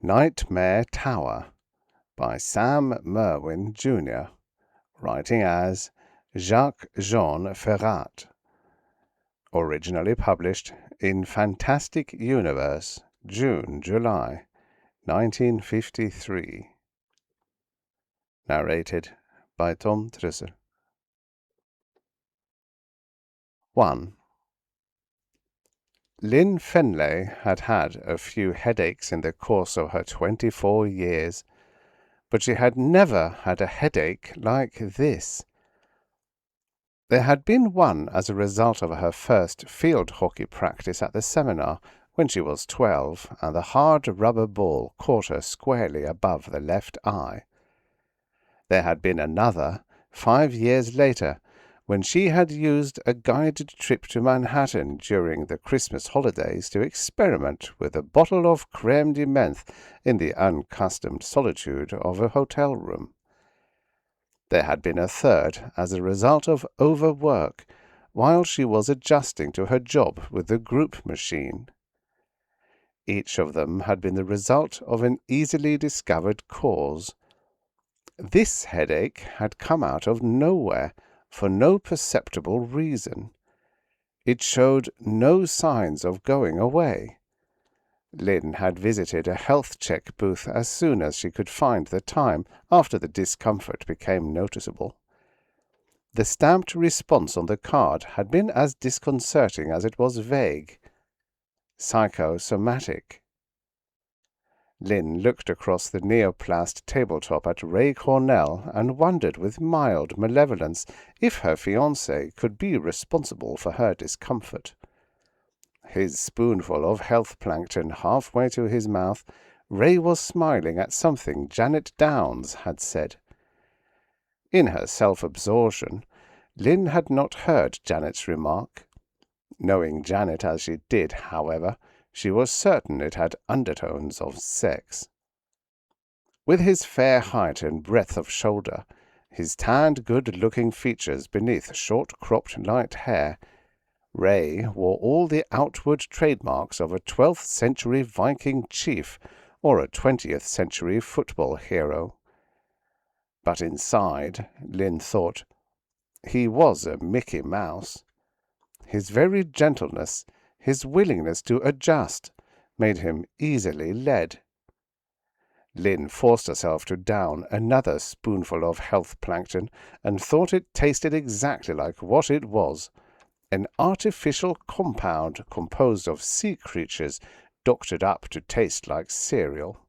Nightmare Tower by Sam Merwin, Jr., writing as Jacques-Jean Ferrat. Originally published in Fantastic Universe, June-July 1953. Narrated by Tom Trisser. 1. Lynne Fenley had had a few headaches in the course of her 24 years, but she had never had a headache like this. There had been one as a result of her first field hockey practice at the seminar when she was 12, and the hard rubber ball caught her squarely above the left eye. There had been another 5 years later, when she had used a guided trip to Manhattan during the Christmas holidays to experiment with a bottle of crème de menthe in the unaccustomed solitude of a hotel room. There had been a third as a result of overwork while she was adjusting to her job with the group machine. Each of them had been the result of an easily discovered cause. This headache had come out of nowhere for no perceptible reason. It showed no signs of going away. Lynne had visited a health check booth as soon as she could find the time after the discomfort became noticeable. The stamped response on the card had been as disconcerting as it was vague. Psychosomatic. Lynne looked across the neoplast tabletop at Ray Cornell and wondered with mild malevolence if her fiancé could be responsible for her discomfort. His spoonful of health plankton halfway to his mouth, Ray was smiling at something Janet Downs had said. In her self-absorption, Lynne had not heard Janet's remark. Knowing Janet as she did, however, she was certain it had undertones of sex. With his fair height and breadth of shoulder, his tanned, good-looking features beneath short-cropped light hair, Ray wore all the outward trademarks of a 12th century Viking chief or a 20th century football hero. But inside, Lynne thought, he was a Mickey Mouse. His very gentleness, his willingness to adjust, made him easily led. Lynne forced herself to down another spoonful of health plankton and thought it tasted exactly like what it was, an artificial compound composed of sea creatures doctored up to taste like cereal.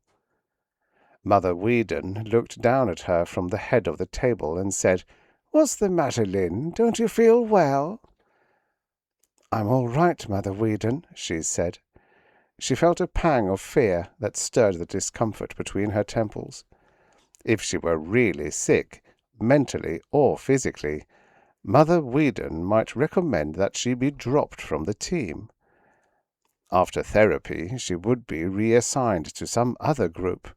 Mother Weedon looked down at her from the head of the table and said, "What's the matter, Lynne? Don't you feel well?" "I'm all right, Mother Weedon," she said. She felt a pang of fear that stirred the discomfort between her temples. If she were really sick, mentally or physically, Mother Weedon might recommend that she be dropped from the team. After therapy, she would be reassigned to some other group,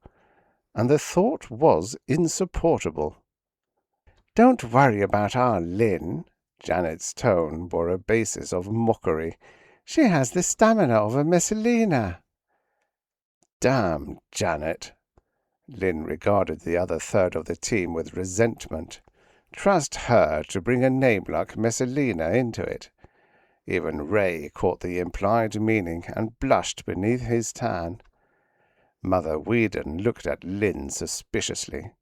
and the thought was insupportable. "Don't worry about our Lynne." Janet's tone bore a basis of mockery. "She has the stamina of a Messalina." "Damn Janet!" Lynne regarded the other third of the team with resentment. Trust her to bring a name like Messalina into it. Even Ray caught the implied meaning and blushed beneath his tan. Mother Weedon looked at Lynne suspiciously.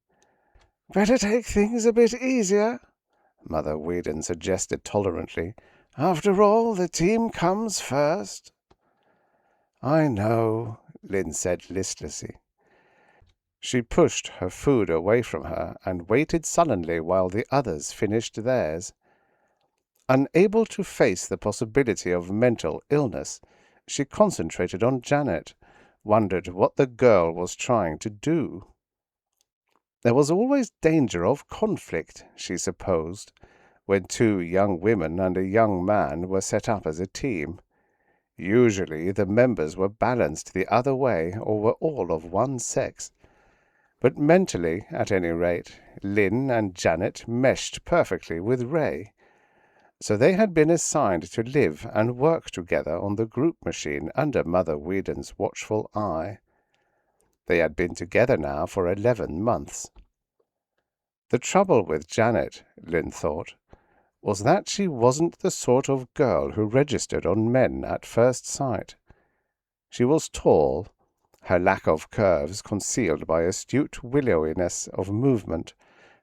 "Better take things a bit easier," Mother Weedon suggested tolerantly. "After all, the team comes first." "I know," Lynne said listlessly. She pushed her food away from her and waited sullenly while the others finished theirs. Unable to face the possibility of mental illness, she concentrated on Janet, wondered what the girl was trying to do. There was always danger of conflict, she supposed, when two young women and a young man were set up as a team. Usually the members were balanced the other way or were all of one sex. But mentally, at any rate, Lynne and Janet meshed perfectly with Ray. So they had been assigned to live and work together on the group machine under Mother Weedon's watchful eye. They had been together now for 11 months. The trouble with Janet, Lynne thought, was that she wasn't the sort of girl who registered on men at first sight. She was tall, her lack of curves concealed by astute willowiness of movement,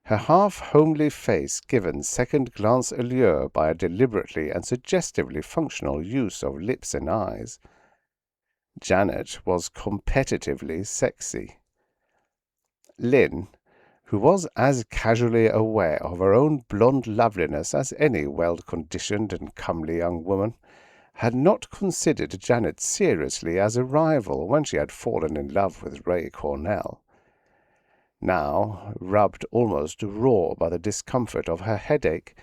her half-homely face given second-glance allure by a deliberately and suggestively functional use of lips and eyes. Janet was competitively sexy. Lynne, who was as casually aware of her own blonde loveliness as any well-conditioned and comely young woman, had not considered Janet seriously as a rival when she had fallen in love with Ray Cornell. Now, rubbed almost raw by the discomfort of her headache,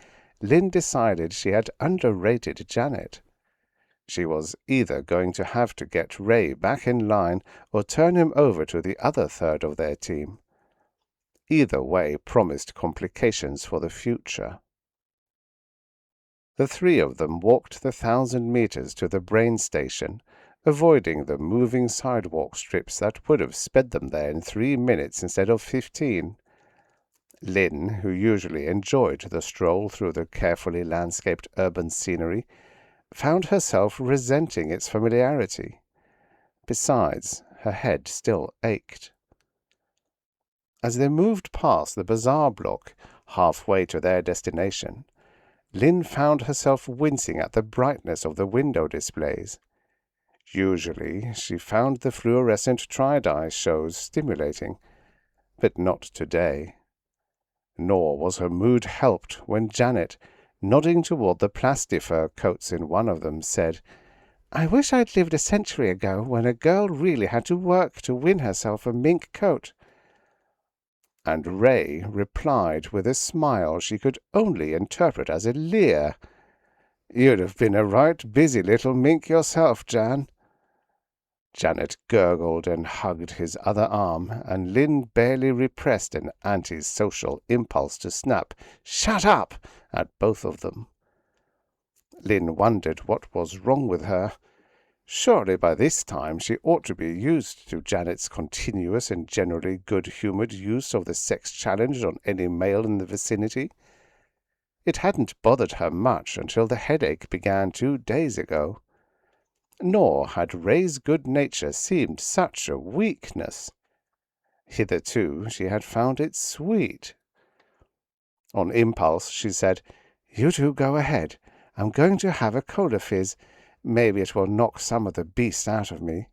Lynne decided she had underrated Janet. She was either going to have to get Ray back in line or turn him over to the other third of their team. Either way promised complications for the future. The three of them walked the 1,000 meters to the brain station, avoiding the moving sidewalk strips that would have sped them there in 3 minutes instead of 15. Lynne, who usually enjoyed the stroll through the carefully landscaped urban scenery, found herself resenting its familiarity. Besides, her head still ached. As they moved past the bazaar block, halfway to their destination, Lynne found herself wincing at the brightness of the window displays. Usually she found the fluorescent tri-dye shows stimulating, but not today. Nor was her mood helped when Janet, nodding toward the plastifur coats in one of them, said, "I wish I'd lived a century ago when a girl really had to work to win herself a mink coat." And Ray replied with a smile she could only interpret as a leer, "You'd have been a right busy little mink yourself, Jan." Janet gurgled and hugged his other arm, and Lynne barely repressed an anti-social impulse to snap "Shut up!" at both of them. Lynne wondered what was wrong with her. Surely by this time she ought to be used to Janet's continuous and generally good-humoured use of the sex challenge on any male in the vicinity. It hadn't bothered her much until the headache began 2 days ago. Nor had Ray's good nature seemed such a weakness. Hitherto she had found it sweet. On impulse she said, "You two go ahead. I'm going to have a cola fizz. Maybe it will knock some of the beast out of me."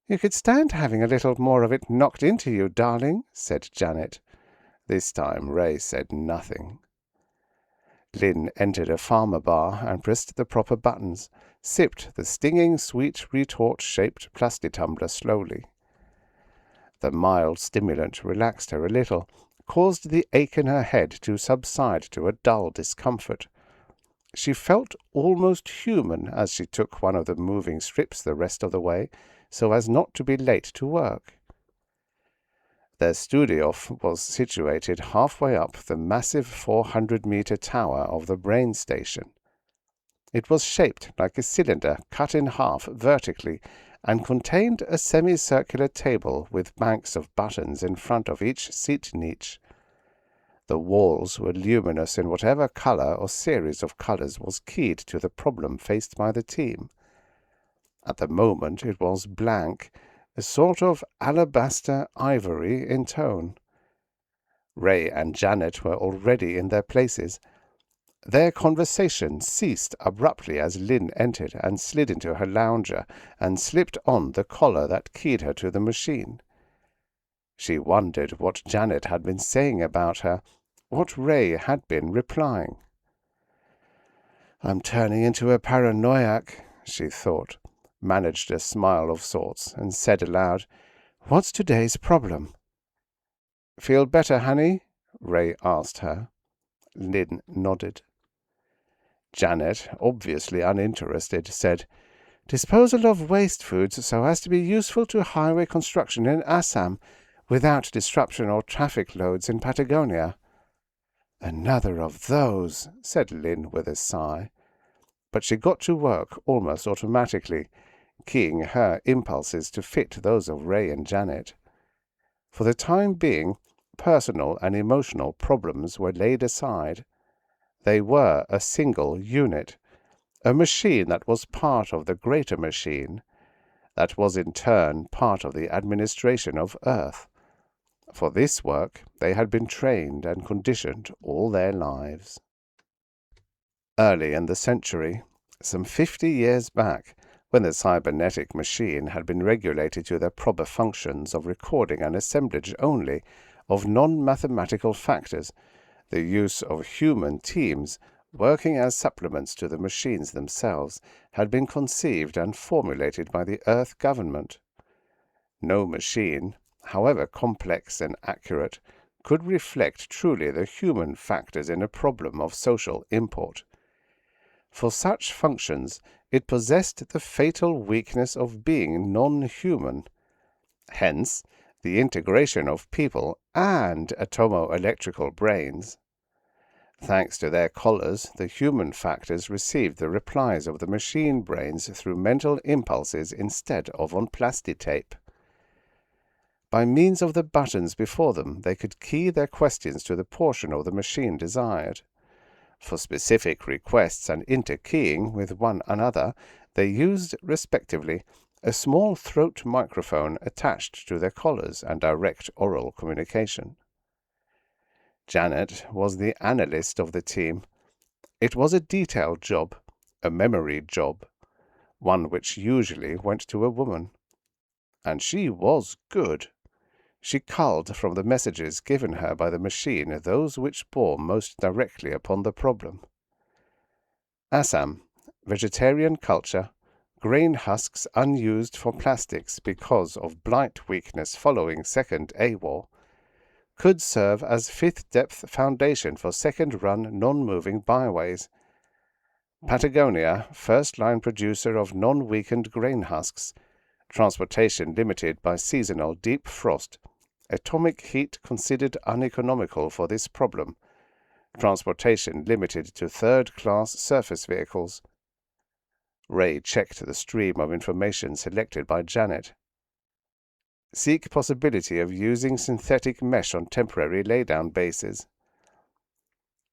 "You could stand having a little more of it knocked into you, darling," said Janet. This time Ray said nothing. Lynne entered a farmer bar and pressed the proper buttons, sipped the stinging sweet retort-shaped plastic tumbler slowly. The mild stimulant relaxed her a little, caused the ache in her head to subside to a dull discomfort. She felt almost human as she took one of the moving strips the rest of the way, so as not to be late to work. Their studio was situated halfway up the massive 400-meter tower of the brain station. It was shaped like a cylinder cut in half vertically and contained a semicircular table with banks of buttons in front of each seat niche. The walls were luminous in whatever color or series of colors was keyed to the problem faced by the team. At the moment it was blank, a sort of alabaster ivory in tone. Ray and Janet were already in their places. Their conversation ceased abruptly as Lynne entered and slid into her lounger and slipped on the collar that keyed her to the machine. She wondered what Janet had been saying about her, what Ray had been replying. "I'm turning into a paranoiac," she thought, managed a smile of sorts, and said aloud, "What's today's problem?" "Feel better, honey?" Ray asked her. Lynne nodded. Janet, obviously uninterested, said, "Disposal of waste foods so as to be useful to highway construction in Assam, without disruption or traffic loads in Patagonia." "Another of those," said Lynne with a sigh. But she got to work almost automatically, keying her impulses to fit those of Ray and Janet. For the time being, personal and emotional problems were laid aside. They were a single unit, a machine that was part of the greater machine, that was in turn part of the administration of Earth. For this work they had been trained and conditioned all their lives. Early in the century, some 50 years back, when the cybernetic machine had been regulated to the proper functions of recording and assemblage only of non-mathematical factors, the use of human teams working as supplements to the machines themselves had been conceived and formulated by the Earth government. No machine, however complex and accurate, could reflect truly the human factors in a problem of social import. For such functions it possessed the fatal weakness of being non-human. Hence, the integration of people and atomo-electrical brains. Thanks to their collars, the human factors received the replies of the machine brains through mental impulses instead of on plastitape. By means of the buttons before them, they could key their questions to the portion of the machine desired. For specific requests and interkeying with one another, they used, respectively, a small throat microphone attached to their collars and direct oral communication. Janet was the analyst of the team. It was a detailed job, a memory job, one which usually went to a woman. And she was good. She culled from the messages given her by the machine those which bore most directly upon the problem. Assam, vegetarian culture, grain husks unused for plastics because of blight weakness following Second A-War, could serve as fifth-depth foundation for second-run non-moving byways. Patagonia, first-line producer of non-weakened grain husks, transportation limited by seasonal deep frost, atomic heat considered uneconomical for this problem, transportation limited to third-class surface vehicles. Ray checked the stream of information selected by Janet. Seek possibility of using synthetic mesh on temporary laydown bases.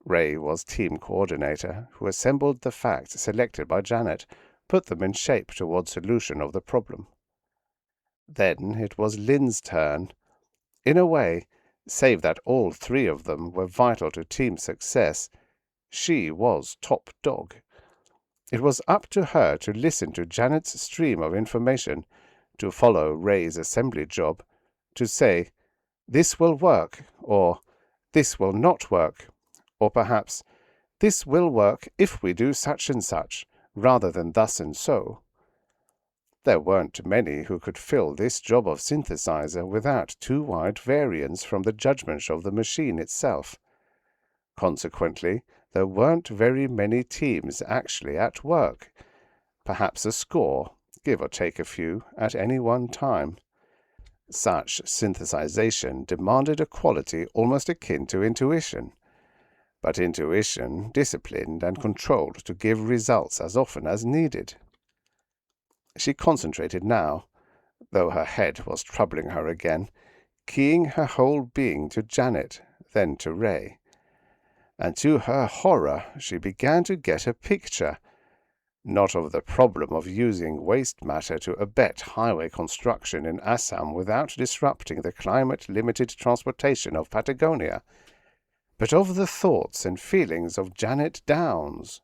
Ray was team coordinator, who assembled the facts selected by Janet, put them in shape toward solution of the problem. Then it was Lynne's turn. In a way, save that all three of them were vital to team success, she was top dog. It was up to her to listen to Janet's stream of information, to follow Ray's assembly job, to say, "This will work," or "This will not work," or perhaps, "This will work if we do such and such, rather than thus and so." There weren't many who could fill this job of synthesizer without too wide variance from the judgment of the machine itself. Consequently, there weren't very many teams actually at work, perhaps a score, give or take a few, at any one time. Such synthesization demanded a quality almost akin to intuition, but intuition disciplined and controlled to give results as often as needed. She concentrated now, though her head was troubling her again, keying her whole being to Janet, then to Ray. And to her horror she began to get a picture, not of the problem of using waste matter to abet highway construction in Assam without disrupting the climate-limited transportation of Patagonia, but of the thoughts and feelings of Janet Downs.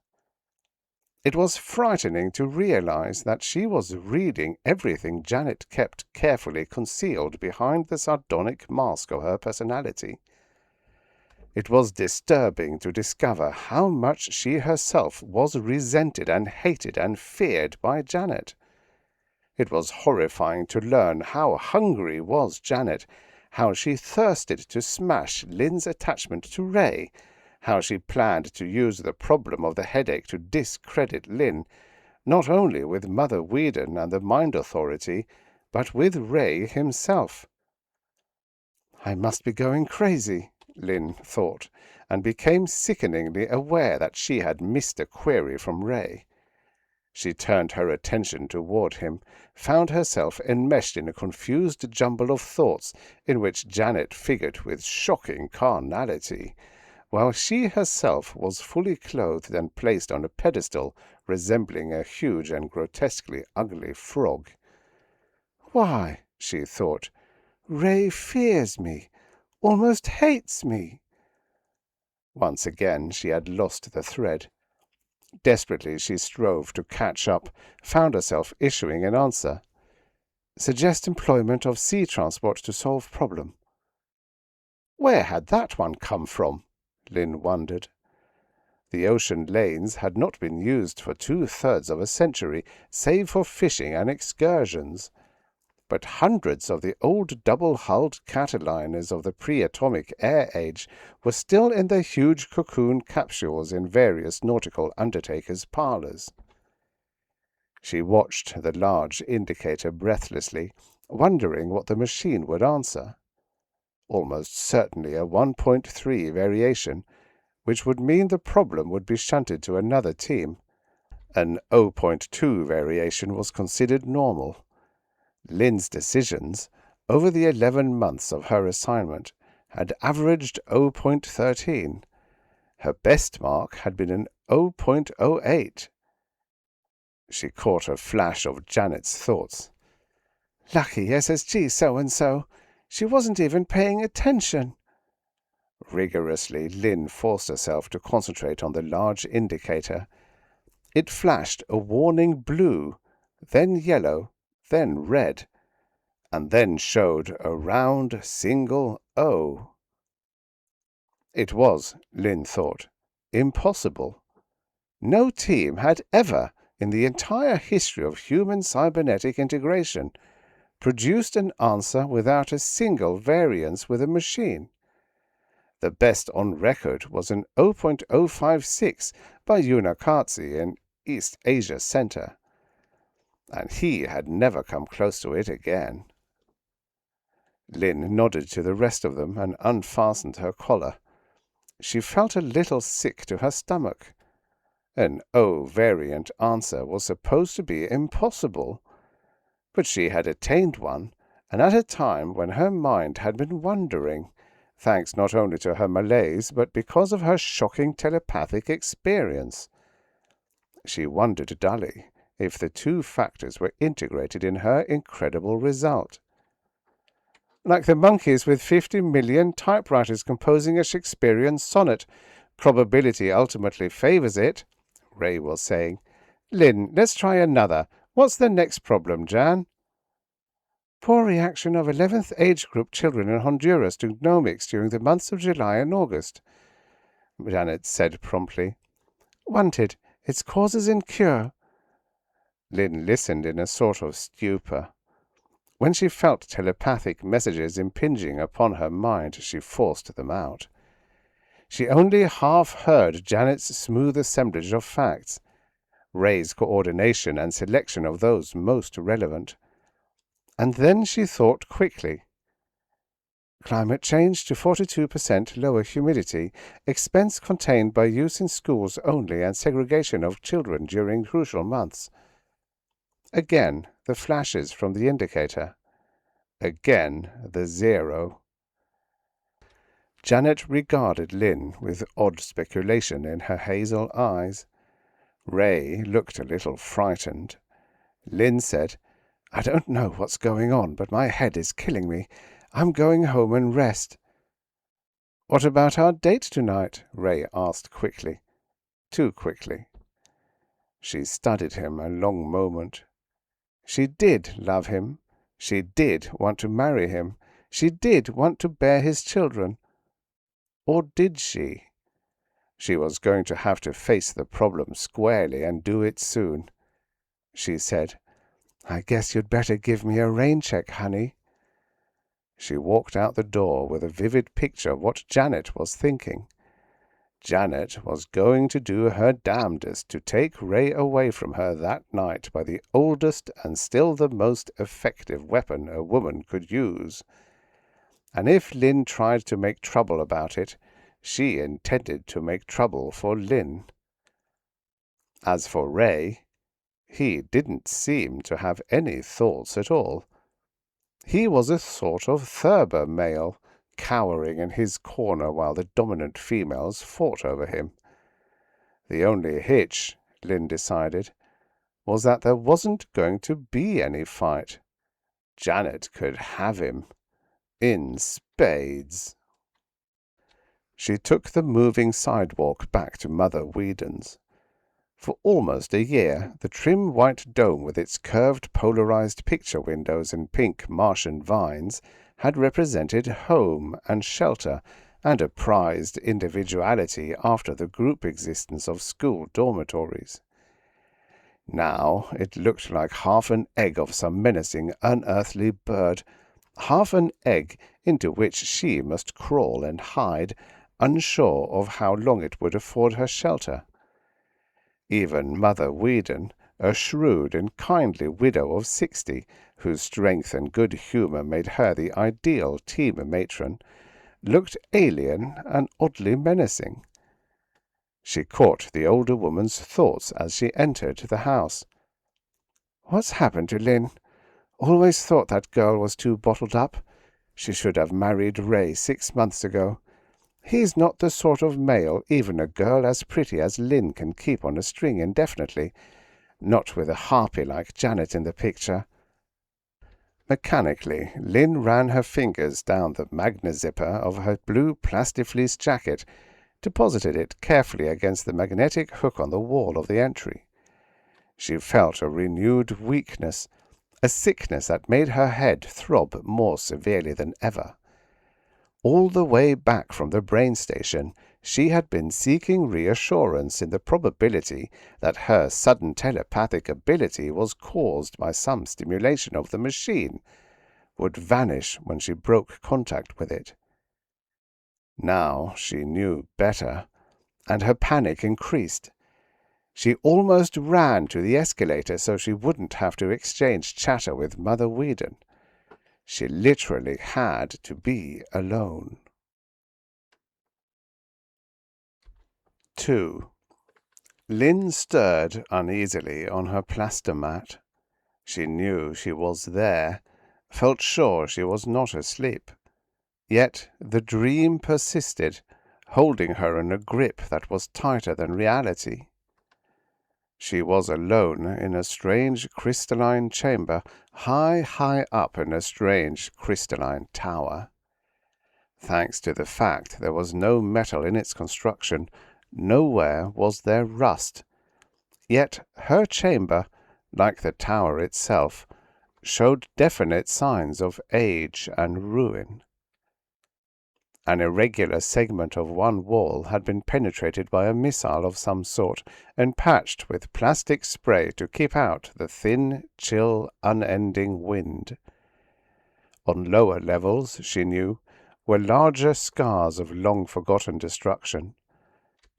It was frightening to realize that she was reading everything Janet kept carefully concealed behind the sardonic mask of her personality. It was disturbing to discover how much she herself was resented and hated and feared by Janet. It was horrifying to learn how hungry was Janet, how she thirsted to smash Lynne's attachment to Ray, how she planned to use the problem of the headache to discredit Lynne, not only with Mother Whedon and the Mind Authority, but with Ray himself. "I must be going crazy," Lynne thought, and became sickeningly aware that she had missed a query from Ray. She turned her attention toward him, found herself enmeshed in a confused jumble of thoughts in which Janet figured with shocking carnality, while she herself was fully clothed and placed on a pedestal resembling a huge and grotesquely ugly frog. "Why," she thought, "Ray fears me, almost hates me." Once again she had lost the thread. Desperately she strove to catch up, found herself issuing an answer. "Suggest employment of sea transport to solve problem." Where had that one come from? Lynne wondered. The ocean lanes had not been used for 2/3 of a century, save for fishing and excursions. But hundreds of the old double-hulled cataliners of the pre-atomic air age were still in their huge cocoon capsules in various nautical undertakers' parlours. She watched the large indicator breathlessly, wondering what the machine would answer. Almost certainly a 1.3 variation, which would mean the problem would be shunted to another team. An 0.2 variation was considered normal. Lynne's decisions, over the 11 months of her assignment, had averaged 0.13. Her best mark had been an 0.08. She caught a flash of Janet's thoughts. Lucky SSG so-and-so. She wasn't even paying attention. Rigorously, Lynne forced herself to concentrate on the large indicator. It flashed a warning blue, then yellow, then red, and then showed a round single O. It was, Lynne thought, impossible. No team had ever, in the entire history of human cybernetic integration, produced an answer without a single variance with a machine. The best on record was an 0.056 by Unakatsi in East Asia Center, and he had never come close to it again. Lynne nodded to the rest of them and unfastened her collar. She felt a little sick to her stomach. An O-variant answer was supposed to be impossible, but she had attained one, and at a time when her mind had been wandering, thanks not only to her malaise, but because of her shocking telepathic experience. She wondered dully if the two factors were integrated in her incredible result. Like the monkeys with 50 million typewriters composing a Shakespearean sonnet. Probability ultimately favors it, Ray was saying. Lynne, let's try another. What's the next problem, Jan? Poor reaction of 11th age group children in Honduras to gnomics during the months of July and August, Janet said promptly. Wanted. Its causes and cure. Lynne listened in a sort of stupor. When she felt telepathic messages impinging upon her mind, she forced them out. She only half heard Janet's smooth assemblage of facts, Ray's coordination and selection of those most relevant. And then she thought quickly. Climate change to 42% lower humidity, expense contained by use in schools only and segregation of children during crucial months. Again, the flashes from the indicator. Again, the 0. Janet regarded Lynne with odd speculation in her hazel eyes. Ray looked a little frightened. Lynne said, I don't know what's going on, but my head is killing me. I'm going home and rest. What about our date tonight? Ray asked quickly. Too quickly. She studied him a long moment. She did love him. She did want to marry him. She did want to bear his children. Or did she? She was going to have to face the problem squarely and do it soon. She said, I guess you'd better give me a rain check, honey. She walked out the door with a vivid picture of what Janet was thinking. Janet was going to do her damnedest to take Ray away from her that night by the oldest and still the most effective weapon a woman could use. And if Lynne tried to make trouble about it, she intended to make trouble for Lynne. As for Ray, He didn't seem to have any thoughts at all. He was a sort of Thurber male, cowering in his corner while the dominant females fought over him. The only hitch, Lynne decided, was that there wasn't going to be any fight. Janet could have him. In spades. She took the moving sidewalk back to Mother Weedon's. For almost a year, the trim white dome with its curved polarized picture windows and pink Martian vines had represented home and shelter and a prized individuality after the group existence of school dormitories. Now it looked like half an egg of some menacing, unearthly bird, half an egg into which she must crawl and hide, unsure of how long it would afford her shelter. Even Mother Weedon, a shrewd and kindly widow of 60, whose strength and good humour made her the ideal team matron, looked alien and oddly menacing. She caught the older woman's thoughts as she entered the house. "What's happened to Lynne? Always thought that girl was too bottled up. She should have married Ray 6 months ago. He's not the sort of male even a girl as pretty as Lynne can keep on a string indefinitely, not with a harpy like Janet in the picture." Mechanically, Lynne ran her fingers down the magna-zipper of her blue plastifleece jacket, deposited it carefully against the magnetic hook on the wall of the entry. She felt a renewed weakness, a sickness that made her head throb more severely than ever. All the way back from the brain station, she had been seeking reassurance in the probability that her sudden telepathic ability was caused by some stimulation of the machine, would vanish when she broke contact with it. Now she knew better, and her panic increased. She almost ran to the escalator so she wouldn't have to exchange chatter with Mother Weedon. She literally had to be alone. 2. Lynne stirred uneasily on her plaster mat. She knew she was there, felt sure she was not asleep. Yet the dream persisted, holding her in a grip that was tighter than reality. She was alone in a strange crystalline chamber, high up in a strange crystalline tower. Thanks to the fact there was no metal in its construction, nowhere was there rust. Yet her chamber, like the tower itself, showed definite signs of age and ruin. An irregular segment of one wall had been penetrated by a missile of some sort and patched with plastic spray to keep out the thin, chill, unending wind. On lower levels, she knew, were larger scars of long-forgotten destruction.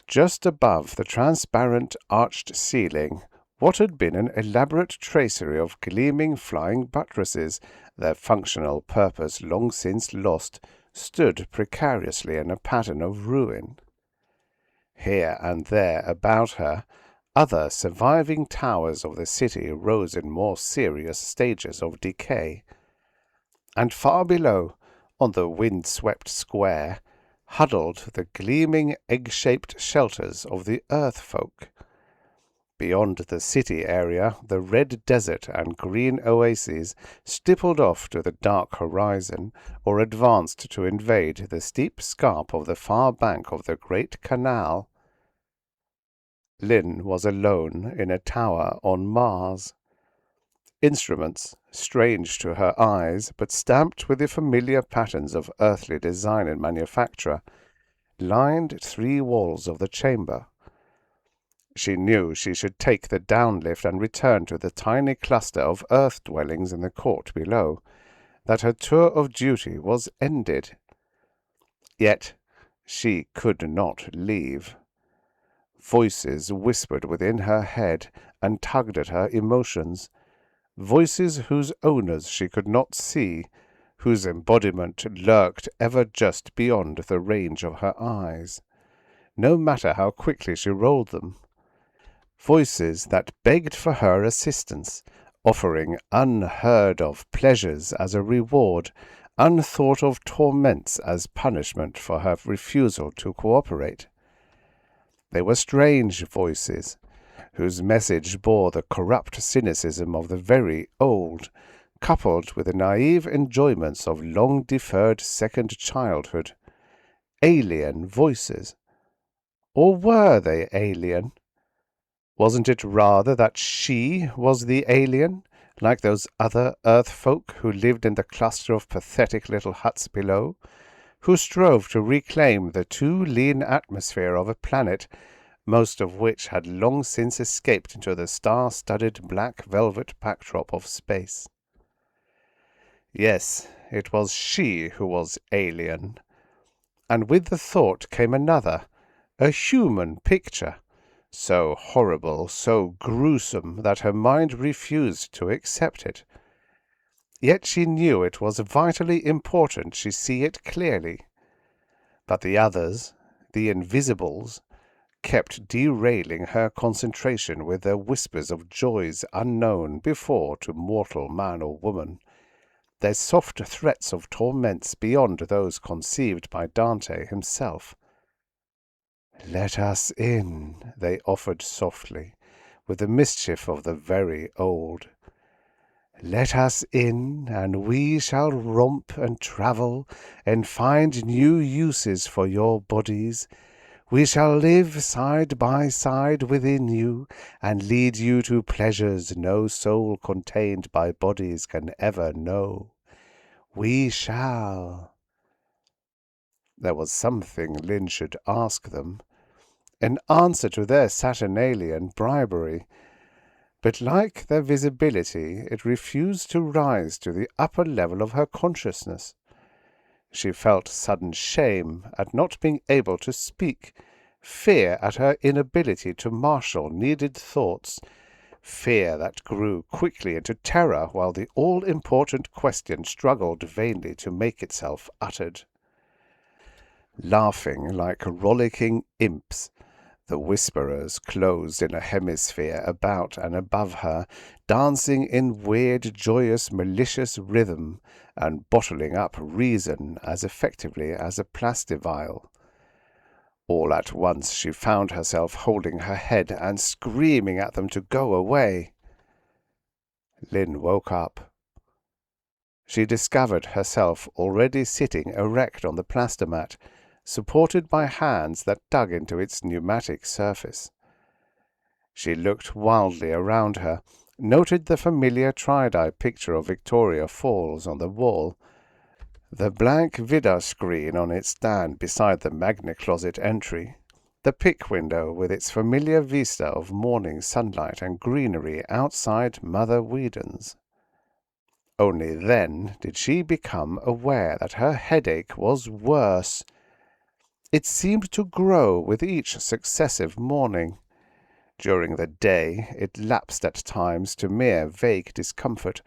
Just above the transparent arched ceiling, what had been an elaborate tracery of gleaming flying buttresses, their functional purpose long since lost, stood precariously in a pattern of ruin. Here and there about her, other surviving towers of the city rose in more serious stages of decay. And far below, on the wind-swept square, huddled the gleaming egg-shaped shelters of the Earth folk. Beyond the city area, the red desert and green oases stippled off to the dark horizon, or advanced to invade the steep scarp of the far bank of the great canal. Lynne was alone in a tower on Mars. Instruments, strange to her eyes, but stamped with the familiar patterns of earthly design and manufacture, lined 3 walls of the chamber. She knew she should take the downlift and return to the tiny cluster of earth dwellings in the court below, that her tour of duty was ended. Yet she could not leave. Voices whispered within her head and tugged at her emotions, voices whose owners she could not see, whose embodiment lurked ever just beyond the range of her eyes, no matter how quickly she rolled them. voices that begged for her assistance, offering unheard-of pleasures as a reward, unthought-of torments as punishment for her refusal to cooperate. They were strange voices, whose message bore the corrupt cynicism of the very old, coupled with the naive enjoyments of long-deferred second childhood. Alien voices. Or were they alien? Wasn't it rather that she was the alien, like those other earth folk who lived in the cluster of pathetic little huts below, who strove to reclaim the too lean atmosphere of a planet, most of which had long since escaped into the star-studded black velvet backdrop of space? Yes, it was she who was alien. And with the thought came another, a human picture, so horrible, so gruesome, that her mind refused to accept it. Yet she knew it was vitally important she see it clearly. But the others, the invisibles, kept derailing her concentration with their whispers of joys unknown before to mortal man or woman, their soft threats of torments beyond those conceived by Dante himself. "Let us in," they offered softly, with the mischief of the very old. "Let us in, and we shall romp and travel, and find new uses for your bodies. We shall live side by side within you, and lead you to pleasures no soul contained by bodies can ever know. We shall." There was something Lynne should ask them, an answer to their Saturnalian bribery, but like their visibility, it refused to rise to the upper level of her consciousness. She felt sudden shame at not being able to speak, fear at her inability to marshal needed thoughts, fear that grew quickly into terror while the all-important question struggled vainly to make itself uttered. Laughing like rollicking imps, the whisperers closed in a hemisphere about and above her, dancing in weird, joyous, malicious rhythm, and bottling up reason as effectively as a plastivile. All at once she found herself holding her head and screaming at them to go away. Lynne woke up. She discovered herself already sitting erect on the plaster mat, supported by hands that dug into its pneumatic surface. She looked wildly around her, noted the familiar tri-dye picture of Victoria Falls on the wall, the blank vidar screen on its stand beside the magna closet entry, the pick window with its familiar vista of morning sunlight and greenery outside Mother Weedon's. Only then did she become aware that her headache was worse. It seemed to grow with each successive morning. During the day it lapsed at times to mere vague discomfort,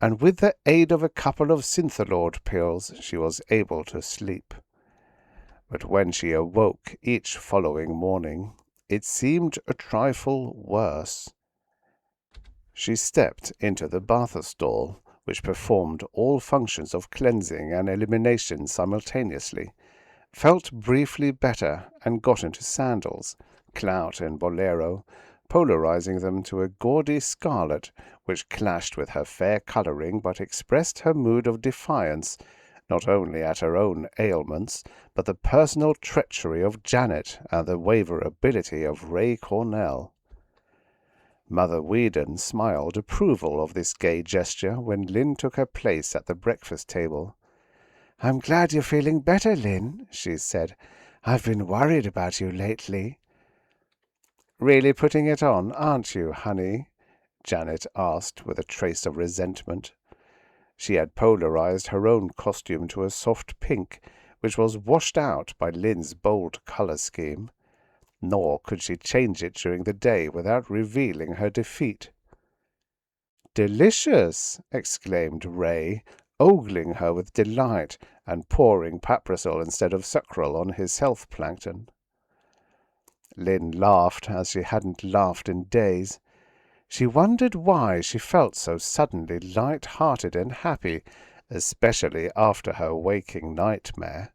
and with the aid of a couple of Syntholord pills she was able to sleep. But when she awoke each following morning, it seemed a trifle worse. She stepped into the bath stall, which performed all functions of cleansing and elimination simultaneously, felt briefly better, and got into sandals, clout and bolero, polarizing them to a gaudy scarlet, which clashed with her fair colouring but expressed her mood of defiance, not only at her own ailments, but the personal treachery of Janet and the waverability of Ray Cornell. Mother Weedon smiled approval of this gay gesture when Lynne took her place at the breakfast table. "I'm glad you're feeling better, Lynne," she said. "I've been worried about you lately." "Really putting it on, aren't you, honey?" Janet asked with a trace of resentment. She had polarized her own costume to a soft pink, which was washed out by Lynne's bold colour scheme. Nor could she change it during the day without revealing her defeat. "Delicious!" exclaimed Ray, ogling her with delight and pouring paprasol instead of sucrol on his health plankton. Lynne laughed as she hadn't laughed in days. She wondered why she felt so suddenly light-hearted and happy, especially after her waking nightmare.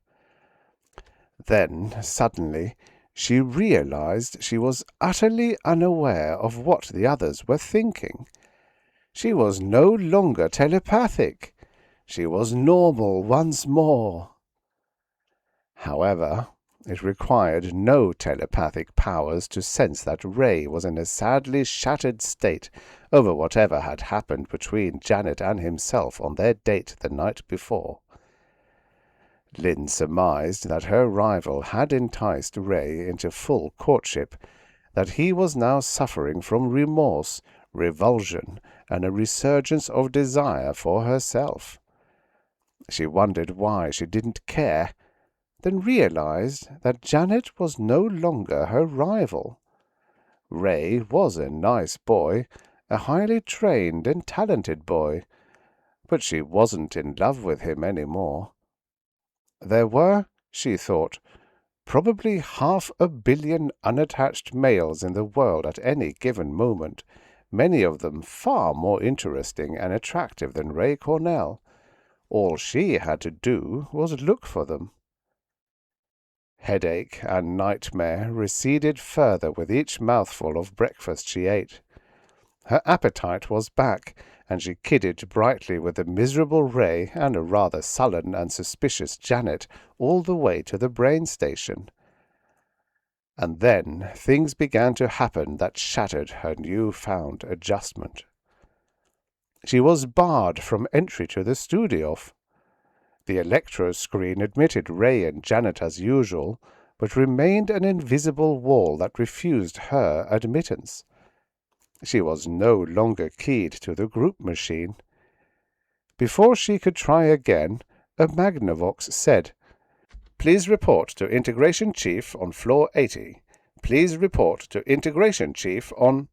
Then, suddenly, she realized she was utterly unaware of what the others were thinking. She was no longer telepathic. She was normal once more. However, it required no telepathic powers to sense that Ray was in a sadly shattered state over whatever had happened between Janet and himself on their date the night before. Lynne surmised that her rival had enticed Ray into full courtship, that he was now suffering from remorse, revulsion, and a resurgence of desire for herself. She wondered why she didn't care, then realized that Janet was no longer her rival. Ray was a nice boy, a highly trained and talented boy, but she wasn't in love with him any more. There were, she thought, probably 500 million unattached males in the world at any given moment, many of them far more interesting and attractive than Ray Cornell. All she had to do was look for them. Headache and nightmare receded further with each mouthful of breakfast she ate. Her appetite was back, and she kidded brightly with the miserable Ray and a rather sullen and suspicious Janet all the way to the brain station. And then things began to happen that shattered her new-found adjustment. She was barred from entry to the studio. The electro screen admitted Ray and Janet as usual, but remained an invisible wall that refused her admittance. She was no longer keyed to the group machine. Before she could try again, a Magnavox said, "Please report to Integration Chief on floor 80. Please report to Integration Chief on—"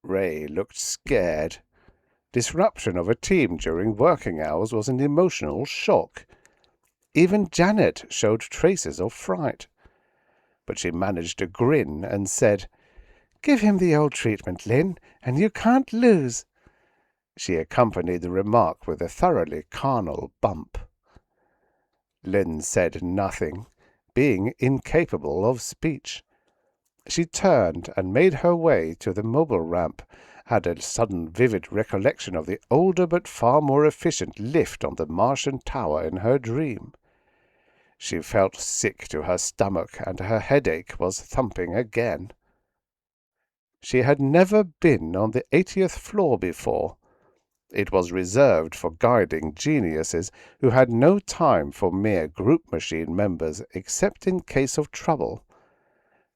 Ray looked scared. Disruption of a team during working hours was an emotional shock. Even Janet showed traces of fright. But she managed a grin and said, "Give him the old treatment, Lynne, and you can't lose." She accompanied the remark with a thoroughly carnal bump. Lynne said nothing, being incapable of speech. She turned and made her way to the mobile ramp, had a sudden vivid recollection of the older but far more efficient lift on the Martian tower in her dream. She felt sick to her stomach, and her headache was thumping again. She had never been on the 80th floor before. It was reserved for guiding geniuses who had no time for mere group machine members except in case of trouble.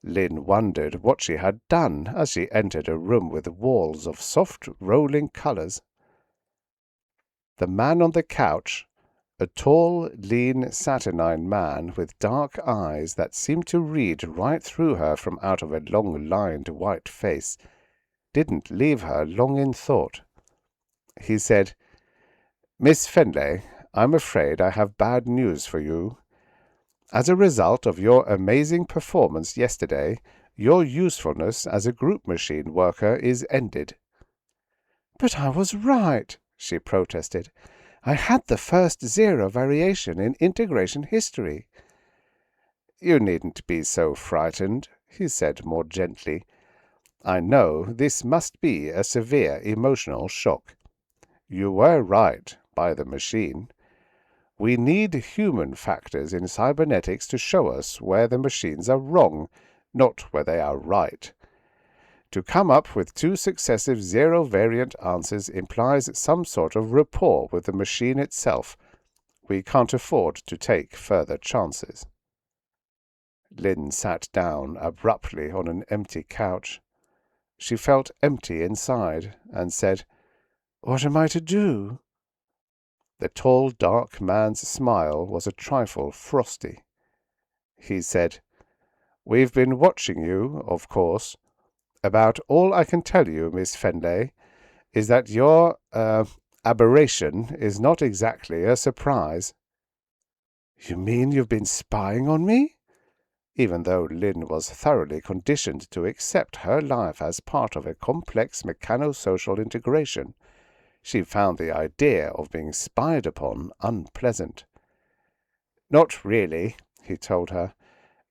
Lynne wondered what she had done as she entered a room with walls of soft rolling colors. The man on the couch, a tall, lean, saturnine man with dark eyes that seemed to read right through her from out of a long-lined white face, didn't leave her long in thought. He said, "Miss Fenley, I'm afraid I have bad news for you. As a result of your amazing performance yesterday, your usefulness as a group machine worker is ended." "But I was right," she protested. "I had the first zero variation in integration history." "You needn't be so frightened," he said more gently. "I know this must be a severe emotional shock. You were right, by the machine. We need human factors in cybernetics to show us where the machines are wrong, not where they are right. To come up with two successive zero-variant answers implies some sort of rapport with the machine itself. We can't afford to take further chances." Lynne sat down abruptly on an empty couch. She felt empty inside and said, "What am I to do?" The tall, dark man's smile was a trifle frosty. He said, "We've been watching you, of course. About all I can tell you, Miss Fenley, is that your, aberration is not exactly a surprise." "You mean you've been spying on me?" even though Lynne was thoroughly conditioned to accept her life as part of a complex mechano-social integration. She found the idea of being spied upon unpleasant. "Not really," he told her,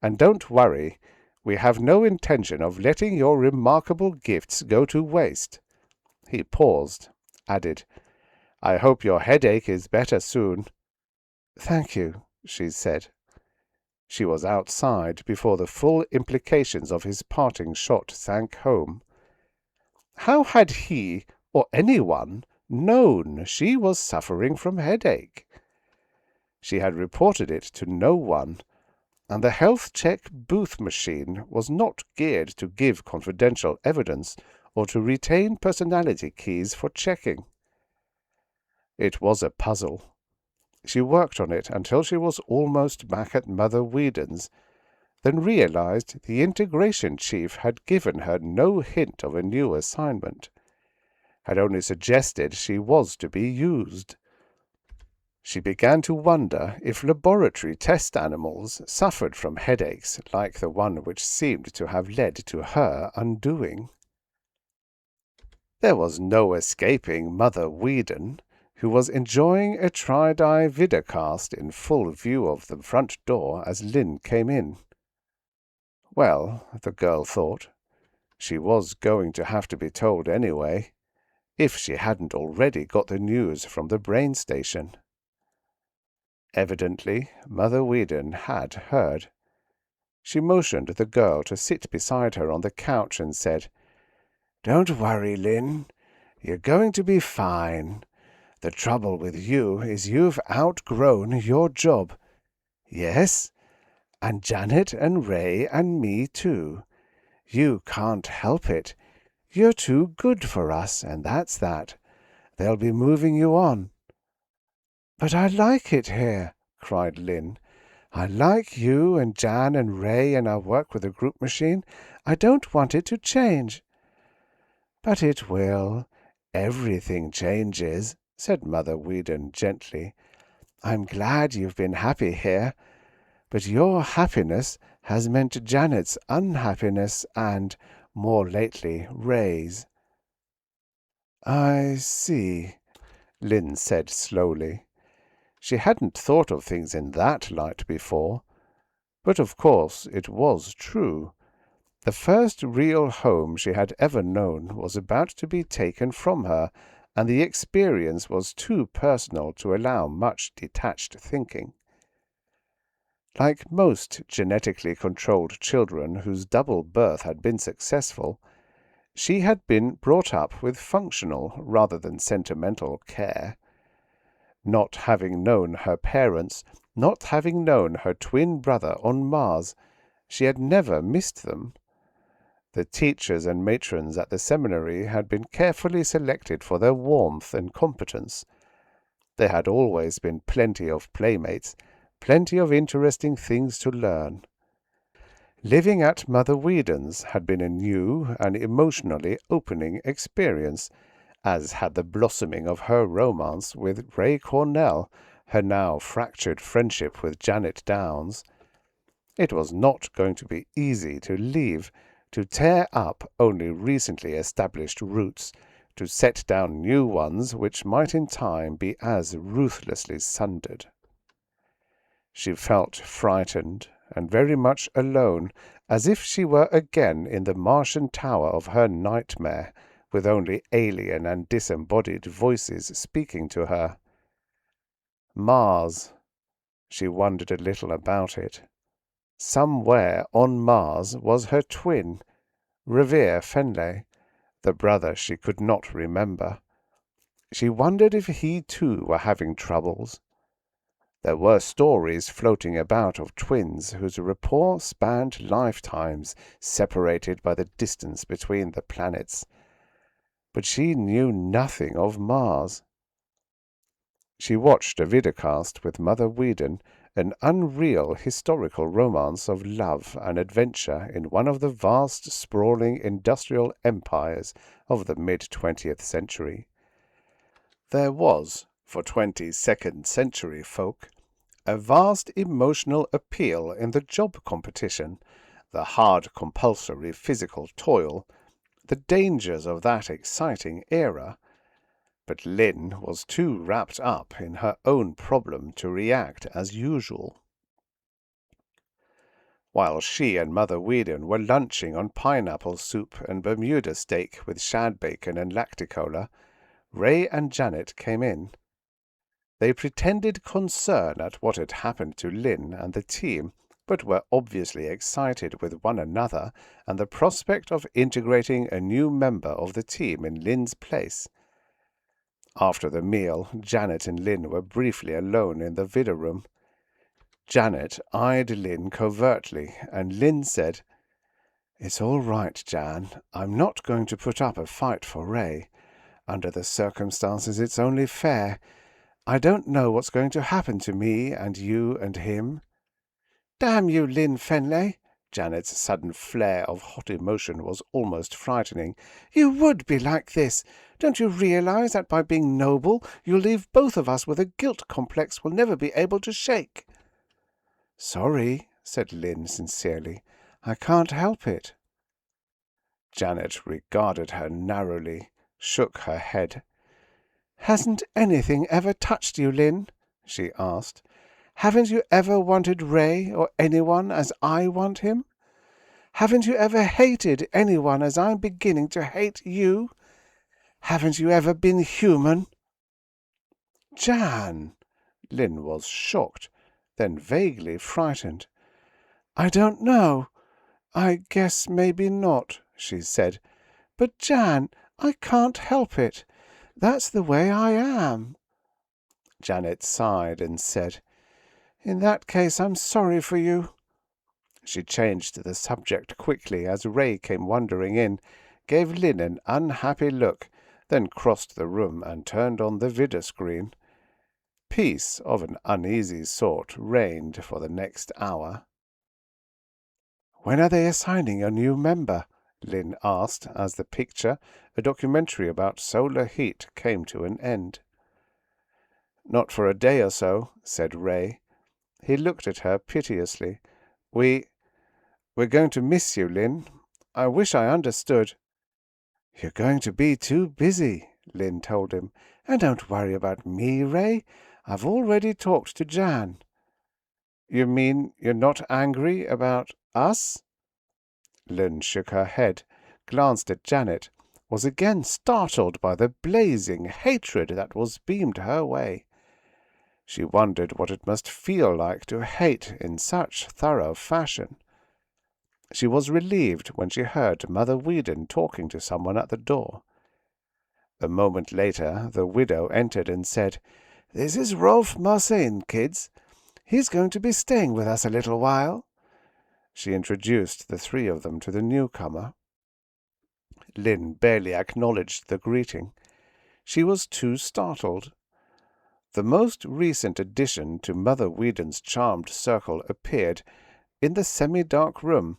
"and don't worry. We have no intention of letting your remarkable gifts go to waste." He paused, added, "I hope your headache is better soon." "Thank you," she said. She was outside before the full implications of his parting shot sank home. How had he, or anyone, known she was suffering from headache? She had reported it to no one, and the health check booth machine was not geared to give confidential evidence or to retain personality keys for checking. It was a puzzle. She worked on it until she was almost back at Mother Whedon's, then realized the integration chief had given her no hint of a new assignment, had only suggested she was to be used. She began to wonder if laboratory test animals suffered from headaches like the one which seemed to have led to her undoing. There was no escaping Mother Whedon, who was enjoying a tri-dye vidcast in full view of the front door as Lynne came in. Well, the girl thought, she was going to have to be told anyway, if she hadn't already got the news from the brain station. Evidently, Mother Whedon had heard. She motioned the girl to sit beside her on the couch and said, "Don't worry, Lynne. You're going to be fine. The trouble with you is you've outgrown your job. Yes, and Janet and Ray and me too. You can't help it. You're too good for us, and that's that. They'll be moving you on." "But I like it here," cried Lynne. "I like you and Jan and Ray and our work with the group machine. I don't want it to change." "But it will. Everything changes," said Mother Whedon gently. "I'm glad you've been happy here, but your happiness has meant Janet's unhappiness and, more lately, Ray's." "I see," Lynne said slowly. She hadn't thought of things in that light before, but of course it was true. The first real home she had ever known was about to be taken from her, and the experience was too personal to allow much detached thinking. Like most genetically controlled children whose double birth had been successful, she had been brought up with functional rather than sentimental care. Not having known her parents, not having known her twin brother on Mars, she had never missed them. The teachers and matrons at the seminary had been carefully selected for their warmth and competence. There had always been plenty of playmates, plenty of interesting things to learn. Living at Mother Whedon's had been a new and emotionally opening experience, as had the blossoming of her romance with Ray Cornell, her now fractured friendship with Janet Downs. It was not going to be easy to leave, to tear up only recently established roots, to set down new ones which might in time be as ruthlessly sundered. She felt frightened and very much alone, as if she were again in the Martian tower of her nightmare, with only alien and disembodied voices speaking to her. Mars. She wondered a little about it. Somewhere on Mars was her twin, Revere Fenley, the brother she could not remember. She wondered if he too were having troubles. There were stories floating about of twins whose rapport spanned lifetimes, separated by the distance between the planets. But she knew nothing of Mars. She watched a vidcast with Mother Whedon, an unreal historical romance of love and adventure in one of the vast sprawling industrial empires of the mid-20th century. There was, for 22nd century folk, A vast emotional appeal in the job competition, the hard compulsory physical toil, the dangers of that exciting era. But Lynne was too wrapped up in her own problem to react as usual. While she and Mother Weedon were lunching on pineapple soup and Bermuda steak with shad bacon and lacticola, Ray and Janet came in. They pretended concern at what had happened to Lynne and the team, but were obviously excited with one another and the prospect of integrating a new member of the team in Lynne's place. After the meal, Janet and Lynne were briefly alone in the vidder room. Janet eyed Lynne covertly, and Lynne said, "It's all right, Jan. I'm not going to put up a fight for Ray. Under the circumstances, it's only fair. I don't know what's going to happen to me and you and him." "Damn you, Lynne Fenley!" Janet's sudden flare of hot emotion was almost frightening. "You would be like this! Don't you realize that by being noble you'll leave both of us with a guilt complex we'll never be able to shake?" "Sorry," said Lynne sincerely. "I can't help it." Janet regarded her narrowly, shook her head. "Hasn't anything ever touched you, Lynne?" she asked. "Haven't you ever wanted Ray or anyone as I want him? Haven't you ever hated anyone as I'm beginning to hate you? Haven't you ever been human?" "Jan!" Lynne was shocked, then vaguely frightened. "I don't know. I guess maybe not," she said. "But, Jan, I can't help it. That's the way I am." Janet sighed and said, "In that case, I'm sorry for you." She changed the subject quickly as Ray came wandering in, gave Lynne an unhappy look, then crossed the room and turned on the vidder screen. Peace of an uneasy sort reigned for the next hour. "When are they assigning a new member?" Lynne asked as the picture, a documentary about solar heat, came to an end. "Not for a day or so," said Ray. He looked at her piteously. We're going to miss you, Lynne. I wish I understood." "You're going to be too busy," Lynne told him. "And don't worry about me, Ray. I've already talked to Jan." "You mean you're not angry about us?" Lynne shook her head, glanced at Janet, was again startled by the blazing hatred that was beamed her way. She wondered what it must feel like to hate in such thorough fashion. She was relieved when she heard Mother Weedon talking to someone at the door. A moment later the widow entered and said, "This is Rolf Martian, kids. He's going to be staying with us a little while." She introduced the three of them to the newcomer. Lynne barely acknowledged the greeting. She was too startled. The most recent addition to Mother Weedon's charmed circle appeared, in the semi-dark room,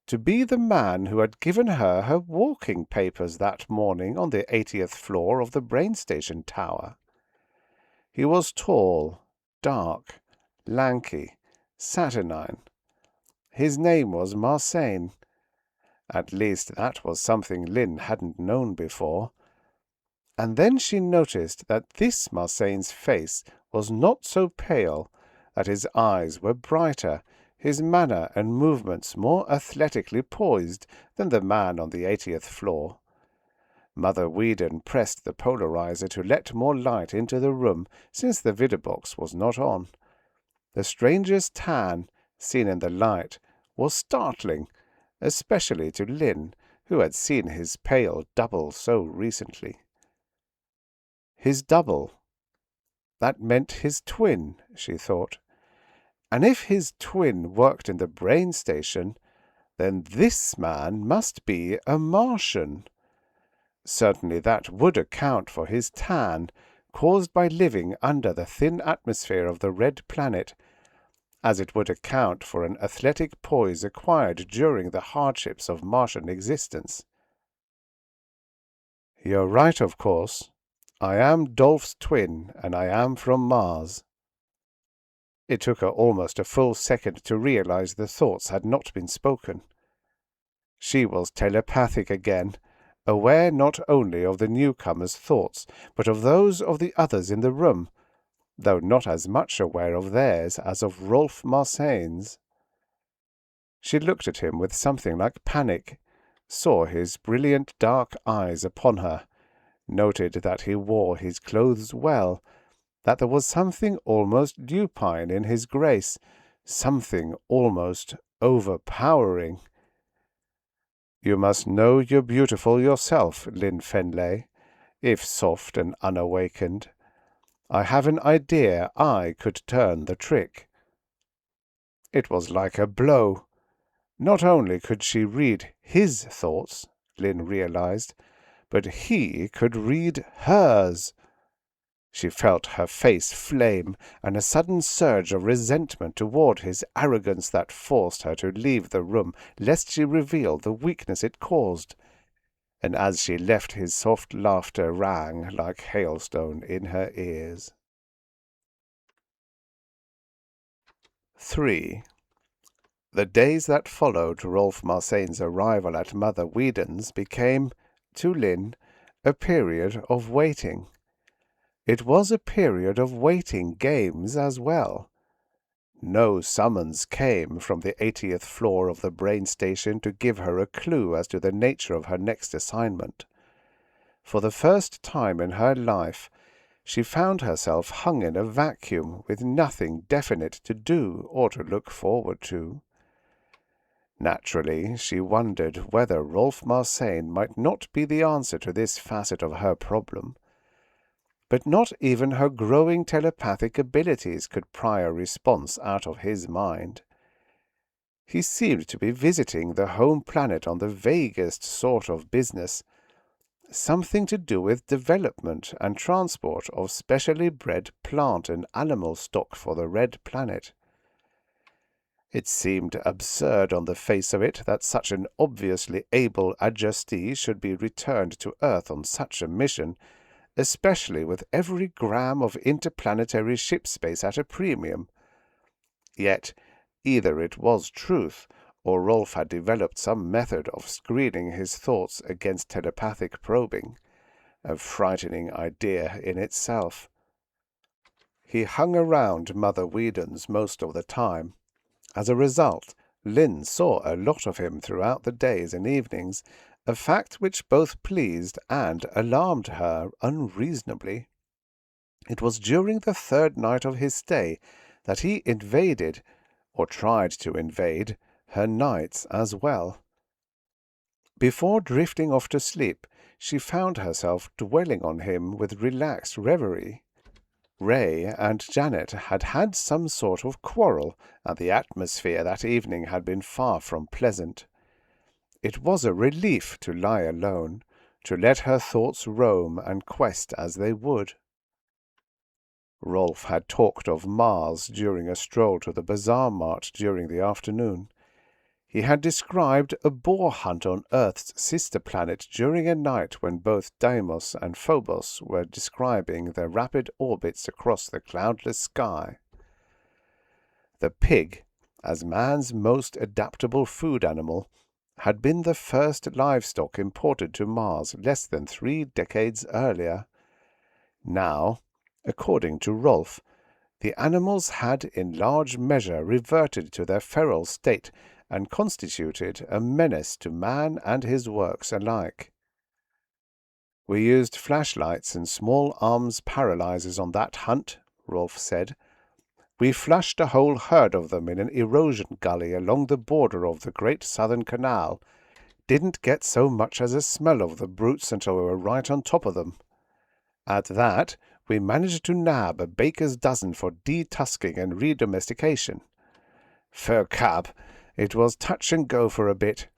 to be the man who had given her her walking papers that morning on the 80th floor of the brain station tower. He was tall, dark, lanky, saturnine. His name was Martian. At least that was something Lynne hadn't known before. And then she noticed that this Martian's face was not so pale, that his eyes were brighter, his manner and movements more athletically poised than the man on the 80th floor. Mother Weedon pressed the polarizer to let more light into the room, since the vidder box was not on. The stranger's tan, seen in the light, was startling, especially to Lynne, who had seen his pale double so recently. His double. That meant his twin, she thought. And if his twin worked in the brain station, then this man must be a Martian. Certainly that would account for his tan, caused by living under the thin atmosphere of the red planet, as it would account for an athletic poise acquired during the hardships of Martian existence. "You're right, of course. I am Dolph's twin, and I am from Mars." It took her almost a full second to realize the thoughts had not been spoken. She was telepathic again, aware not only of the newcomer's thoughts, but of those of the others in the room, though not as much aware of theirs as of Rolf Marsane's. She looked at him with something like panic, saw his brilliant dark eyes upon her, noted that he wore his clothes well, that there was something almost lupine in his grace, something almost overpowering. You must know you're beautiful yourself, Lynne Fenley, if soft and unawakened. I have an idea I could turn the trick. It was like a blow. Not only could she read his thoughts, Lynne realized, but he could read hers. She felt her face flame, and a sudden surge of resentment toward his arrogance that forced her to leave the room, lest she reveal the weakness it caused. And as she left, his soft laughter rang like hailstone in her ears. 3. The days that followed Rolf Marsane's arrival at Mother Weedon's became, to Lynne, a period of waiting. It was a period of waiting games as well. No summons came from the 80th floor of the brain station to give her a clue as to the nature of her next assignment. For the first time in her life, she found herself hung in a vacuum with nothing definite to do or to look forward to. Naturally, she wondered whether Rolf Marsane might not be the answer to this facet of her problem. But not even her growing telepathic abilities could pry a response out of his mind. He seemed to be visiting the home planet on the vaguest sort of business, something to do with development and transport of specially bred plant and animal stock for the Red Planet. It seemed absurd on the face of it that such an obviously able adjustee should be returned to Earth on such a mission, especially with every gram of interplanetary ship space at a premium. Yet, either it was truth, or Rolf had developed some method of screening his thoughts against telepathic probing, a frightening idea in itself. He hung around Mother Weedon's most of the time. As a result, Lynne saw a lot of him throughout the days and evenings, a fact which both pleased and alarmed her unreasonably. It was during the third night of his stay that he invaded, or tried to invade, her nights as well. Before drifting off to sleep, she found herself dwelling on him with relaxed reverie. Ray and Janet had had some sort of quarrel, and the atmosphere that evening had been far from pleasant. It was a relief to lie alone, to let her thoughts roam and quest as they would. Rolf had talked of Mars during a stroll to the bazaar mart during the afternoon. He had described a boar hunt on Earth's sister planet during a night when both Deimos and Phobos were describing their rapid orbits across the cloudless sky. The pig, as man's most adaptable food animal, had been the first livestock imported to Mars less than 3 decades earlier. Now, according to Rolf, the animals had in large measure reverted to their feral state and constituted a menace to man and his works alike. "We used flashlights and small arms paralyzers on that hunt," Rolf said. "We flushed a whole herd of them in an erosion gully along the border of the Great Southern Canal. Didn't get so much as a smell of the brutes until we were right on top of them. At that, we managed to nab a baker's dozen for detusking and redomestication. Fur cab, it was touch and go for a bit.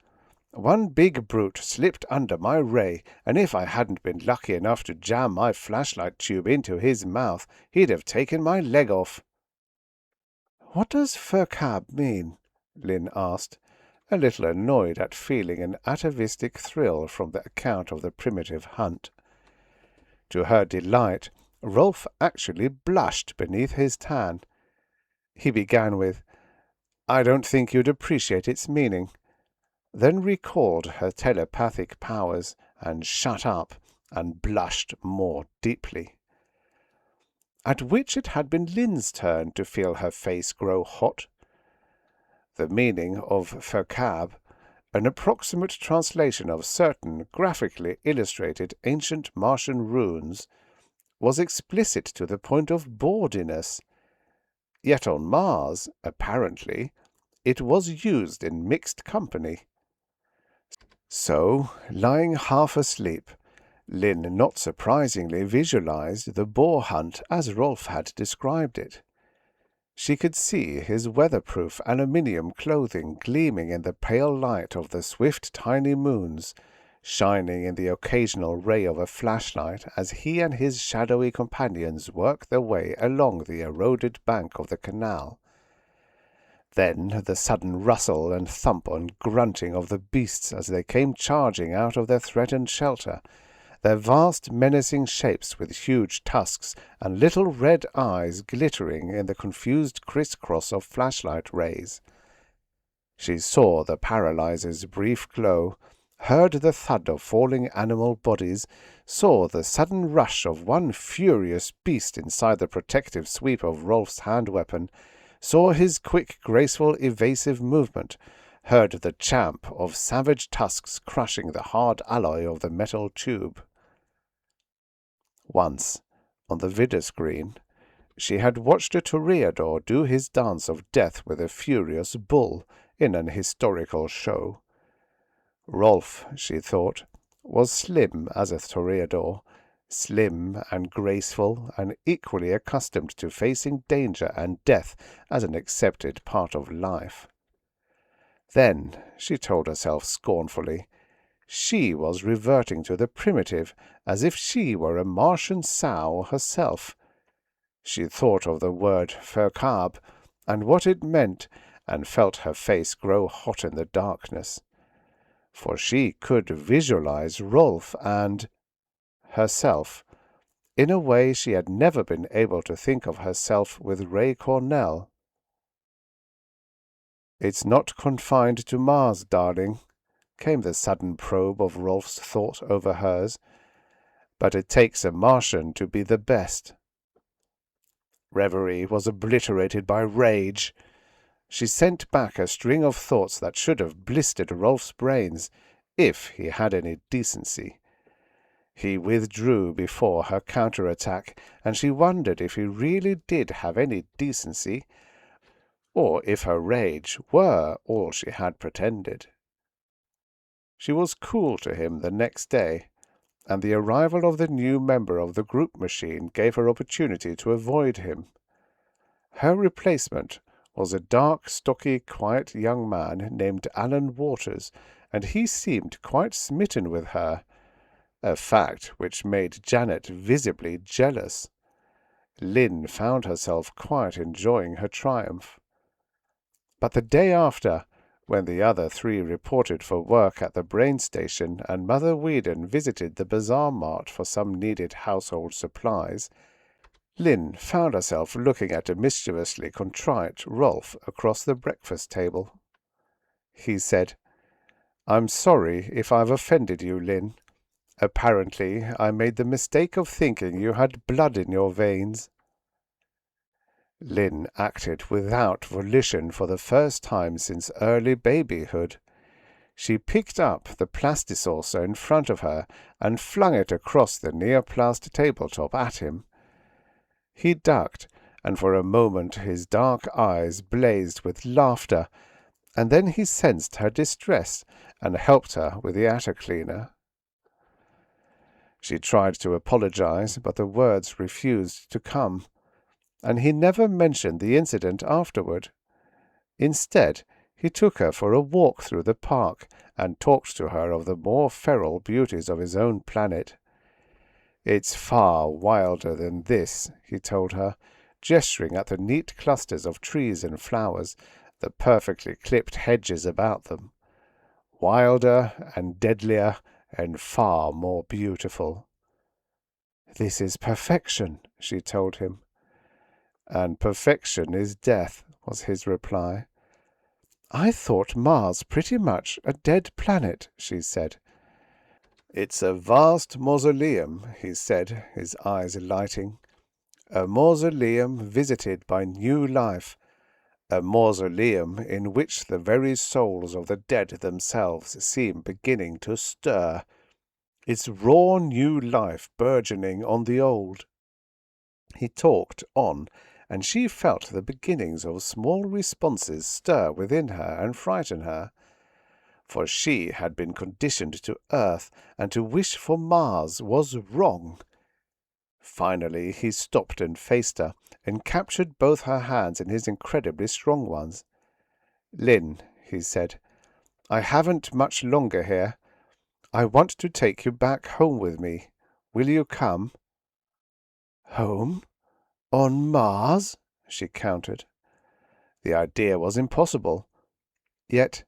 One big brute slipped under my ray, and if I hadn't been lucky enough to jam my flashlight tube into his mouth, he'd have taken my leg off." "What does fur cab mean?" Lynne asked, a little annoyed at feeling an atavistic thrill from the account of the primitive hunt. To her delight, Rolf actually blushed beneath his tan. He began with, "I don't think you'd appreciate its meaning," then recalled her telepathic powers and shut up and blushed more deeply. At which it had been Lynne's turn to feel her face grow hot. The meaning of verkab, an approximate translation of certain graphically illustrated ancient Martian runes, was explicit to the point of bawdiness. Yet on Mars, apparently, it was used in mixed company. So, lying half asleep, Lynne not surprisingly visualized the boar hunt as Rolf had described it. She could see his weatherproof aluminium clothing gleaming in the pale light of the swift tiny moons, shining in the occasional ray of a flashlight as he and his shadowy companions worked their way along the eroded bank of the canal. Then the sudden rustle and thump and grunting of the beasts as they came charging out of their threatened shelter, their vast menacing shapes with huge tusks and little red eyes glittering in the confused criss-cross of flashlight rays. She saw the paralyzer's brief glow, heard the thud of falling animal bodies, saw the sudden rush of one furious beast inside the protective sweep of Rolf's hand-weapon, saw his quick, graceful, evasive movement, heard the champ of savage tusks crushing the hard alloy of the metal tube. Once, on the vidoscreen, she had watched a toreador do his dance of death with a furious bull in an historical show. Rolf, she thought, was slim as a toreador, slim and graceful and equally accustomed to facing danger and death as an accepted part of life. Then, she told herself scornfully, she was reverting to the primitive as if she were a Martian sow herself. She thought of the word verkab and what it meant, and felt her face grow hot in the darkness. For she could visualize Rolf and herself in a way she had never been able to think of herself with Ray Cornell. "It's not confined to Mars, darling," came the sudden probe of Rolf's thought over hers, "but it takes a Martian to be the best." Reverie was obliterated by rage. She sent back a string of thoughts that should have blistered Rolf's brains, if he had any decency. He withdrew before her counterattack, and she wondered if he really did have any decency, or if her rage were all she had pretended. She was cool to him the next day, and the arrival of the new member of the group machine gave her opportunity to avoid him. Her replacement was a dark, stocky, quiet young man named Alan Waters, and he seemed quite smitten with her, a fact which made Janet visibly jealous. Lynne found herself quite enjoying her triumph. But the day after, when the other three reported for work at the brain station and Mother Weedon visited the bazaar mart for some needed household supplies, Lynne found herself looking at a mischievously contrite Rolf across the breakfast table. He said, "I'm sorry if I've offended you, Lynne. Apparently I made the mistake of thinking you had blood in your veins." Lynne acted without volition for the first time since early babyhood. She picked up the plastisaucer in front of her and flung it across the neoplast tabletop at him. He ducked, and for a moment his dark eyes blazed with laughter, and then he sensed her distress and helped her with the attic-cleaner. She tried to apologize, but the words refused to come, and he never mentioned the incident afterward. Instead, he took her for a walk through the park and talked to her of the more feral beauties of his own planet. "It's far wilder than this," he told her, gesturing at the neat clusters of trees and flowers, the perfectly clipped hedges about them. "Wilder and deadlier and far more beautiful." "This is perfection," she told him. "And perfection is death," was his reply. I thought Mars pretty much a dead planet, she said. It's a vast mausoleum, he said, his eyes lighting. A mausoleum visited by new life. A mausoleum in which the very souls of the dead themselves seem beginning to stir. Its raw new life burgeoning on the old. He talked on, and she felt the beginnings of small responses stir within her and frighten her. For she had been conditioned to Earth, and to wish for Mars was wrong. Finally he stopped and faced her, and captured both her hands in his incredibly strong ones. Lynne, he said, I haven't much longer here. I want to take you back home with me. Will you come? Home? On Mars? She countered. The idea was impossible. Yet,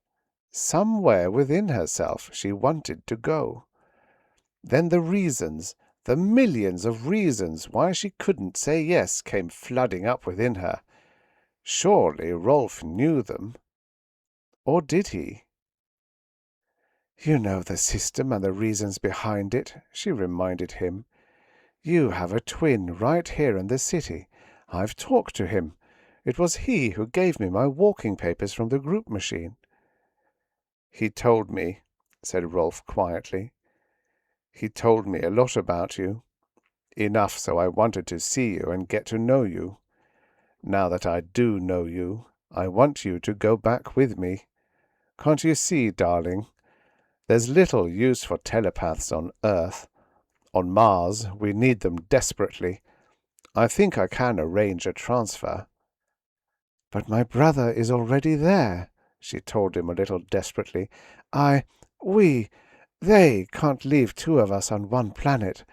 somewhere within herself she wanted to go. Then the reasons, the millions of reasons why she couldn't say yes came flooding up within her. Surely Rolf knew them. Or did he? You know the system and the reasons behind it, she reminded him. You have a twin right here in the city. I've talked to him. It was he who gave me my walking papers from the group machine. He told me, said Rolf quietly. He told me a lot about you. Enough so I wanted to see you and get to know you. Now that I do know you, I want you to go back with me. Can't you see, darling? There's little use for telepaths on Earth. On Mars, we need them desperately. I think I can arrange a transfer. But my brother is already there, she told him a little desperately. They can't leave two of us on one planet.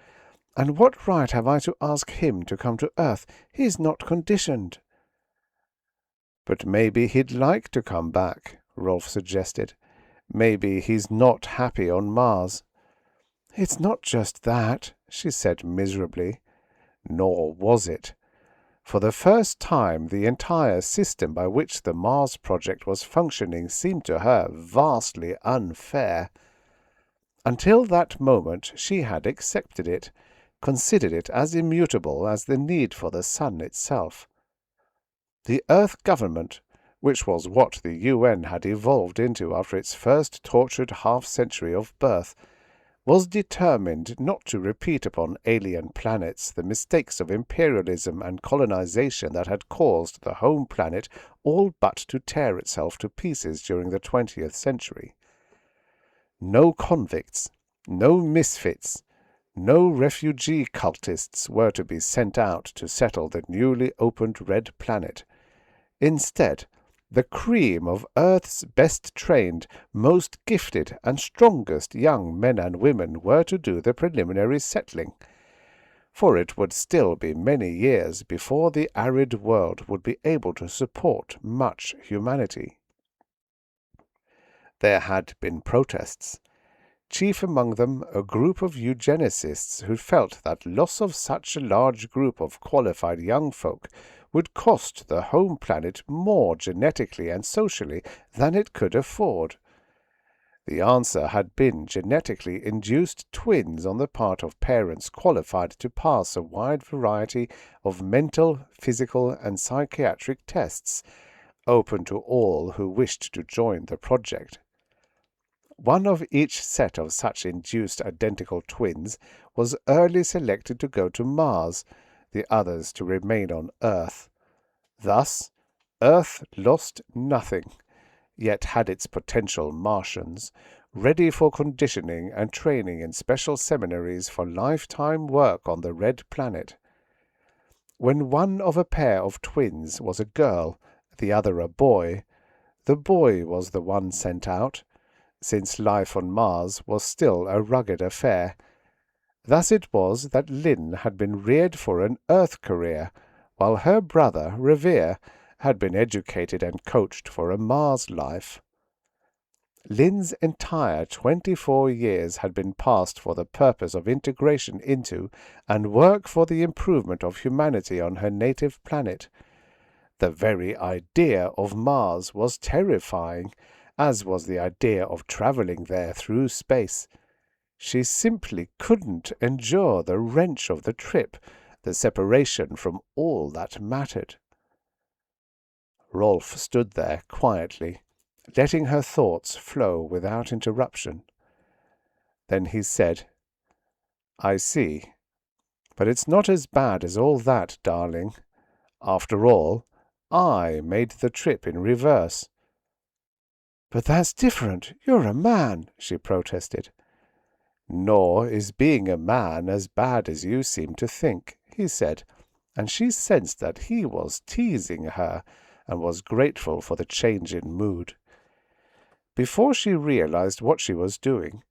And what right have I to ask him to come to Earth? He's not conditioned. But maybe he'd like to come back, Rolf suggested. Maybe he's not happy on Mars. It's not just that, she said miserably. Nor was it. For the first time the entire system by which the Mars project was functioning seemed to her vastly unfair. Until that moment she had accepted it, considered it as immutable as the need for the sun itself. The Earth government, which was what the UN had evolved into after its first tortured half-century of birth, was determined not to repeat upon alien planets the mistakes of imperialism and colonization that had caused the home planet all but to tear itself to pieces during the 20th century. No convicts, no misfits, no refugee cultists were to be sent out to settle the newly opened red planet. Instead, the cream of Earth's best trained, most gifted, and strongest young men and women were to do the preliminary settling, for it would still be many years before the arid world would be able to support much humanity. There had been protests, chief among them a group of eugenicists who felt that loss of such a large group of qualified young folk would cost the home planet more genetically and socially than it could afford. The answer had been genetically induced twins on the part of parents qualified to pass a wide variety of mental, physical, and psychiatric tests, open to all who wished to join the project. One of each set of such induced identical twins was early selected to go to Mars, the others to remain on Earth. Thus, Earth lost nothing, yet had its potential Martians, ready for conditioning and training in special seminaries for lifetime work on the Red Planet. When one of a pair of twins was a girl, the other a boy, the boy was the one sent out, since life on Mars was still a rugged affair. Thus it was that Lynne had been reared for an Earth career, while her brother, Revere, had been educated and coached for a Mars life. Lynne's entire 24 years had been passed for the purpose of integration into and work for the improvement of humanity on her native planet. The very idea of Mars was terrifying, as was the idea of travelling there through space. She simply couldn't endure the wrench of the trip, the separation from all that mattered. Rolf stood there quietly, letting her thoughts flow without interruption. Then he said, "I see. But it's not as bad as all that, darling. After all, I made the trip in reverse." "But that's different. You're a man," she protested. "Nor is being a man as bad as you seem to think," he said, and she sensed that he was teasing her and was grateful for the change in mood. Before she realized what she was doing,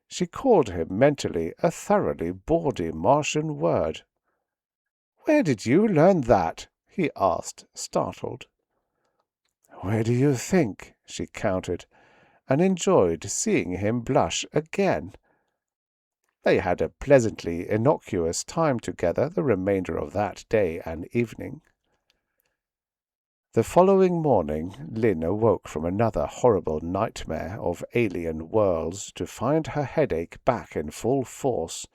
she called him mentally a thoroughly bawdy Martian word. "Where did you learn that?" he asked, startled. "Where do you think?" she countered, and enjoyed seeing him blush again. They had a pleasantly innocuous time together the remainder of that day and evening. The following morning Lynne awoke from another horrible nightmare of alien worlds to find her headache back in full force.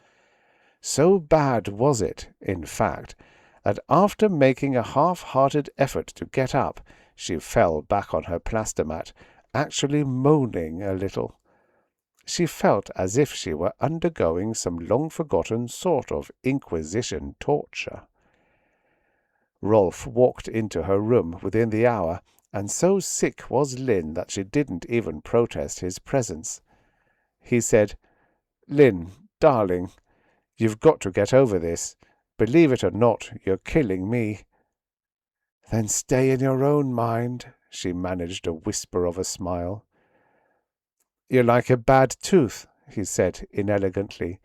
So bad was it, in fact, that after making a half-hearted effort to get up, she fell back on her plaster mat, actually moaning a little. She felt as if she were undergoing some long-forgotten sort of Inquisition torture. Rolf walked into her room within the hour, and so sick was Lynne that she didn't even protest his presence. He said, "Lynne, darling, you've got to get over this. Believe it or not, you're killing me." "Then stay in your own mind," she managed a whisper of a smile. "You're like a bad tooth," he said inelegantly.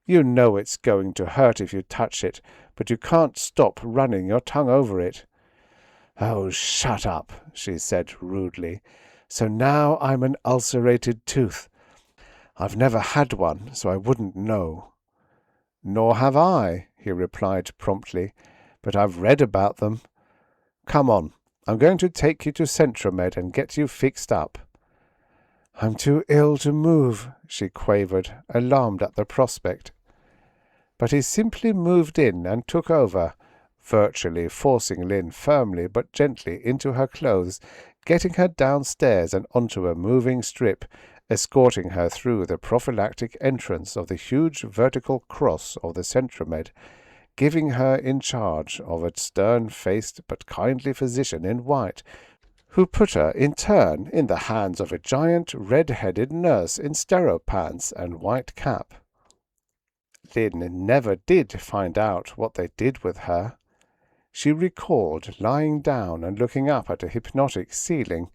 "You know it's going to hurt if you touch it, but you can't stop running your tongue over it." "Oh, shut up," she said rudely. "So now I'm an ulcerated tooth. I've never had one, so I wouldn't know." "Nor have I," he replied promptly, "but I've read about them. Come on, I'm going to take you to Centromed and get you fixed up." "I'm too ill to move," she quavered, alarmed at the prospect. But he simply moved in and took over, virtually forcing Lynne firmly but gently into her clothes, getting her downstairs and onto a moving strip, escorting her through the prophylactic entrance of the huge vertical cross of the Centromed, giving her in charge of a stern-faced but kindly physician in white, who put her in turn in the hands of a giant red-headed nurse in steropants and white cap. Lynne never did find out what they did with her. She recalled lying down and looking up at a hypnotic ceiling,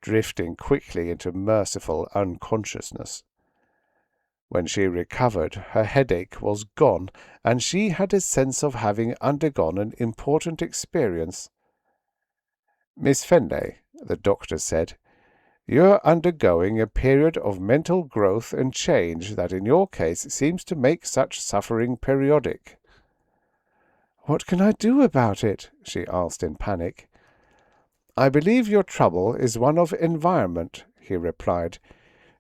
drifting quickly into merciful unconsciousness. When she recovered, her headache was gone, and she had a sense of having undergone an important experience. "Miss Fenley," the doctor said, "you're undergoing a period of mental growth and change that in your case seems to make such suffering periodic." "What can I do about it?" she asked in panic. "I believe your trouble is one of environment," he replied.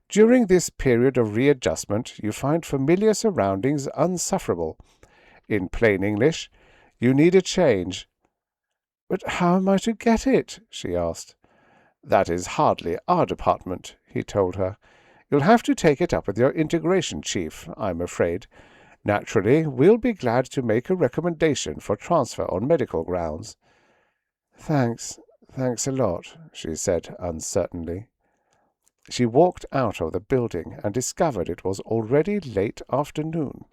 "During this period of readjustment you find familiar surroundings unsufferable. In plain English, you need a change." "But how am I to get it?" she asked. "That is hardly our department," he told her. "You'll have to take it up with your integration chief, I'm afraid. Naturally, we'll be glad to make a recommendation for transfer on medical grounds." Thanks a lot," she said uncertainly. She walked out of the building and discovered it was already late afternoon.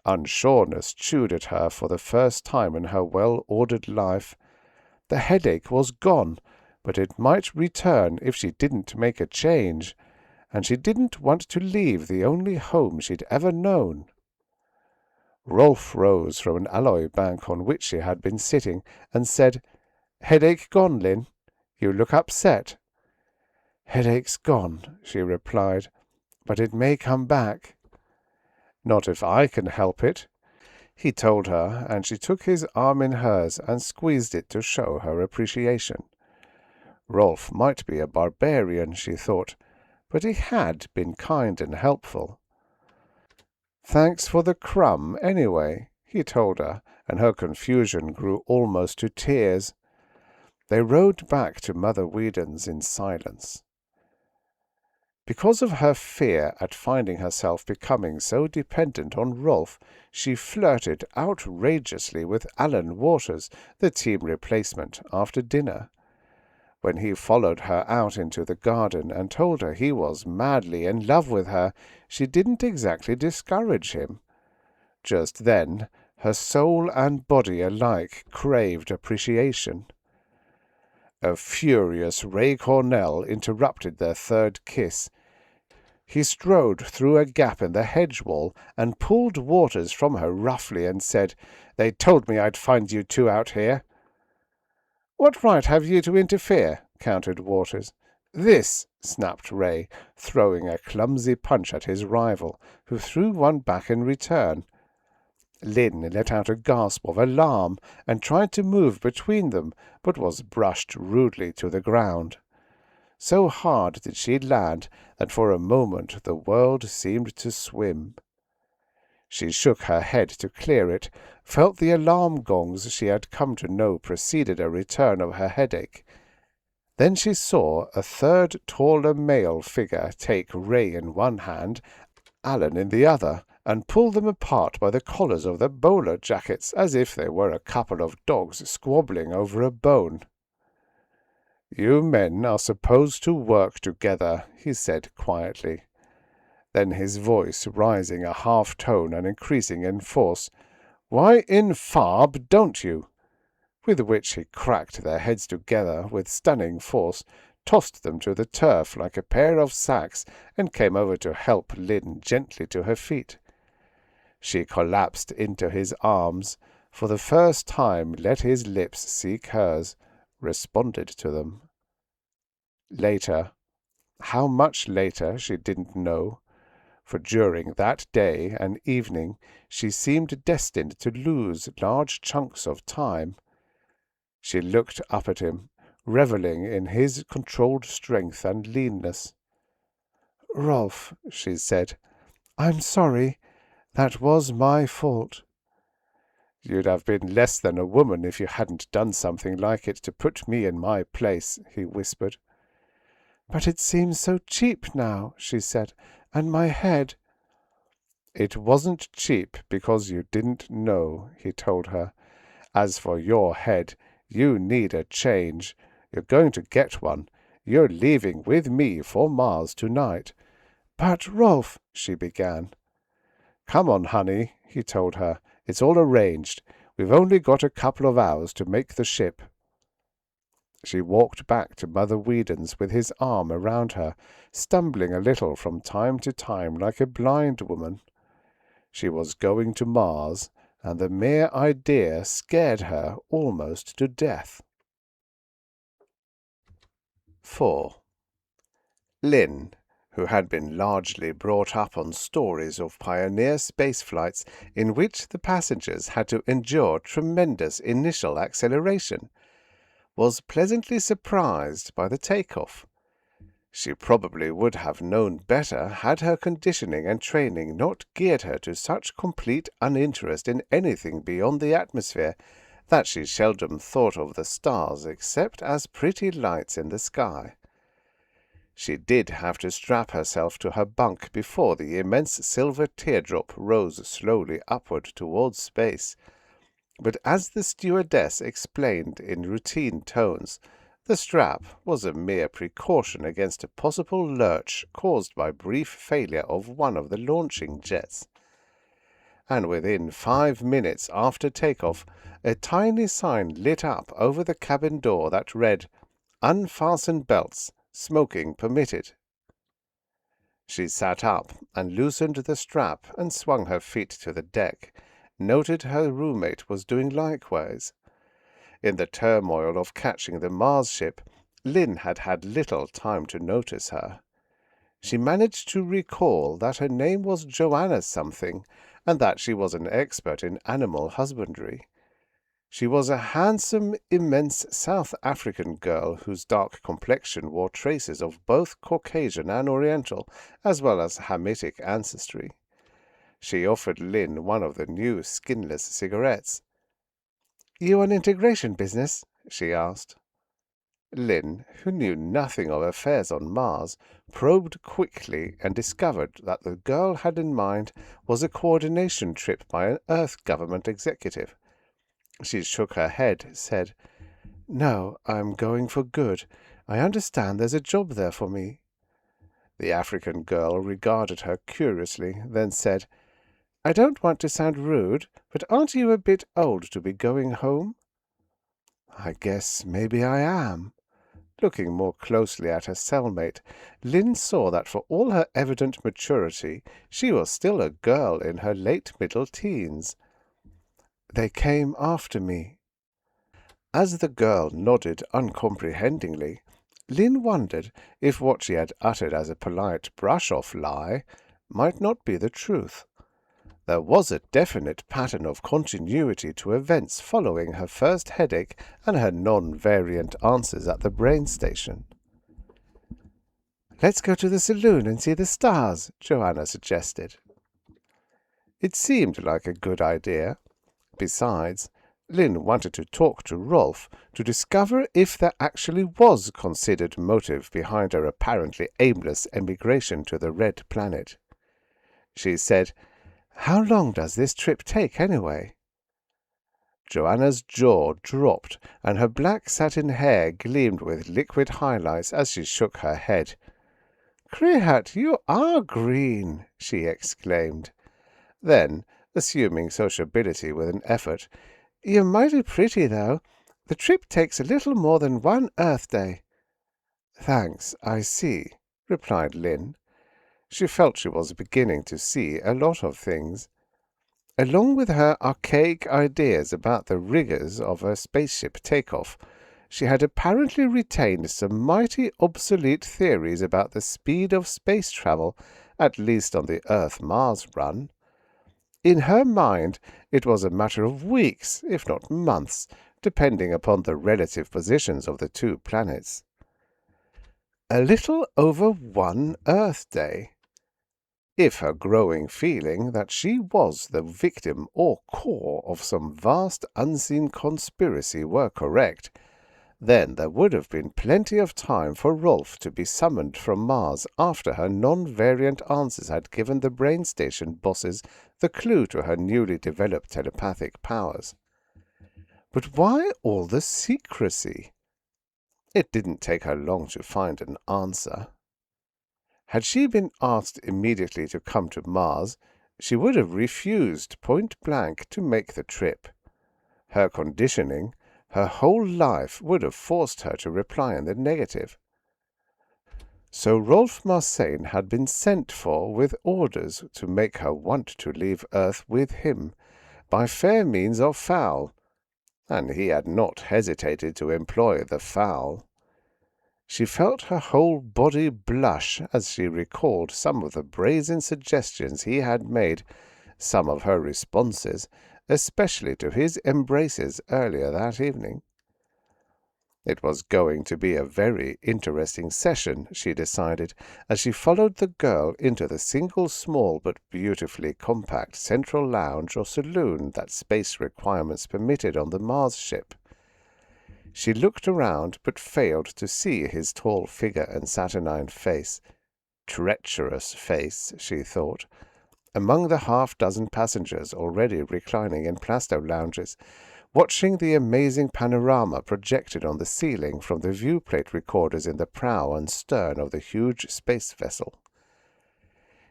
Unsureness chewed at her for the first time in her well-ordered life. The headache was gone, but it might return if she didn't make a change, and she didn't want to leave the only home she'd ever known. Rolf rose from an alloy bank on which she had been sitting and said, "Headache gone, Lynne? You look upset." "Headache's gone," she replied, "but it may come back." "Not if I can help it." he told her, and she took his arm in hers and squeezed it to show her appreciation. Rolf might be a barbarian, she thought, but he had been kind and helpful. "Thanks for the crumb, anyway," he told her, and her confusion grew almost to tears. They rode back to Mother Weedon's in silence. Because of her fear at finding herself becoming so dependent on Rolf, she flirted outrageously with Alan Waters, the team replacement, after dinner. When he followed her out into the garden and told her he was madly in love with her, she didn't exactly discourage him. Just then, her soul and body alike craved appreciation. A furious Ray Cornell interrupted their third kiss. He strode through a gap in the hedge wall and pulled Waters from her roughly and said, "They told me I'd find you two out here." "What right have you to interfere?" countered Waters. "This," snapped Ray, throwing a clumsy punch at his rival, who threw one back in return. Lynne let out a gasp of alarm and tried to move between them, but was brushed rudely to the ground. So hard did she land that for a moment the world seemed to swim. She shook her head to clear it, felt the alarm gongs she had come to know preceded a return of her headache. Then she saw a third taller male figure take Ray in one hand, Alan in the other, and pull them apart by the collars of their bowler jackets as if they were a couple of dogs squabbling over a bone. "You men are supposed to work together," he said quietly. Then his voice rising a half-tone and increasing in force, "Why in farb don't you?" With which he cracked their heads together with stunning force, tossed them to the turf like a pair of sacks, and came over to help Lynne gently to her feet. She collapsed into his arms, for the first time let his lips seek hers, responded to them. Later, how much later she didn't know, for during that day and evening she seemed destined to lose large chunks of time. She looked up at him, reveling in his controlled strength and leanness. "Rolf," she said, "I'm sorry. That was my fault." "You'd have been less than a woman if you hadn't done something like it to put me in my place," he whispered. "But it seems so cheap now," she said, "and my head—" "It wasn't cheap because you didn't know," he told her. "As for your head, you need a change. You're going to get one. You're leaving with me for Mars tonight." "But, Rolf—" she began. "Come on, honey," he told her. "It's all arranged. We've only got a couple of hours to make the ship." She walked back to Mother Weedon's with his arm around her, stumbling a little from time to time like a blind woman. She was going to Mars, and the mere idea scared her almost to death. 4. Lynne, who had been largely brought up on stories of pioneer space flights in which the passengers had to endure tremendous initial acceleration, was pleasantly surprised by the takeoff. She probably would have known better had her conditioning and training not geared her to such complete uninterest in anything beyond the atmosphere that she seldom thought of the stars except as pretty lights in the sky. She did have to strap herself to her bunk before the immense silver teardrop rose slowly upward towards space, but as the stewardess explained in routine tones, the strap was a mere precaution against a possible lurch caused by brief failure of one of the launching jets. And within 5 minutes after takeoff, a tiny sign lit up over the cabin door that read, "Unfasten belts. Smoking permitted." She sat up and loosened the strap and swung her feet to the deck, noted her roommate was doing likewise. In the turmoil of catching the Mars ship, Lynne had had little time to notice her. She managed to recall that her name was Joanna something, and that she was an expert in animal husbandry. She was a handsome, immense South African girl whose dark complexion wore traces of both Caucasian and Oriental, as well as Hamitic ancestry. She offered Lynne one of the new skinless cigarettes. "You an integration business?" she asked. Lynne, who knew nothing of affairs on Mars, probed quickly and discovered that the girl had in mind was a coordination trip by an Earth government executive. She shook her head, said, "No, I'm going for good. I understand there's a job there for me." The African girl regarded her curiously, then said, "I don't want to sound rude, but aren't you a bit old to be going home?" "I guess maybe I am." Looking more closely at her cellmate, Lynne saw that for all her evident maturity, she was still a girl in her late middle teens. "They came after me." As the girl nodded uncomprehendingly, Lynne wondered if what she had uttered as a polite brush-off lie might not be the truth. There was a definite pattern of continuity to events following her first headache and her non-variant answers at the brain station. "Let's go to the saloon and see the stars," Joanna suggested. It seemed like a good idea. Besides, Lynne wanted to talk to Rolf to discover if there actually was considered motive behind her apparently aimless emigration to the Red Planet. She said, "How long does this trip take, anyway?" Joanna's jaw dropped, and her black satin hair gleamed with liquid highlights as she shook her head. "Crihat, you are green!" she exclaimed. Then, assuming sociability with an effort, "You're mighty pretty, though. The trip takes a little more than one Earth day." "Thanks, I see," replied Lynne. She felt she was beginning to see a lot of things. Along with her archaic ideas about the rigors of a spaceship takeoff, she had apparently retained some mighty obsolete theories about the speed of space travel, at least on the Earth-Mars run. In her mind, it was a matter of weeks, if not months, depending upon the relative positions of the two planets. A little over one Earth day. If her growing feeling that she was the victim or core of some vast unseen conspiracy were correct, then there would have been plenty of time for Rolf to be summoned from Mars after her non-variant answers had given the brain station bosses the clue to her newly developed telepathic powers. But why all the secrecy? It didn't take her long to find an answer. Had she been asked immediately to come to Mars, she would have refused point-blank to make the trip. Her conditioning, her whole life, would have forced her to reply in the negative. So Rolf Marseille had been sent for with orders to make her want to leave Earth with him, by fair means or foul, and he had not hesitated to employ the foul. She felt her whole body blush as she recalled some of the brazen suggestions he had made, some of her responses, especially to his embraces earlier that evening. It was going to be a very interesting session, she decided, as she followed the girl into the single small but beautifully compact central lounge or saloon that space requirements permitted on the Mars ship. She looked around, but failed to see his tall figure and saturnine face. Treacherous face, she thought. Among the half-dozen passengers already reclining in plasto lounges, watching the amazing panorama projected on the ceiling from the viewplate recorders in the prow and stern of the huge space vessel.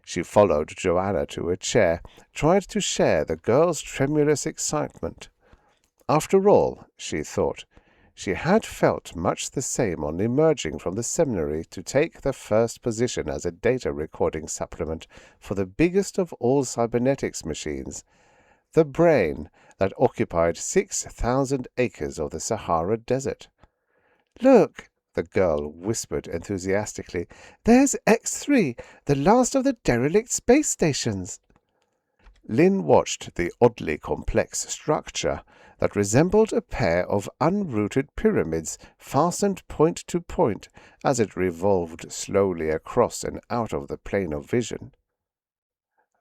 She followed Joanna to a chair, tried to share the girl's tremulous excitement. After all, she thought, she had felt much the same on emerging from the seminary to take the first position as a data recording supplement for the biggest of all cybernetics machines, the brain that occupied 6,000 acres of the Sahara Desert. "Look," the girl whispered enthusiastically, "there's X3, the last of the derelict space stations." Lynne watched the oddly complex structure that resembled a pair of unrooted pyramids fastened point to point as it revolved slowly across and out of the plane of vision.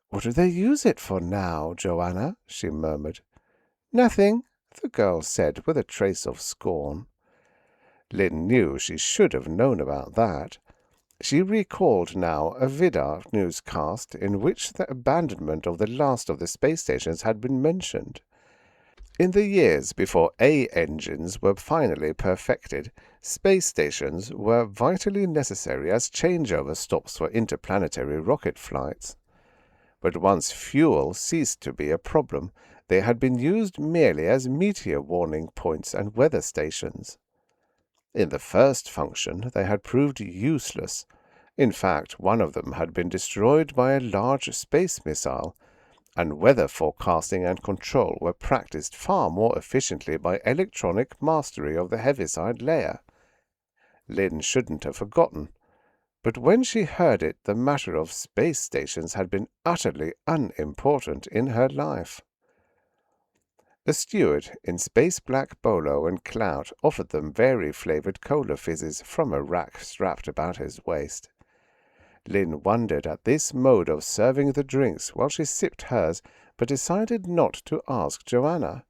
"What do they use it for now, Joanna?" she murmured. "Nothing," the girl said with a trace of scorn. Lynne knew she should have known about that. She recalled now a Vidar newscast in which the abandonment of the last of the space stations had been mentioned. In the years before A engines were finally perfected, space stations were vitally necessary as changeover stops for interplanetary rocket flights. But once fuel ceased to be a problem, they had been used merely as meteor warning points and weather stations. In the first function they had proved useless. In fact, one of them had been destroyed by a large space missile, and weather forecasting and control were practiced far more efficiently by electronic mastery of the heaviside layer. Lynne shouldn't have forgotten, but when she heard it, the matter of space stations had been utterly unimportant in her life. A steward in space-black bolo and clout offered them very-flavoured cola fizzes from a rack strapped about his waist. Lynne wondered at this mode of serving the drinks while she sipped hers, but decided not to ask Joanna.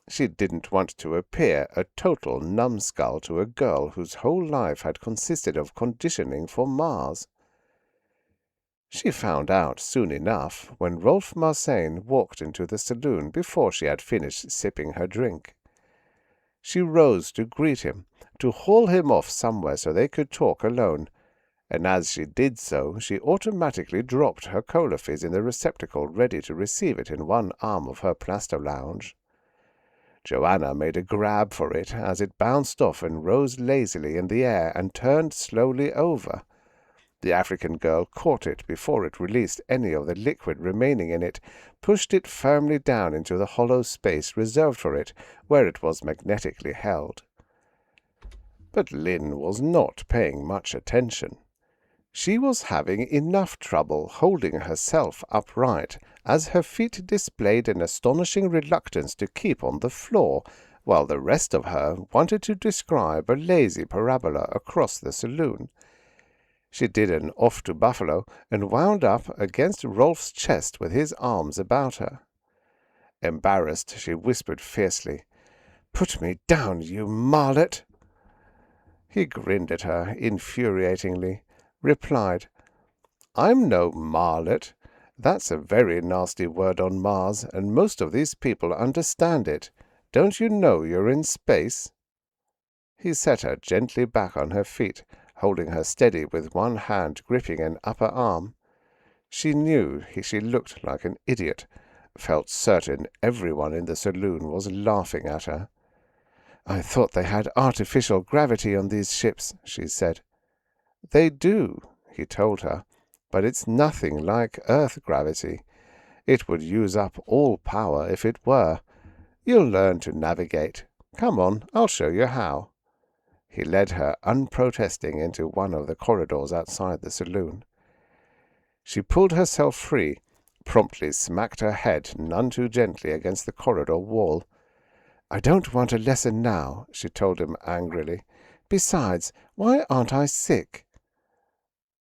She didn't want to appear a total numbskull to a girl whose whole life had consisted of conditioning for Mars. She found out soon enough when Rolf Marsein walked into the saloon before she had finished sipping her drink. She rose to greet him, to haul him off somewhere so they could talk alone, and as she did so she automatically dropped her cola fizz in the receptacle ready to receive it in one arm of her plaster lounge. Joanna made a grab for it as it bounced off and rose lazily in the air and turned slowly over. The African girl caught it before it released any of the liquid remaining in it, pushed it firmly down into the hollow space reserved for it, where it was magnetically held. But Lynne was not paying much attention. She was having enough trouble holding herself upright, as her feet displayed an astonishing reluctance to keep on the floor, while the rest of her wanted to describe a lazy parabola across the saloon. She did an off to Buffalo and wound up against Rolf's chest with his arms about her. Embarrassed, she whispered fiercely, "Put me down, you marlet!" He grinned at her infuriatingly, replied, "I'm no marlet. That's a very nasty word on Mars, and most of these people understand it. Don't you know you're in space?" He set her gently back on her feet, holding her steady with one hand gripping an upper arm. She knew she looked like an idiot, felt certain everyone in the saloon was laughing at her. "I thought they had artificial gravity on these ships," she said. "They do," he told her, "but it's nothing like Earth gravity. It would use up all power if it were. You'll learn to navigate. Come on, I'll show you how." He led her unprotesting into one of the corridors outside the saloon. She pulled herself free, promptly smacked her head none too gently against the corridor wall. "I don't want a lesson now," she told him angrily. "Besides, why aren't I sick?"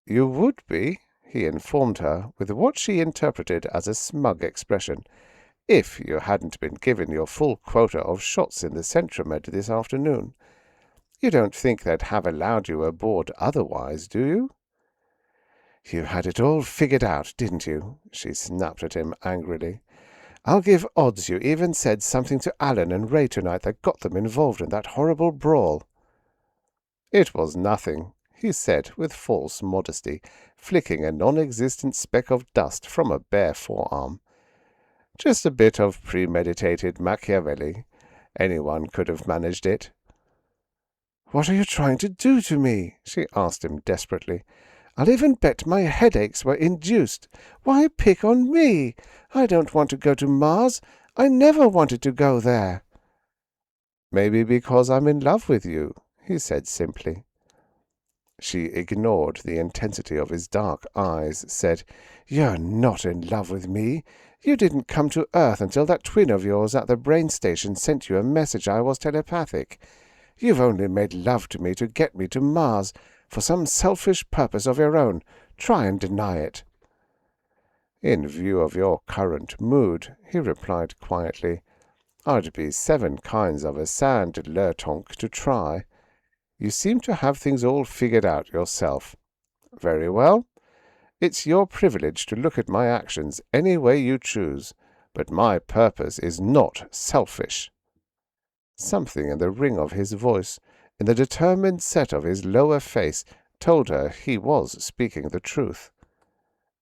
"You would be," he informed her with what she interpreted as a smug expression, "if you hadn't been given your full quota of shots in the Centromed this afternoon. You don't think they'd have allowed you aboard otherwise, do you?" "You had it all figured out, didn't you?" she snapped at him angrily. "I'll give odds you even said something to Alan and Ray tonight that got them involved in that horrible brawl." "It was nothing," he said with false modesty, flicking a non-existent speck of dust from a bare forearm. "Just a bit of premeditated Machiavelli. Anyone could have managed it." "What are you trying to do to me?" she asked him desperately. "I'll even bet my headaches were induced. Why pick on me? I don't want to go to Mars. I never wanted to go there." "Maybe because I'm in love with you," he said simply. She ignored the intensity of his dark eyes, said, "You're not in love with me. You didn't come to Earth until that twin of yours at the brain station sent you a message I was telepathic. You've only made love to me to get me to Mars, for some selfish purpose of your own. Try and deny it." "In view of your current mood," he replied quietly, "I'd be 7 kinds of a sand lertonk to try. You seem to have things all figured out yourself. Very well. It's your privilege to look at my actions any way you choose, but my purpose is not selfish." Something in the ring of his voice, in the determined set of his lower face, told her he was speaking the truth.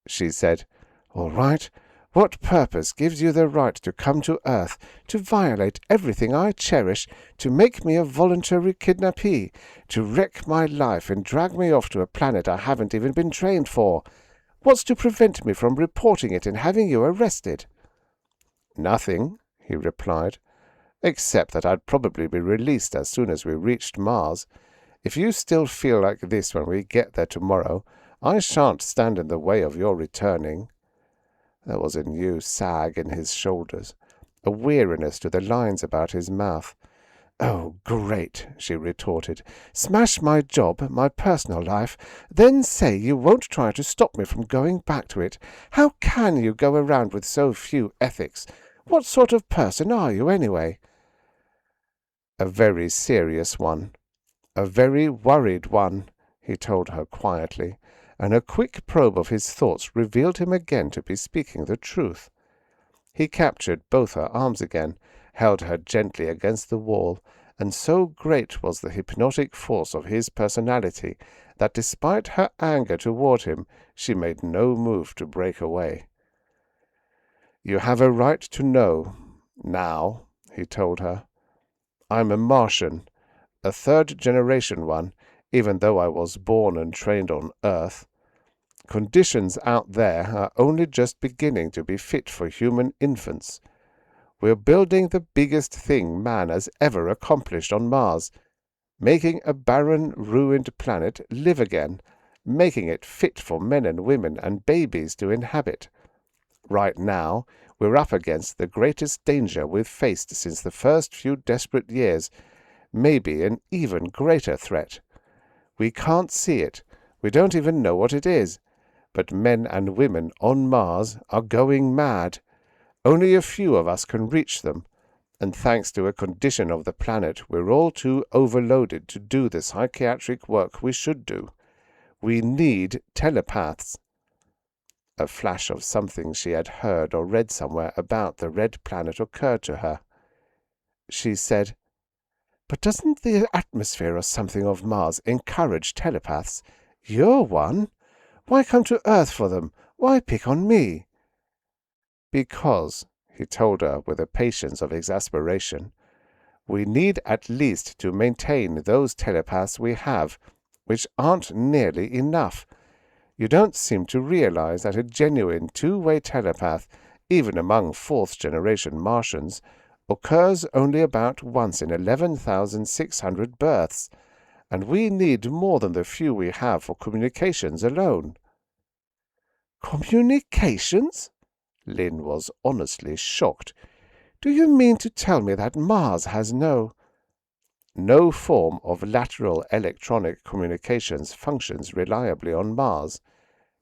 She said, "All right. What purpose gives you the right to come to Earth, to violate everything I cherish, to make me a voluntary kidnappee, to wreck my life and drag me off to a planet I haven't even been trained for? What's to prevent me from reporting it and having you arrested?" "Nothing," he replied, "except that I'd probably be released as soon as we reached Mars. If you still feel like this when we get there tomorrow, I shan't stand in the way of your returning." There was a new sag in his shoulders, a weariness to the lines about his mouth. "Oh, great," she retorted. "Smash my job, my personal life, then say you won't try to stop me from going back to it. How can you go around with so few ethics? What sort of person are you, anyway?" "A very serious one. A very worried one," he told her quietly, and a quick probe of his thoughts revealed him again to be speaking the truth. He captured both her arms again, held her gently against the wall, and so great was the hypnotic force of his personality that despite her anger toward him, she made no move to break away. "You have a right to know, now," he told her. "I'm a Martian, a third-generation one, even though I was born and trained on Earth. Conditions out there are only just beginning to be fit for human infants. We're building the biggest thing man has ever accomplished on Mars, making a barren, ruined planet live again, making it fit for men and women and babies to inhabit. Right now, we're up against the greatest danger we've faced since the first few desperate years, maybe an even greater threat. We can't see it, we don't even know what it is, but men and women on Mars are going mad. Only a few of us can reach them, and thanks to a condition of the planet, we're all too overloaded to do the psychiatric work we should do. We need telepaths." A flash of something she had heard or read somewhere about the red planet occurred to her. She said, "But doesn't the atmosphere or something of Mars encourage telepaths? You're one. Why come to Earth for them? Why pick on me?" "Because," he told her with a patience of exasperation, "we need at least to maintain those telepaths we have, which aren't nearly enough. You don't seem to realize that a genuine two-way telepath, even among fourth-generation Martians, occurs only about once in 11,600 births, and we need more than the few we have for communications alone." "Communications?" Lynne was honestly shocked. "Do you mean to tell me that Mars has no—" "No form of lateral electronic communications functions reliably on Mars,"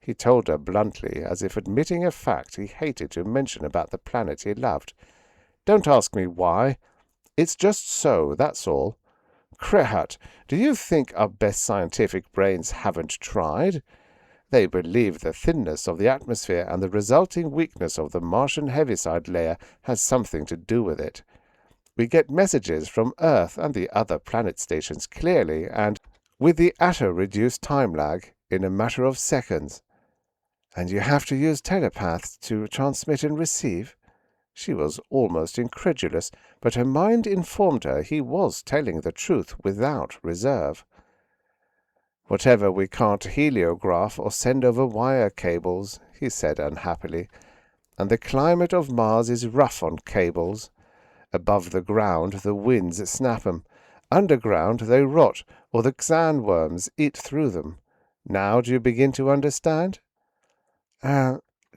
he told her bluntly, as if admitting a fact he hated to mention about the planet he loved. "Don't ask me why. It's just so, that's all. Crehat, do you think our best scientific brains haven't tried? They believe the thinness of the atmosphere and the resulting weakness of the Martian heaviside layer has something to do with it. We get messages from Earth and the other planet stations clearly and, with the atom-reduced time lag, in a matter of seconds." "And you have to use telepaths to transmit and receive?" She was almost incredulous, but her mind informed her he was telling the truth without reserve. "Whatever we can't heliograph or send over wire cables," he said unhappily. "And the climate of Mars is rough on cables. Above the ground the winds snap 'em. Underground they rot, or the sandworms eat through them. Now do you begin to understand?"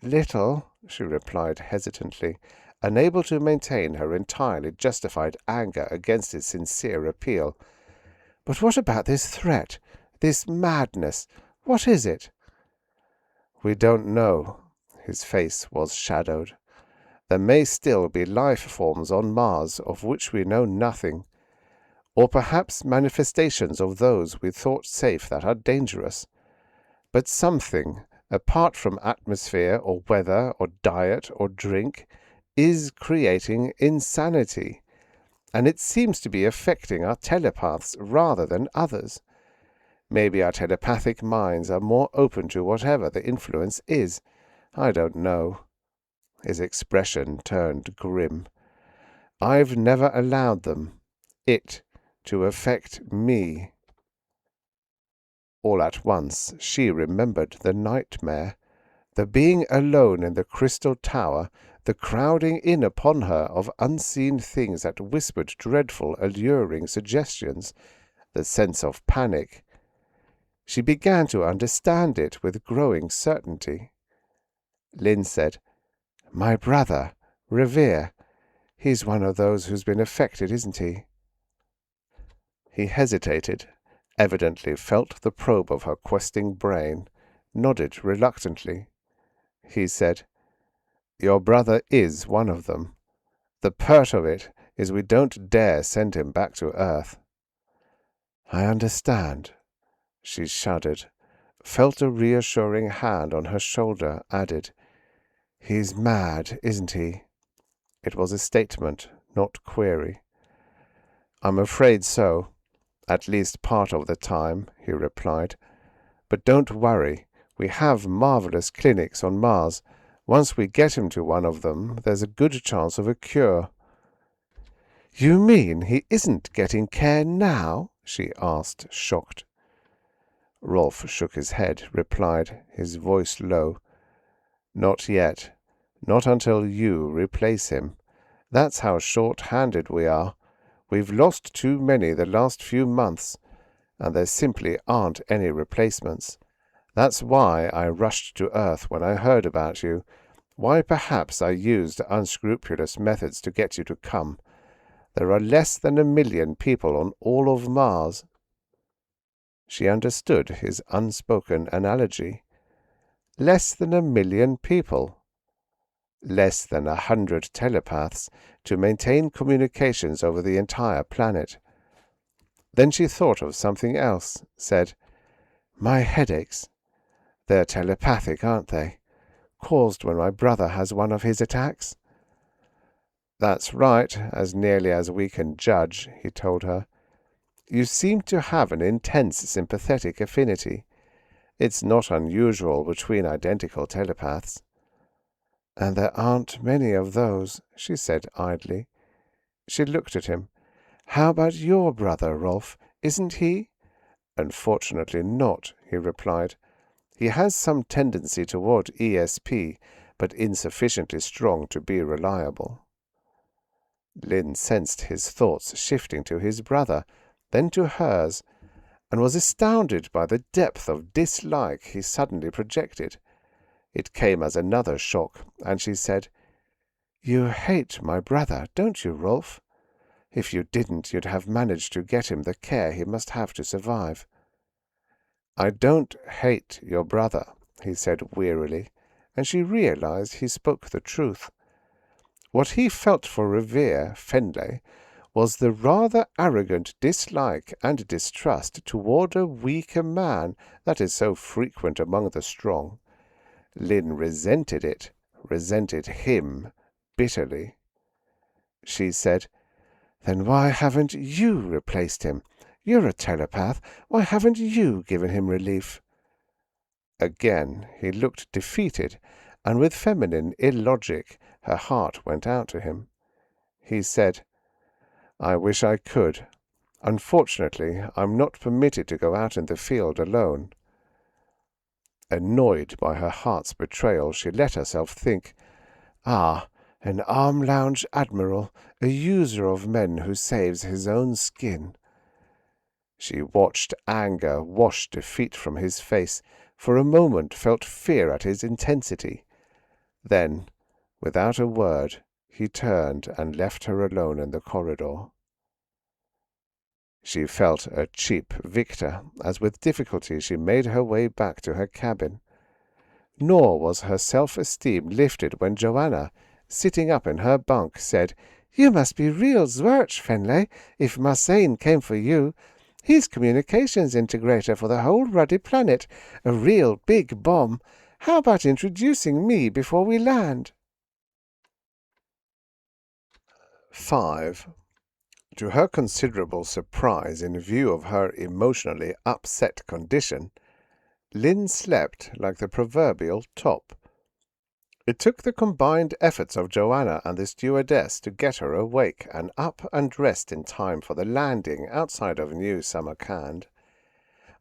Little," she replied hesitantly, unable to maintain her entirely justified anger against his sincere appeal. "But what about this threat? This madness? What is it?" "We don't know." His face was shadowed. "There may still be life forms on Mars of which we know nothing, or perhaps manifestations of those we thought safe that are dangerous. But something, apart from atmosphere or weather or diet or drink, is creating insanity, and it seems to be affecting our telepaths rather than others. Maybe our telepathic minds are more open to whatever the influence is. I don't know." His expression turned grim. "I've never allowed it, to affect me." All at once she remembered the nightmare, the being alone in the crystal tower, the crowding in upon her of unseen things that whispered dreadful, alluring suggestions, the sense of panic. She began to understand it with growing certainty. Lynne said, "My brother, Revere, he's one of those who's been affected, isn't he?" He hesitated, evidently felt the probe of her questing brain, nodded reluctantly. He said, "Your brother is one of them. The pert of it is we don't dare send him back to Earth." "I understand." She shuddered, felt a reassuring hand on her shoulder, added, "He's mad, isn't he?" It was a statement, not query. "I'm afraid so. At least part of the time," he replied. "But don't worry. We have marvelous clinics on Mars. Once we get him to one of them, there's a good chance of a cure." "You mean he isn't getting care now?" she asked, shocked. Rolf shook his head, replied, his voice low. "Not yet. Not until you replace him. That's how short-handed we are. We've lost too many the last few months, and there simply aren't any replacements. That's why I rushed to Earth when I heard about you, why perhaps I used unscrupulous methods to get you to come. There are less than 1,000,000 people on all of Mars." She understood his unspoken analogy. Less than 1,000,000 people. Less than 100 telepaths to maintain communications over the entire planet. Then she thought of something else, said, "My headaches. They're telepathic, aren't they? Caused when my brother has one of his attacks?" "That's right, as nearly as we can judge," he told her. "You seem to have an intense sympathetic affinity. It's not unusual between identical telepaths." "And there aren't many of those," she said idly. She looked at him. "How about your brother, Rolf? Isn't he?" "Unfortunately not," he replied. "He has some tendency toward ESP, but insufficiently strong to be reliable." Lynne sensed his thoughts shifting to his brother, then to hers, and was astounded by the depth of dislike he suddenly projected. It came as another shock, and she said, "You hate my brother, don't you, Rolf? If you didn't, you'd have managed to get him the care he must have to survive." "I don't hate your brother," he said wearily, and she realized he spoke the truth. What he felt for Revere Fenley was the rather arrogant dislike and distrust toward a weaker man that is so frequent among the strong. Lynne resented it, resented him, bitterly. She said, "Then why haven't you replaced him? You're a telepath. Why haven't you given him relief?" Again he looked defeated, and with feminine illogic her heart went out to him. He said, "I wish I could. Unfortunately, I'm not permitted to go out in the field alone." Annoyed by her heart's betrayal, she let herself think, "Ah, an arm-lounge admiral, a user of men who saves his own skin." She watched anger wash defeat from his face, for a moment felt fear at his intensity. Then, Without a word, he turned and left her alone in the corridor. She felt a cheap victor, as with difficulty she made her way back to her cabin. Nor was her self-esteem lifted when Joanna, sitting up in her bunk, said, "You must be real zwirch, Fenley, if Martian came for you. He's communications integrator for the whole ruddy planet, a real big bomb. How about introducing me before we land?" 5. To her considerable surprise in view of her emotionally upset condition, Lynne slept like the proverbial top. It took the combined efforts of Joanna and the stewardess to get her awake and up and dressed in time for the landing outside of New Samarkand.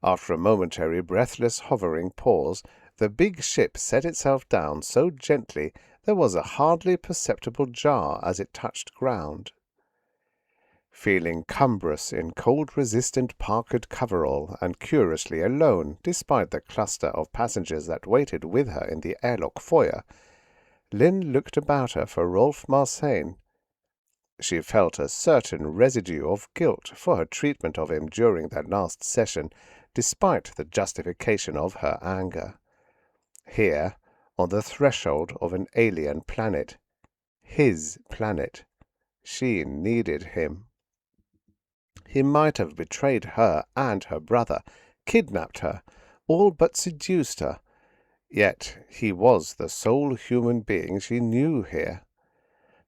After a momentary breathless hovering pause, the big ship set itself down so gently there was a hardly perceptible jar as it touched ground. Feeling cumbrous in cold-resistant parked coverall and curiously alone despite the cluster of passengers that waited with her in the airlock foyer, Lynne looked about her for Rolf Martian. She felt a certain residue of guilt for her treatment of him during their last session, despite the justification of her anger. Here, on the threshold of an alien planet, his planet, she needed him. He might have betrayed her and her brother, kidnapped her, all but seduced her. Yet he was the sole human being she knew here.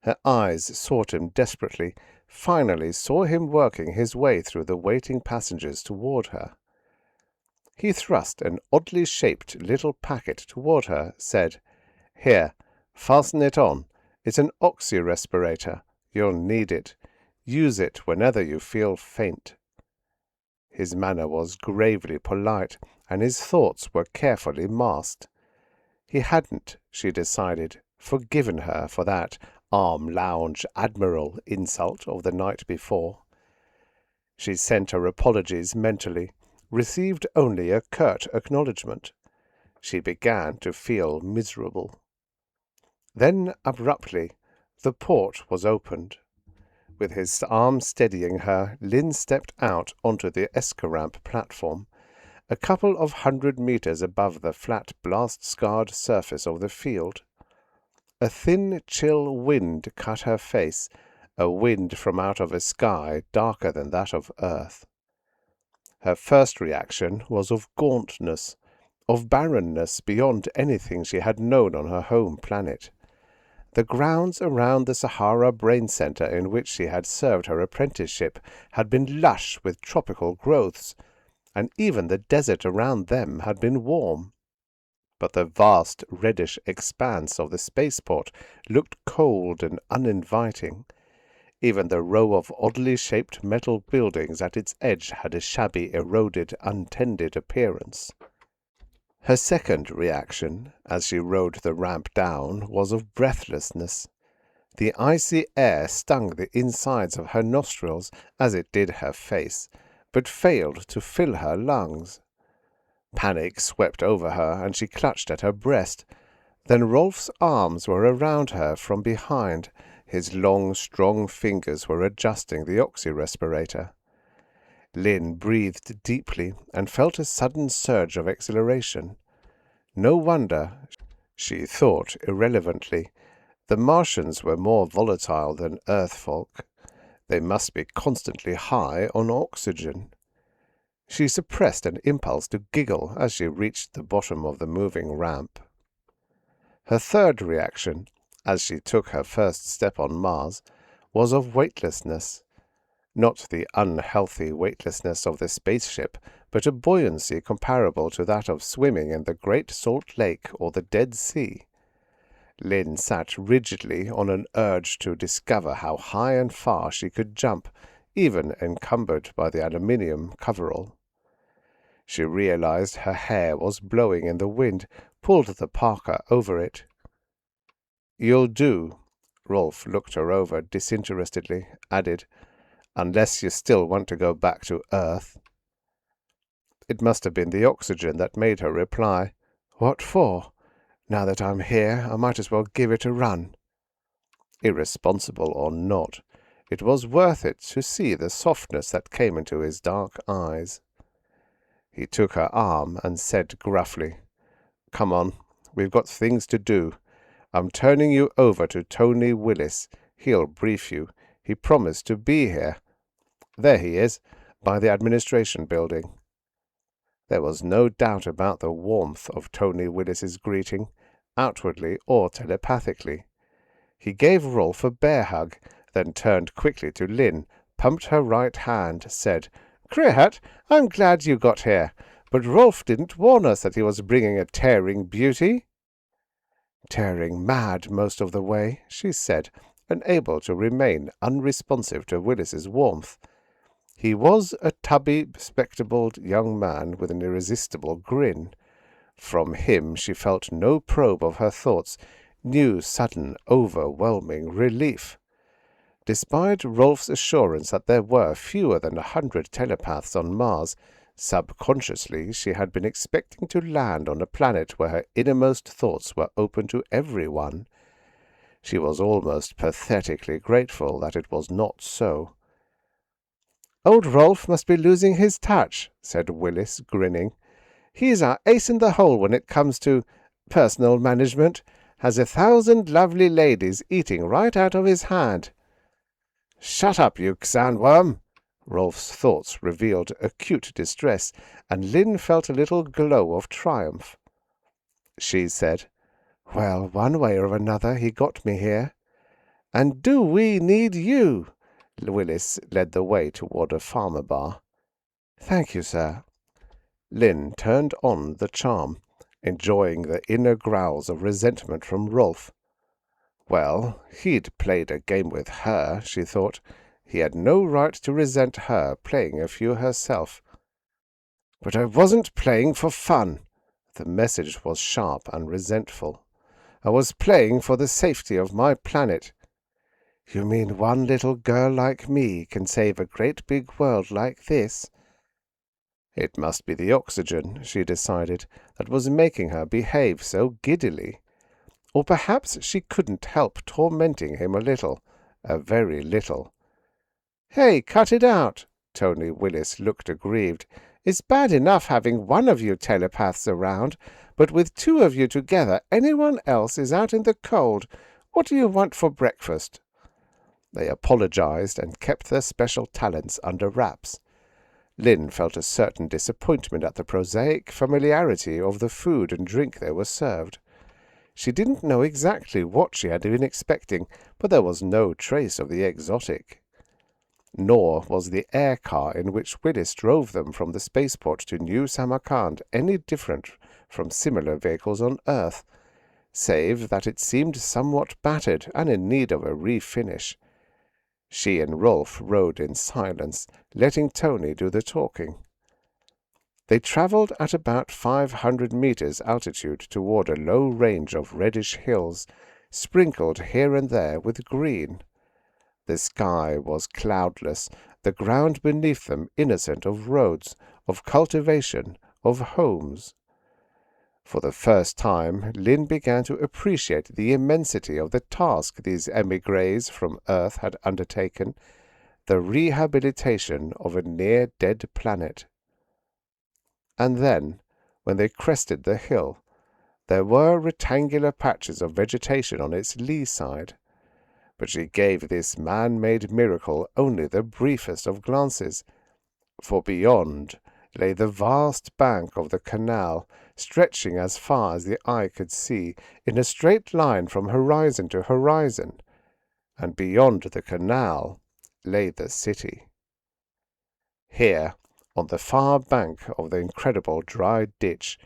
Her eyes sought him desperately, finally saw him working his way through the waiting passengers toward her. He thrust an oddly shaped little packet toward her, said, "Here, fasten it on. It's an oxy-respirator. You'll need it. Use it whenever you feel faint." His manner was gravely polite, and his thoughts were carefully masked. He hadn't, she decided, forgiven her for that arm-lounge admiral insult of the night before. She sent her apologies mentally, received only a curt acknowledgment. She began to feel miserable. Then, abruptly, the port was opened. With his arm steadying her, Lynne stepped out onto the escaramp platform, a couple of 100 meters above the flat blast-scarred surface of the field. A thin, chill wind cut her face, a wind from out of a sky darker than that of Earth. Her first reaction was of gauntness, of barrenness beyond anything she had known on her home planet. The grounds around the Sahara Brain Center in which she had served her apprenticeship had been lush with tropical growths, and even the desert around them had been warm. But the vast reddish expanse of the spaceport looked cold and uninviting. Even the row of oddly shaped metal buildings at its edge had a shabby, eroded, untended appearance. Her second reaction, as she rode the ramp down, was of breathlessness. The icy air stung the insides of her nostrils as it did her face, but failed to fill her lungs. Panic swept over her, and she clutched at her breast. Then Rolf's arms were around her from behind. His long, strong fingers were adjusting the oxy-respirator. Lynne breathed deeply and felt a sudden surge of exhilaration. No wonder, she thought irrelevantly. The Martians were more volatile than Earth folk. They must be constantly high on oxygen. She suppressed an impulse to giggle as she reached the bottom of the moving ramp. Her third reaction, as she took her first step on Mars, was of weightlessness. Not the unhealthy weightlessness of the spaceship, but a buoyancy comparable to that of swimming in the Great Salt Lake or the Dead Sea. Lynne sat rigidly on an urge to discover how high and far she could jump, even encumbered by the aluminium coverall. She realized her hair was blowing in the wind, pulled the parka over it. "You'll do." Rolf looked her over disinterestedly, added, "unless you still want to go back to Earth." It must have been the oxygen that made her reply, "What for? Now that I'm here, I might as well give it a run." Irresponsible or not, it was worth it to see the softness that came into his dark eyes. He took her arm and said gruffly, "Come on, we've got things to do. I'm turning you over to Tony Willis. He'll brief you. He promised to be here. There he is, by the administration building." There was no doubt about the warmth of Tony Willis's greeting, outwardly or telepathically. He gave Rolf a bear hug, then turned quickly to Lynne, pumped her right hand, said, "Crihat, I'm glad you got here, but Rolf didn't warn us that he was bringing a tearing beauty." "Tearing mad most of the way," she said, unable to remain unresponsive to Willis's warmth. He was a tubby, spectacled young man with an irresistible grin. From him she felt no probe of her thoughts, new, sudden, overwhelming relief. Despite Rolf's assurance that there were fewer than 100 telepaths on Mars, subconsciously she had been expecting to land on a planet where her innermost thoughts were open to everyone. She was almost pathetically grateful that it was not so. "Old Rolf must be losing his touch," said Willis, grinning. "He's our ace in the hole when it comes to personal management. Has 1,000 lovely ladies eating right out of his hand." "Shut up, you sandworm!" Rolf's thoughts revealed acute distress, and Lynne felt a little glow of triumph. She said, "Well, one way or another he got me here." "And do we need you?" Willis led the way toward a farmer bar. "Thank you, sir." Lynne turned on the charm, enjoying the inner growls of resentment from Rolf. Well, he'd played a game with her, she thought. He had no right to resent her playing a few herself. "But I wasn't playing for fun." The message was sharp and resentful. "I was playing for the safety of my planet." "You mean one little girl like me can save a great big world like this?" It must be the oxygen, she decided, that was making her behave so giddily. Or perhaps she couldn't help tormenting him a little, a very little. "Hey, cut it out!" Tony Willis looked aggrieved. "It's bad enough having one of you telepaths around, but with two of you together, anyone else is out in the cold. What do you want for breakfast?" They apologized and kept their special talents under wraps. Lynne felt a certain disappointment at the prosaic familiarity of the food and drink they were served. She didn't know exactly what she had been expecting, but there was no trace of the exotic. Nor was the air car in which Willis drove them from the spaceport to New Samarkand any different from similar vehicles on Earth, save that it seemed somewhat battered and in need of a refinish. She and Rolf rode in silence, letting Tony do the talking. They travelled at about 500 meters altitude toward a low range of reddish hills, sprinkled here and there with green. The sky was cloudless, the ground beneath them innocent of roads, of cultivation, of homes. For the first time, Lynne began to appreciate the immensity of the task these émigrés from Earth had undertaken, the rehabilitation of a near-dead planet. And then, when they crested the hill, there were rectangular patches of vegetation on its lee side. But she gave this man-made miracle only the briefest of glances, for beyond lay the vast bank of the canal, stretching as far as the eye could see, in a straight line from horizon to horizon, and beyond the canal lay the city. Here, on the far bank of the incredible dry ditch,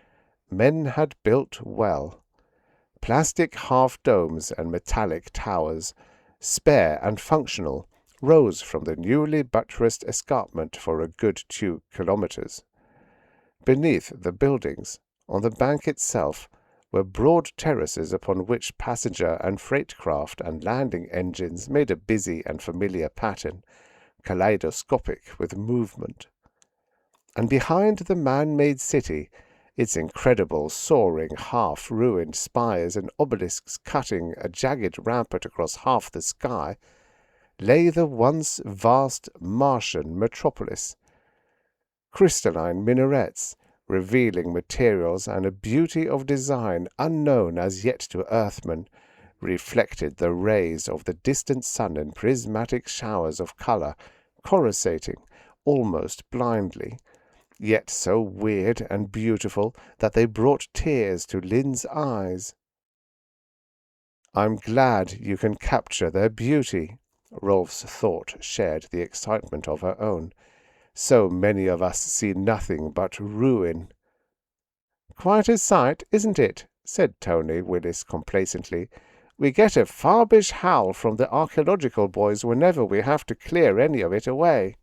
men had built well. Plastic half-domes and metallic towers, spare and functional, rose from the newly buttressed escarpment for a good 2 kilometers. Beneath the buildings, on the bank itself, were broad terraces upon which passenger and freight craft and landing engines made a busy and familiar pattern, kaleidoscopic with movement. And behind the man-made city, its incredible, soaring, half-ruined spires and obelisks cutting a jagged rampart across half the sky, lay the once vast Martian metropolis. Crystalline minarets, revealing materials and a beauty of design unknown as yet to Earthmen, reflected the rays of the distant sun in prismatic showers of colour, coruscating almost blindly, yet so weird and beautiful that they brought tears to Lynne's eyes. "I'm glad you can capture their beauty," Rolf's thought shared the excitement of her own. "So many of us see nothing but ruin." "Quite a sight, isn't it?" said Tony Willis complacently. "We get a farbish howl from the archaeological boys whenever we have to clear any of it away."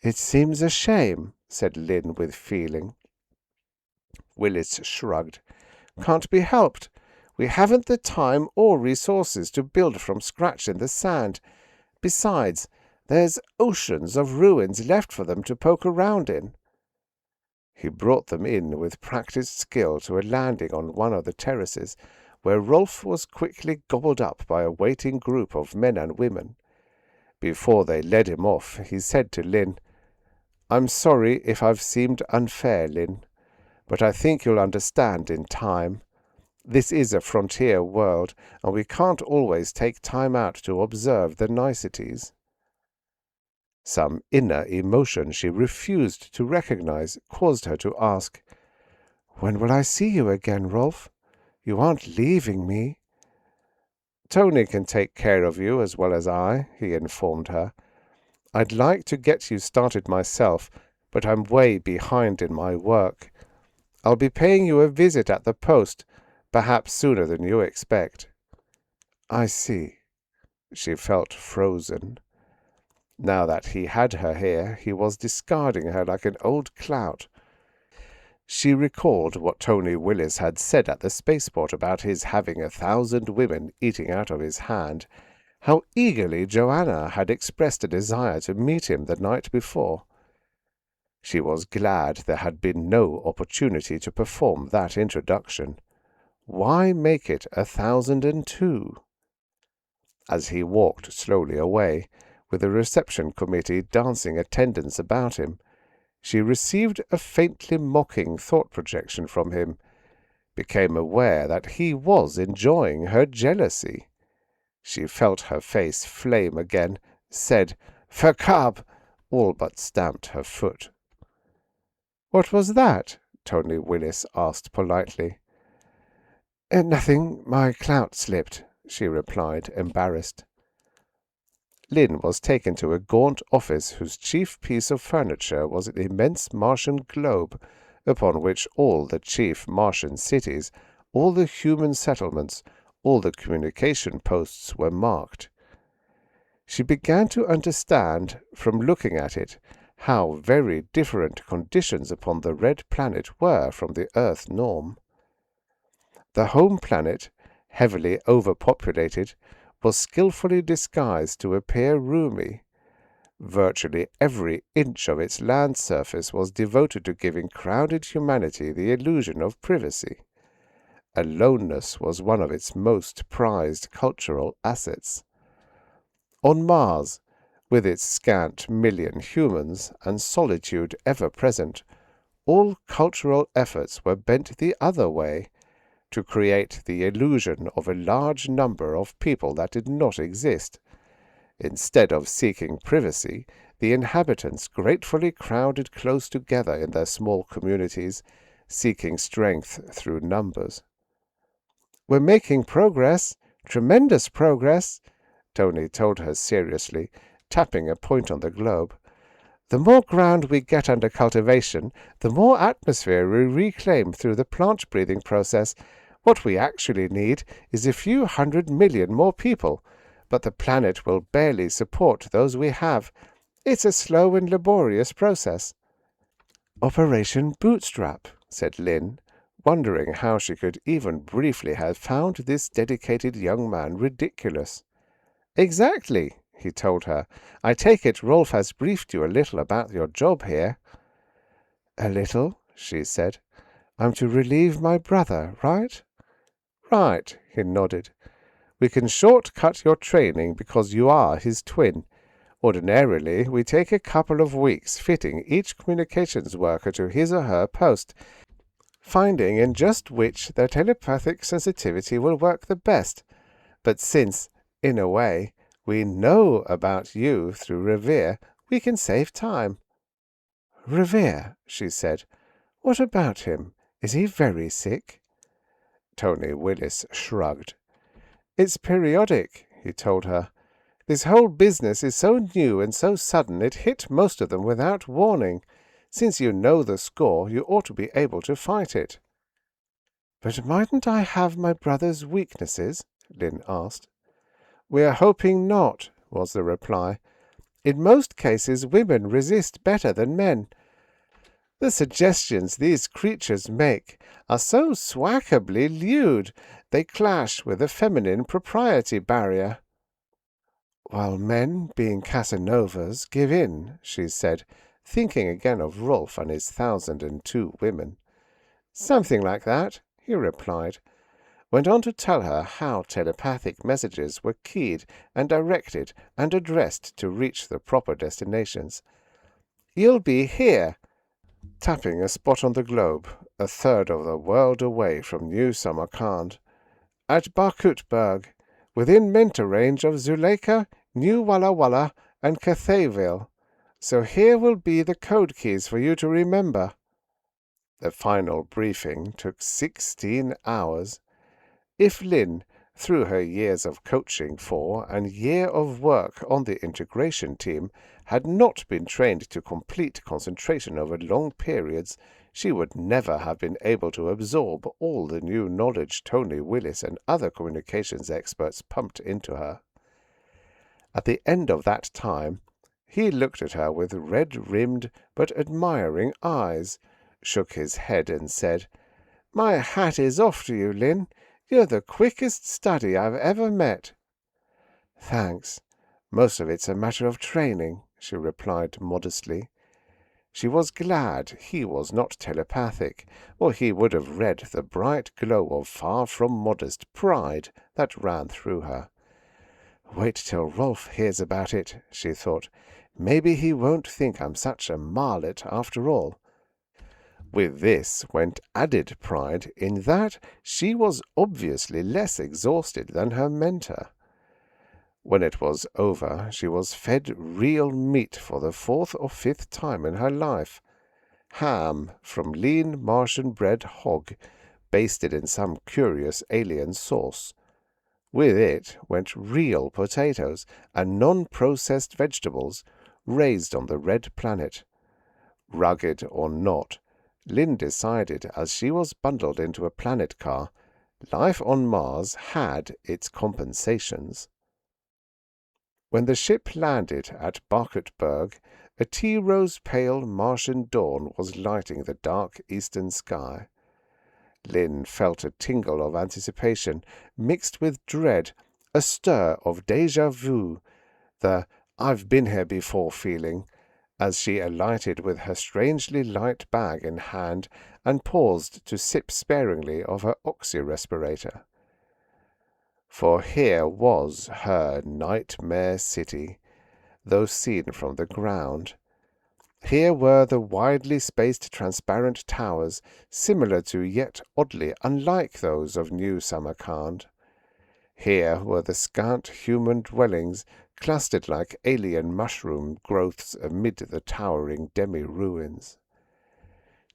"It seems a shame," said Lynne with feeling. Willis shrugged. "Can't be helped. We haven't the time or resources to build from scratch in the sand. Besides, there's oceans of ruins left for them to poke around in." He brought them in with practiced skill to a landing on one of the terraces, where Rolf was quickly gobbled up by a waiting group of men and women. Before they led him off, he said to Lynne, "I'm sorry if I've seemed unfair, Lynne, but I think you'll understand in time. This is a frontier world, and we can't always take time out to observe the niceties." Some inner emotion she refused to recognize caused her to ask, "When will I see you again, Rolf? You aren't leaving me?" "Tony can take care of you as well as I," he informed her. "I'd like to get you started myself, but I'm way behind in my work. I'll be paying you a visit at the post, perhaps sooner than you expect." "I see." She felt frozen. Now that he had her here, he was discarding her like an old clout. She recalled what Tony Willis had said at the spaceport about his having 1,000 women eating out of his hand, how eagerly Joanna had expressed a desire to meet him the night before. She was glad there had been no opportunity to perform that introduction. Why make it 1,002? As he walked slowly away, with the reception committee dancing attendance about him, she received a faintly mocking thought projection from him, became aware that he was enjoying her jealousy. She felt her face flame again, said, "Verkab!" all but stamped her foot. "What was that?" Tony Willis asked politely. "Nothing, my clout slipped," she replied, embarrassed. Lynne was taken to a gaunt office whose chief piece of furniture was an immense Martian globe, upon which all the chief Martian cities, all the human settlements, all the communication posts were marked. She began to understand, from looking at it, how very different conditions upon the red planet were from the Earth norm. The home planet, heavily overpopulated, was skillfully disguised to appear roomy. Virtually every inch of its land surface was devoted to giving crowded humanity the illusion of privacy. Aloneness was one of its most prized cultural assets. On Mars, with its scant million humans and solitude ever present, all cultural efforts were bent the other way, to create the illusion of a large number of people that did not exist. Instead of seeking privacy, the inhabitants gratefully crowded close together in their small communities, seeking strength through numbers. "We're making progress, tremendous progress," Tony told her seriously, tapping a point on the globe. "The more ground we get under cultivation, the more atmosphere we reclaim through the plant-breathing process. What we actually need is a few 100 million more people, but the planet will barely support those we have. It's a slow and laborious process." "Operation Bootstrap," said Lynne, wondering how she could even briefly have found this dedicated young man ridiculous. "Exactly," he told her. "I take it Rolf has briefed you a little about your job here." "A little," she said. I'm to relieve my brother, right? Right, he nodded. We can shortcut your training because you are his twin. Ordinarily, we take a couple of weeks fitting each communications worker to his or her post, finding in just which their telepathic sensitivity will work the best. But since, in a way, we know about you through Revere, we can save time. Revere, she said. What about him? Is he very sick? Tony Willis shrugged. It's periodic, he told her. This whole business is so new and so sudden it hit most of them without warning. Since you know the score, you ought to be able to fight it. But mightn't I have my brother's weaknesses? Lynne asked. We're hoping not, was the reply. In most cases women resist better than men. The suggestions these creatures make are so swackably lewd they clash with the feminine propriety barrier. While men, being Casanovas, give in, she said, thinking again of Rolf and his 1,002 women. Something like that, he replied, went on to tell her how telepathic messages were keyed and directed and addressed to reach the proper destinations. You'll be here, tapping a spot on the globe, a third of the world away from New Samarkand, at Barkutberg, within mentor range of Zuleika, New Walla Walla, and Cathayville. So here will be the code keys for you to remember. The final briefing took 16 hours. If Lynne, through her years of coaching for and year of work on the integration team, had not been trained to complete concentration over long periods, she would never have been able to absorb all the new knowledge Tony Willis and other communications experts pumped into her. At the end of that time, he looked at her with red-rimmed but admiring eyes, shook his head and said, My hat is off to you, Lynne. You're the quickest study I've ever met. Thanks. Most of it's a matter of training, she replied modestly. She was glad he was not telepathic, or he would have read the bright glow of far-from-modest pride that ran through her. Wait till Rolf hears about it, she thought. Maybe he won't think I'm such a marlet after all. With this went added pride in that she was obviously less exhausted than her mentor. When it was over, she was fed real meat for the 4th or 5th time in her life. Ham from lean Martian-bred hog, basted in some curious alien sauce. With it went real potatoes and non-processed vegetables, raised on the red planet. Rugged or not, Lynne decided as she was bundled into a planet car, life on Mars had its compensations. When the ship landed at Barkutberg, a tea-rose-pale Martian dawn was lighting the dark eastern sky. Lynne felt a tingle of anticipation, mixed with dread, a stir of déjà vu, the I've been here before feeling, as she alighted with her strangely light bag in hand and paused to sip sparingly of her oxy-respirator. For here was her nightmare city, though seen from the ground. Here were the widely spaced transparent towers, similar to yet oddly unlike those of New Samarkand. Here were the scant human dwellings, clustered like alien mushroom growths amid the towering demi-ruins.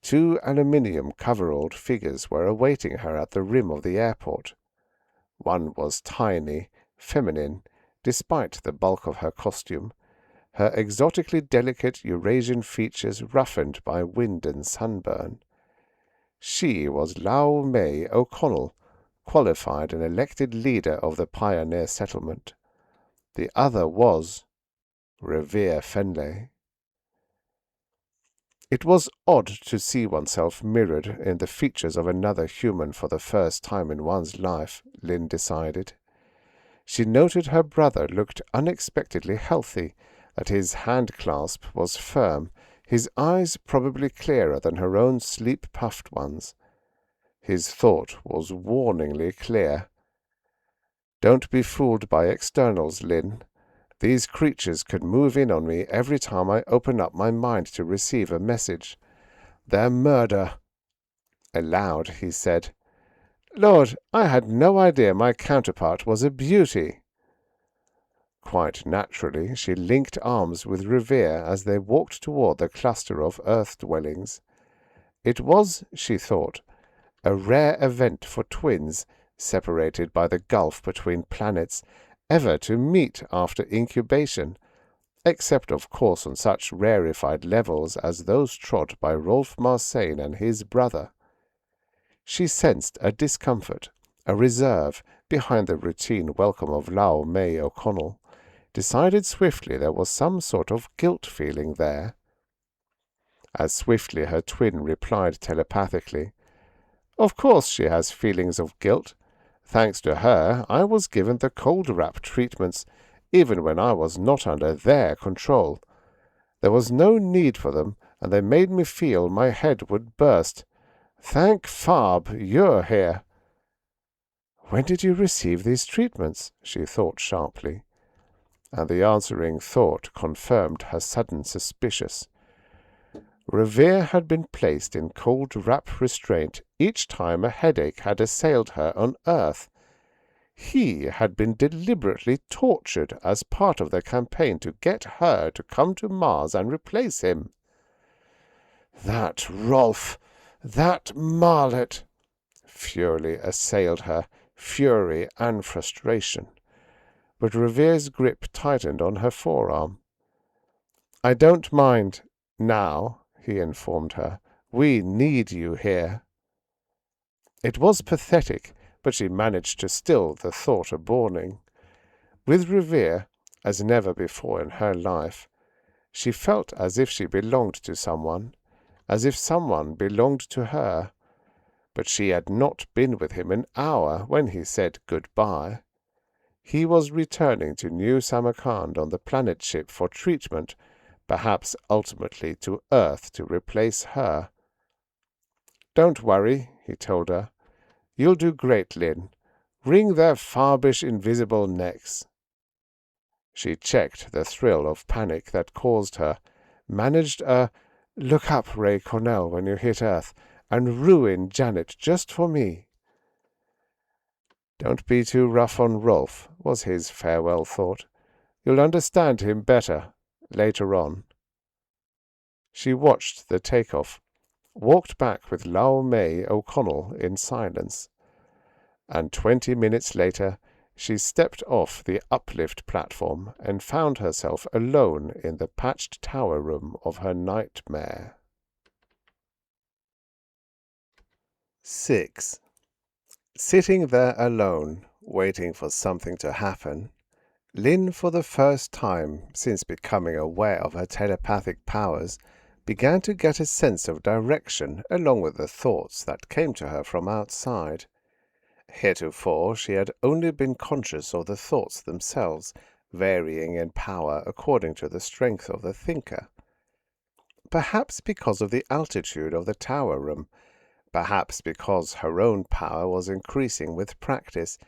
2 aluminium coveralled figures were awaiting her at the rim of the airport. One was tiny, feminine, despite the bulk of her costume, her exotically delicate Eurasian features roughened by wind and sunburn. She was Lau May O'Connell, qualified and elected leader of the pioneer settlement. The other was Revere Fenley. It was odd to see oneself mirrored in the features of another human for the first time in one's life, Lynne decided. She noted her brother looked unexpectedly healthy, that his hand-clasp was firm, his eyes probably clearer than her own sleep-puffed ones. His thought was warningly clear. Don't be fooled by externals, Lynne. These creatures could move in on me every time I open up my mind to receive a message. They're murder. Aloud, he said, Lord, I had no idea my counterpart was a beauty. Quite naturally, she linked arms with Revere as they walked toward the cluster of earth dwellings. It was, she thought, a rare event for twins, separated by the gulf between planets, ever to meet after incubation, except of course on such rarefied levels as those trod by Rolf Marseille and his brother. She sensed a discomfort, a reserve, behind the routine welcome of Lau May O'Connell, decided swiftly there was some sort of guilt feeling there. As swiftly her twin replied telepathically, Of course she has feelings of guilt. Thanks to her, I was given the cold wrap treatments, even when I was not under their control. There was no need for them, and they made me feel my head would burst. Thank Farb, you're here. When did you receive these treatments? She thought sharply, and the answering thought confirmed her sudden suspicion. Revere had been placed in cold wrap restraint each time a headache had assailed her on Earth. He had been deliberately tortured as part of the campaign to get her to come to Mars and replace him. That Rolf, that Marlet, fury assailed her, fury and frustration. But Revere's grip tightened on her forearm. I don't mind now, he informed her. We need you here. It was pathetic, but she managed to still the thought of burning. With Revere, as never before in her life, she felt as if she belonged to someone, as if someone belonged to her. But she had not been with him an hour when he said goodbye. He was returning to New Samarkand on the planet ship for treatment, perhaps ultimately to Earth to replace her. Don't worry, he told her. You'll do great, Lynne. Wring their farbish invisible necks. She checked the thrill of panic that caused her, managed a look up, Ray Cornell, when you hit Earth, and ruin Janet just for me. Don't be too rough on Rolf, was his farewell thought. You'll understand him better later on. She watched the takeoff, walked back with Lau May O'Connell in silence, and 20 minutes later she stepped off the uplift platform and found herself alone in the patched tower room of her nightmare. 6. Sitting there alone, waiting for something to happen, Lynne, for the first time since becoming aware of her telepathic powers, began to get a sense of direction along with the thoughts that came to her from outside. Heretofore she had only been conscious of the thoughts themselves, varying in power according to the strength of the thinker. Perhaps because of the altitude of the tower room, perhaps because her own power was increasing with practice,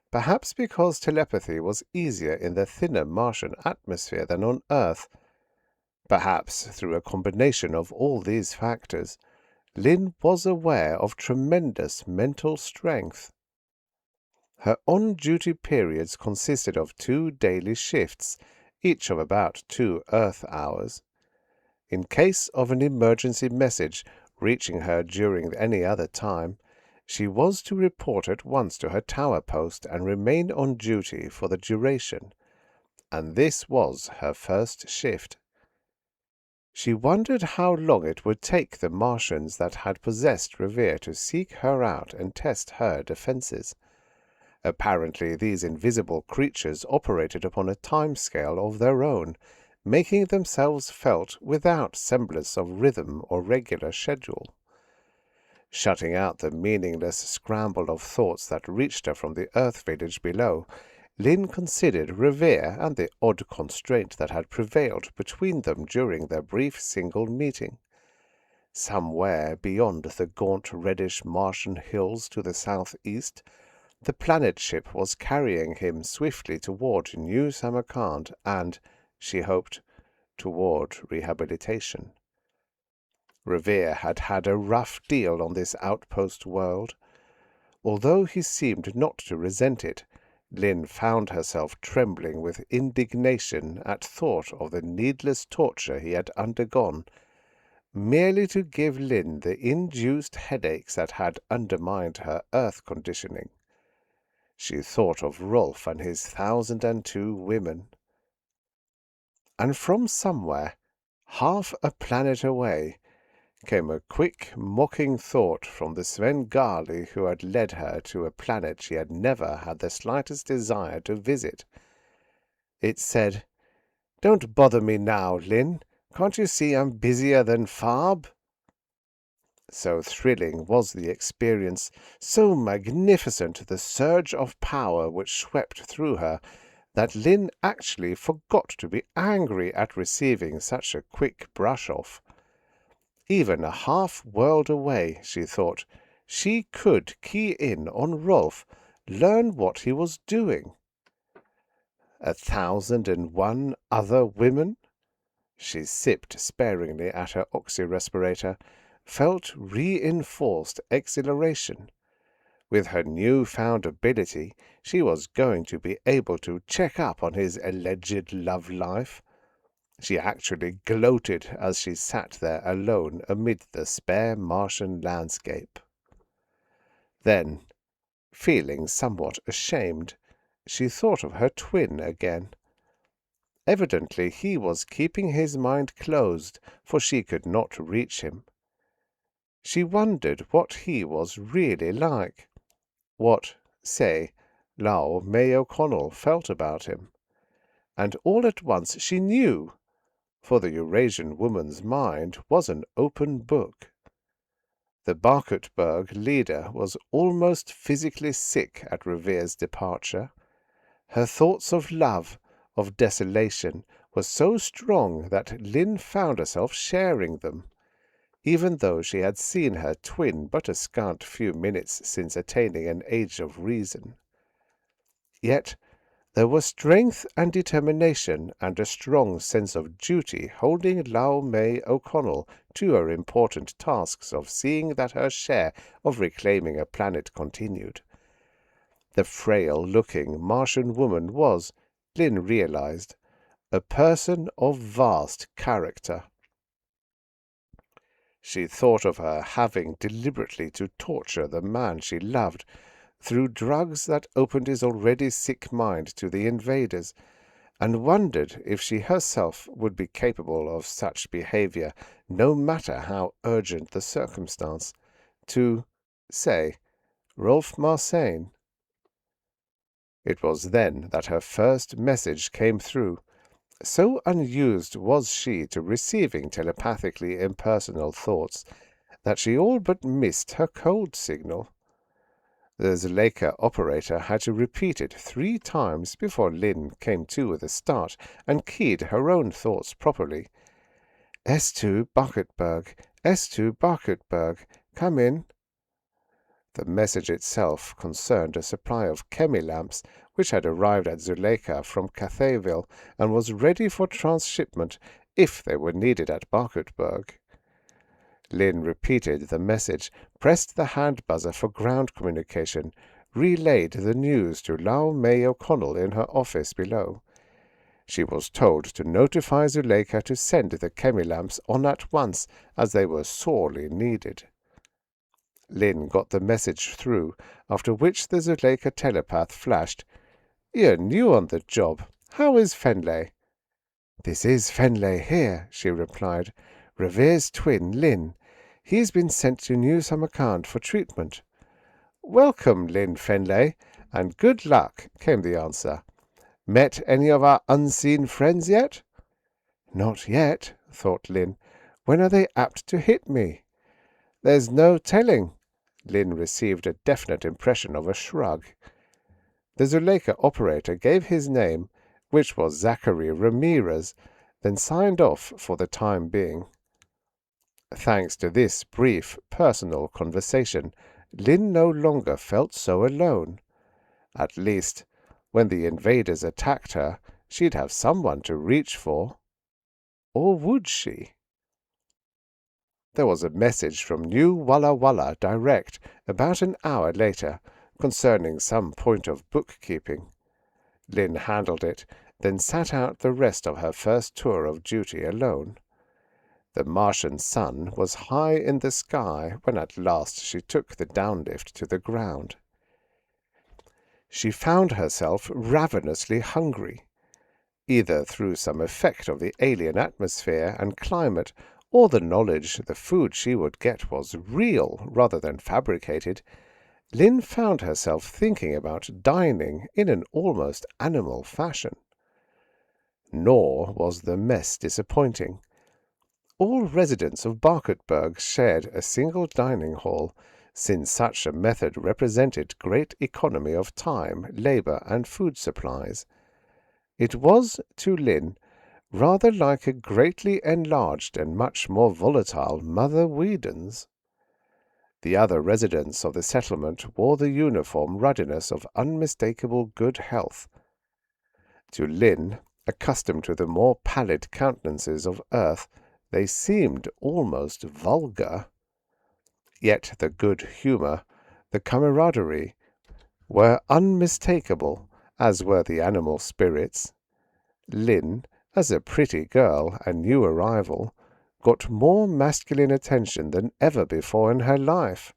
perhaps because telepathy was easier in the thinner Martian atmosphere than on Earth. Perhaps through a combination of all these factors, Lynne was aware of tremendous mental strength. Her on-duty periods consisted of 2 daily shifts, each of about 2 Earth hours. In case of an emergency message reaching her during any other time, she was to report at once to her tower post and remain on duty for the duration, and this was her first shift. She wondered how long it would take the Martians that had possessed Revere to seek her out and test her defenses. Apparently these invisible creatures operated upon a time scale of their own, making themselves felt without semblance of rhythm or regular schedule. Shutting out the meaningless scramble of thoughts that reached her from the Earth village below, Lynne considered Revere and the odd constraint that had prevailed between them during their brief single meeting. Somewhere beyond the gaunt reddish Martian hills to the southeast, the planet ship was carrying him swiftly toward New Samarkand and, she hoped, toward rehabilitation. Revere had had a rough deal on this outpost world. Although he seemed not to resent it, Lynne found herself trembling with indignation at thought of the needless torture he had undergone, merely to give Lynne the induced headaches that had undermined her earth conditioning. She thought of Rolf and his 1,002 women. And from somewhere, half a planet away, came a quick, mocking thought from the Svengali who had led her to a planet she had never had the slightest desire to visit. It said, "Don't bother me now, Lynne. Can't you see I'm busier than Farb?" So thrilling was the experience, so magnificent the surge of power which swept through her, that Lynne actually forgot to be angry at receiving such a quick brush-off. Even a half-world away, she thought, she could key in on Rolf, learn what he was doing. 1,001 other women? She sipped sparingly at her oxy-respirator, felt reinforced exhilaration. With her new-found ability, she was going to be able to check up on his alleged love life. She actually gloated as she sat there alone amid the spare Martian landscape. Then, feeling somewhat ashamed, she thought of her twin again. Evidently he was keeping his mind closed, for she could not reach him. She wondered what he was really like, what, say, Lau May O'Connell felt about him. And all at once she knew, for the Eurasian woman's mind was an open book. The Barkutberg leader was almost physically sick at Revere's departure. Her thoughts of love, of desolation, were so strong that Lynne found herself sharing them, even though she had seen her twin but a scant few minutes since attaining an age of reason. Yet there was strength and determination and a strong sense of duty holding Lau May O'Connell to her important tasks of seeing that her share of reclaiming a planet continued. The frail-looking Martian woman was, Lynne realized, a person of vast character. She thought of her having deliberately to torture the man she loved, through drugs that opened his already sick mind to the invaders, and wondered if she herself would be capable of such behavior, no matter how urgent the circumstance, to, say, Rolf Marsein. It was then that her first message came through. So unused was she to receiving telepathically impersonal thoughts that she all but missed her code signal. The Zuleika operator had to repeat it 3 times before Lynne came to with a start and keyed her own thoughts properly. S2 Barkutberg, S2 Barkutberg, come in. The message itself concerned a supply of chemi-lamps which had arrived at Zuleika from Cathayville and was ready for transshipment if they were needed at Barkutberg. Lynne repeated the message, pressed the hand buzzer for ground communication, relayed the news to Lau May O'Connell in her office below. She was told to notify Zuleika to send the chemi-lamps on at once, as they were sorely needed. Lynne got the message through, after which the Zuleika telepath flashed, "You're new on the job. How is Fenley?" "This is Fenley here," she replied. "Revere's twin, Lynne. He's been sent to New Samarkand for treatment." "Welcome, Lynne Fenley, and good luck," came the answer. "Met any of our unseen friends yet?" "Not yet," thought Lynne. "When are they apt to hit me?" "There's no telling." Lynne received a definite impression of a shrug. The Zuleika operator gave his name, which was Zachary Ramirez, then signed off for the time being. Thanks to this brief, personal conversation, Lynne no longer felt so alone. At least, when the invaders attacked her, she'd have someone to reach for. Or would she? There was a message from New Walla Walla Direct about an hour later, concerning some point of bookkeeping. Lynne handled it, then sat out the rest of her first tour of duty alone. The Martian sun was high in the sky when at last she took the downlift to the ground. She found herself ravenously hungry, either through some effect of the alien atmosphere and climate, or the knowledge the food she would get was real rather than fabricated. Lynne found herself thinking about dining in an almost animal fashion. Nor was the mess disappointing. All residents of Barketburg shared a single dining hall, since such a method represented great economy of time, labor, and food supplies. It was, to Lynne, rather like a greatly enlarged and much more volatile Mother Weedon's. The other residents of the settlement wore the uniform ruddiness of unmistakable good health. To Lynne, accustomed to the more pallid countenances of earth, they seemed almost vulgar. Yet the good humour, the camaraderie, were unmistakable, as were the animal spirits. Lynne, as a pretty girl and new arrival, got more masculine attention than ever before in her life.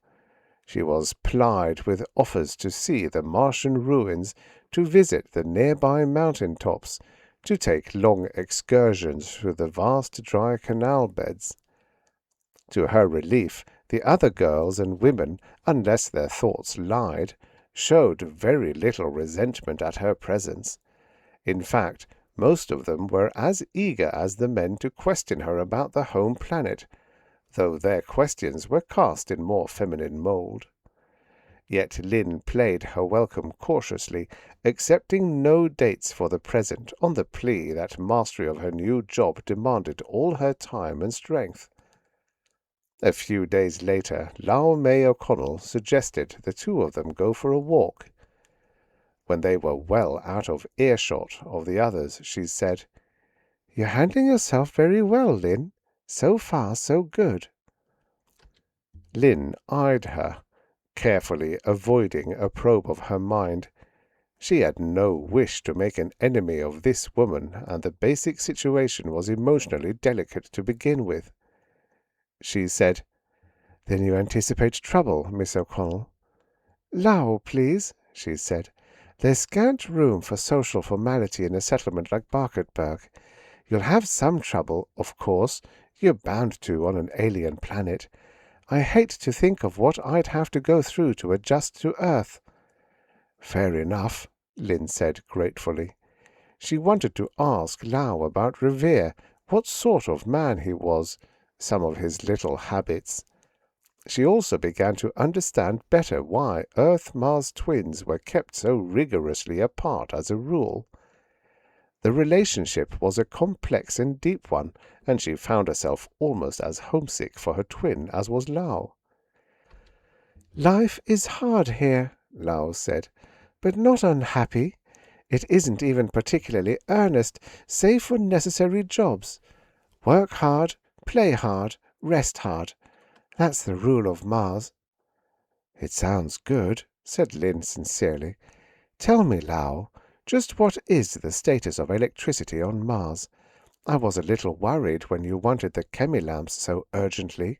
She was plied with offers to see the Martian ruins, to visit the nearby mountain tops, to take long excursions through the vast dry canal beds. To her relief, the other girls and women, unless their thoughts lied, showed very little resentment at her presence. In fact, most of them were as eager as the men to question her about the home planet, though their questions were cast in more feminine mould. Yet Lynne played her welcome cautiously, accepting no dates for the present on the plea that mastery of her new job demanded all her time and strength. A few days later, Lau May O'Connell suggested the two of them go for a walk. When they were well out of earshot of the others, she said, "You're handling yourself very well, Lynne. So far, so good." Lynne eyed her, carefully avoiding a probe of her mind. She had no wish to make an enemy of this woman, and the basic situation was emotionally delicate to begin with. She said, "Then you anticipate trouble, Miss O'Connell?" "Lau, please," she said. "There's scant room for social formality in a settlement like Barketburg. You'll have some trouble, of course. You're bound to on an alien planet. I hate to think of what I'd have to go through to adjust to Earth." "Fair enough," Lynne said gratefully. She wanted to ask Lau about Revere, what sort of man he was, some of his little habits. She also began to understand better why Earth-Mars twins were kept so rigorously apart as a rule. The relationship was a complex and deep one, and she found herself almost as homesick for her twin as was Lau. "Life is hard here," Lau said, "but not unhappy. It isn't even particularly earnest, save for necessary jobs. Work hard, play hard, rest hard. That's the rule of Mars." "It sounds good," said Lynne sincerely. "Tell me, Lau, just what is the status of electricity on Mars? I was a little worried when you wanted the chemilamps so urgently,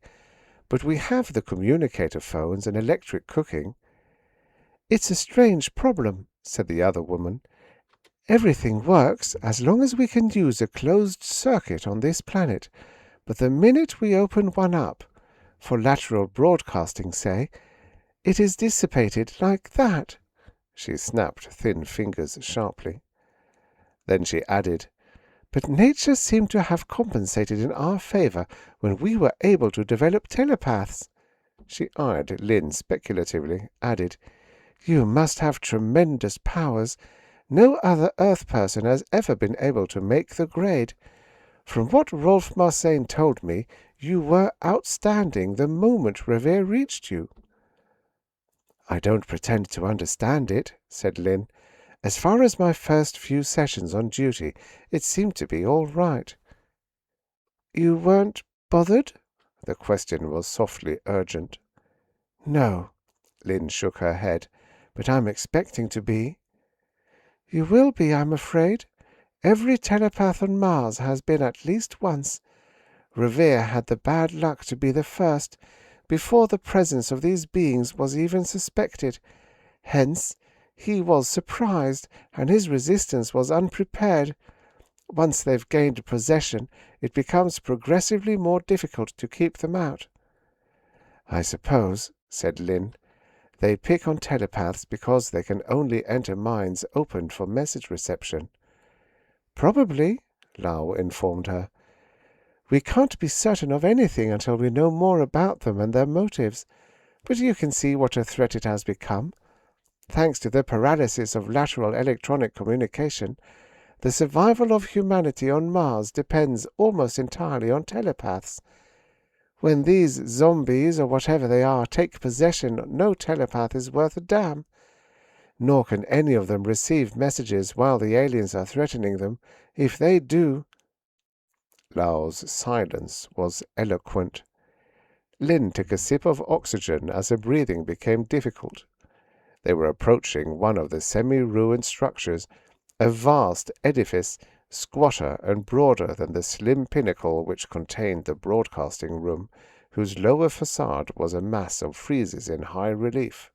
but we have the communicator phones and electric cooking." "It's a strange problem," said the other woman. "Everything works as long as we can use a closed circuit on this planet, but the minute we open one up, for lateral broadcasting, say, it is dissipated like that." She snapped thin fingers sharply. Then she added, "But nature seemed to have compensated in our favor when we were able to develop telepaths." She eyed Lynne speculatively, added, "You must have tremendous powers. No other Earth person has ever been able to make the grade. From what Rolf Marsain told me, You were outstanding the moment Revere reached you." "I don't pretend to understand it," said Lynne. "As far as my first few sessions on duty, it seemed to be all right." "You weren't bothered?" The question was softly urgent. "No." Lynne shook her head. "But I'm expecting to be." "You will be, I'm afraid. Every telepath on Mars has been at least once. Revere had the bad luck to be the first, before the presence of these beings was even suspected. Hence, he was surprised, and his resistance was unprepared. Once they've gained possession, it becomes progressively more difficult to keep them out." "I suppose," said Lynne, "they pick on telepaths because they can only enter minds opened for message reception." "Probably," Lau informed her. "We can't be certain of anything until we know more about them and their motives. But you can see what a threat it has become. Thanks to the paralysis of lateral electronic communication, the survival of humanity on Mars depends almost entirely on telepaths. When these zombies, or whatever they are, take possession, no telepath is worth a damn. Nor can any of them receive messages while the aliens are threatening them. If they do—" Lau's silence was eloquent. Lynne took a sip of oxygen as her breathing became difficult. They were approaching one of the semi-ruined structures, a vast edifice, squatter and broader than the slim pinnacle which contained the broadcasting room, whose lower facade was a mass of friezes in high relief.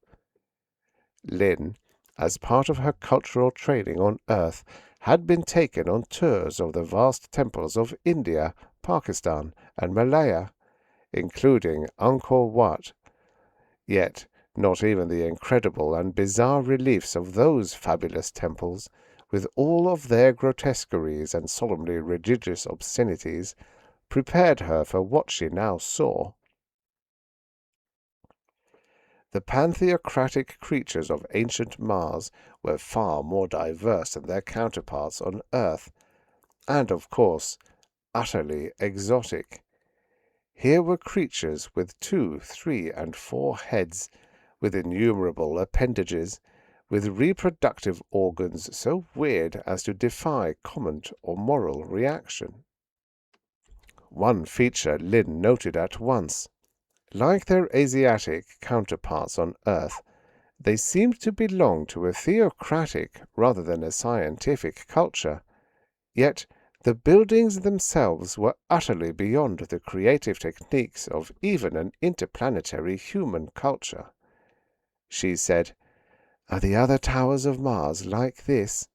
Lynne, as part of her cultural training on Earth, had been taken on tours of the vast temples of India, Pakistan, and Malaya, including Angkor Wat. Yet not even the incredible and bizarre reliefs of those fabulous temples, with all of their grotesqueries and solemnly religious obscenities, prepared her for what she now saw. The pantheocratic creatures of ancient Mars were far more diverse than their counterparts on Earth, and, of course, utterly exotic. Here were creatures with 2, 3, and 4 heads, with innumerable appendages, with reproductive organs so weird as to defy comment or moral reaction. One feature Lynne noted at once. Like their Asiatic counterparts on Earth, they seemed to belong to a theocratic rather than a scientific culture, yet the buildings themselves were utterly beyond the creative techniques of even an interplanetary human culture. She said, "Are the other towers of Mars like this?"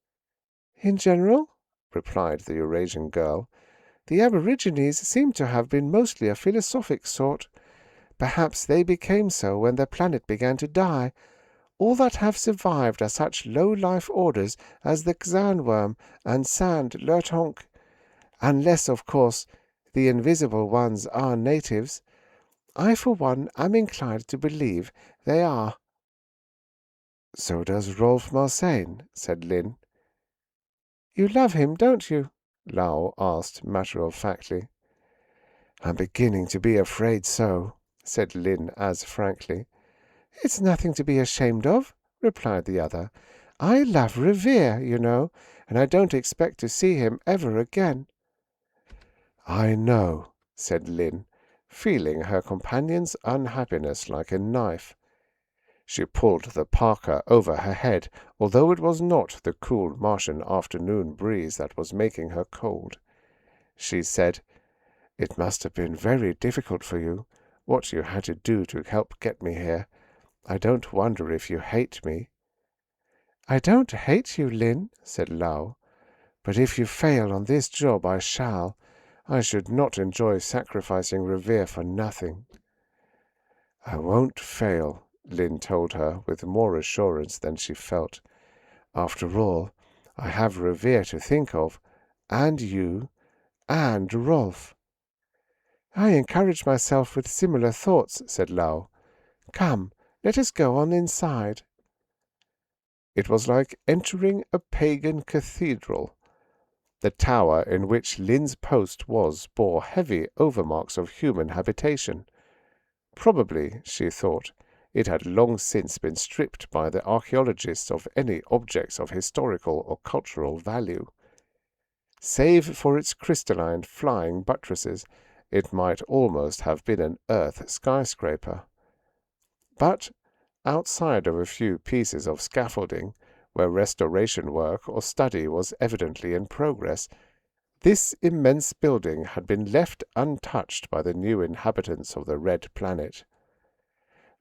"In general," replied the Eurasian girl, "the Aborigines seem to have been mostly a philosophic sort. Perhaps they became so when their planet began to die. All that have survived are such low-life orders as the Xanworm and Sand Lertonk. Unless, of course, the invisible ones are natives. I, for one, am inclined to believe they are." "So does Rolf Marsein," said Lynne. "You love him, don't you?" Lau asked matter-of-factly. "I'm beginning to be afraid so," said Lynne as frankly. "It's nothing to be ashamed of," replied the other. "I love Revere, you know, and I don't expect to see him ever again." "I know," said Lynne, feeling her companion's unhappiness like a knife. She pulled the parka over her head, although it was not the cool Martian afternoon breeze that was making her cold. She said, "It must have been very difficult for you, what you had to do to help get me here. I don't wonder if you hate me." "I don't hate you, Lynne," said Lau. "But if you fail on this job, I shall. I should not enjoy sacrificing Revere for nothing." "I won't fail," Lynne told her with more assurance than she felt. "After all, I have Revere to think of, and you, and Rolf." "I encourage myself with similar thoughts," said Lau. "Come, let us go on inside." It was like entering a pagan cathedral. The tower in which Lynne's post was bore heavy overmarks of human habitation. Probably, she thought, it had long since been stripped by the archaeologists of any objects of historical or cultural value. Save for its crystalline flying buttresses, it might almost have been an earth skyscraper. But outside of a few pieces of scaffolding, where restoration work or study was evidently in progress, this immense building had been left untouched by the new inhabitants of the Red Planet.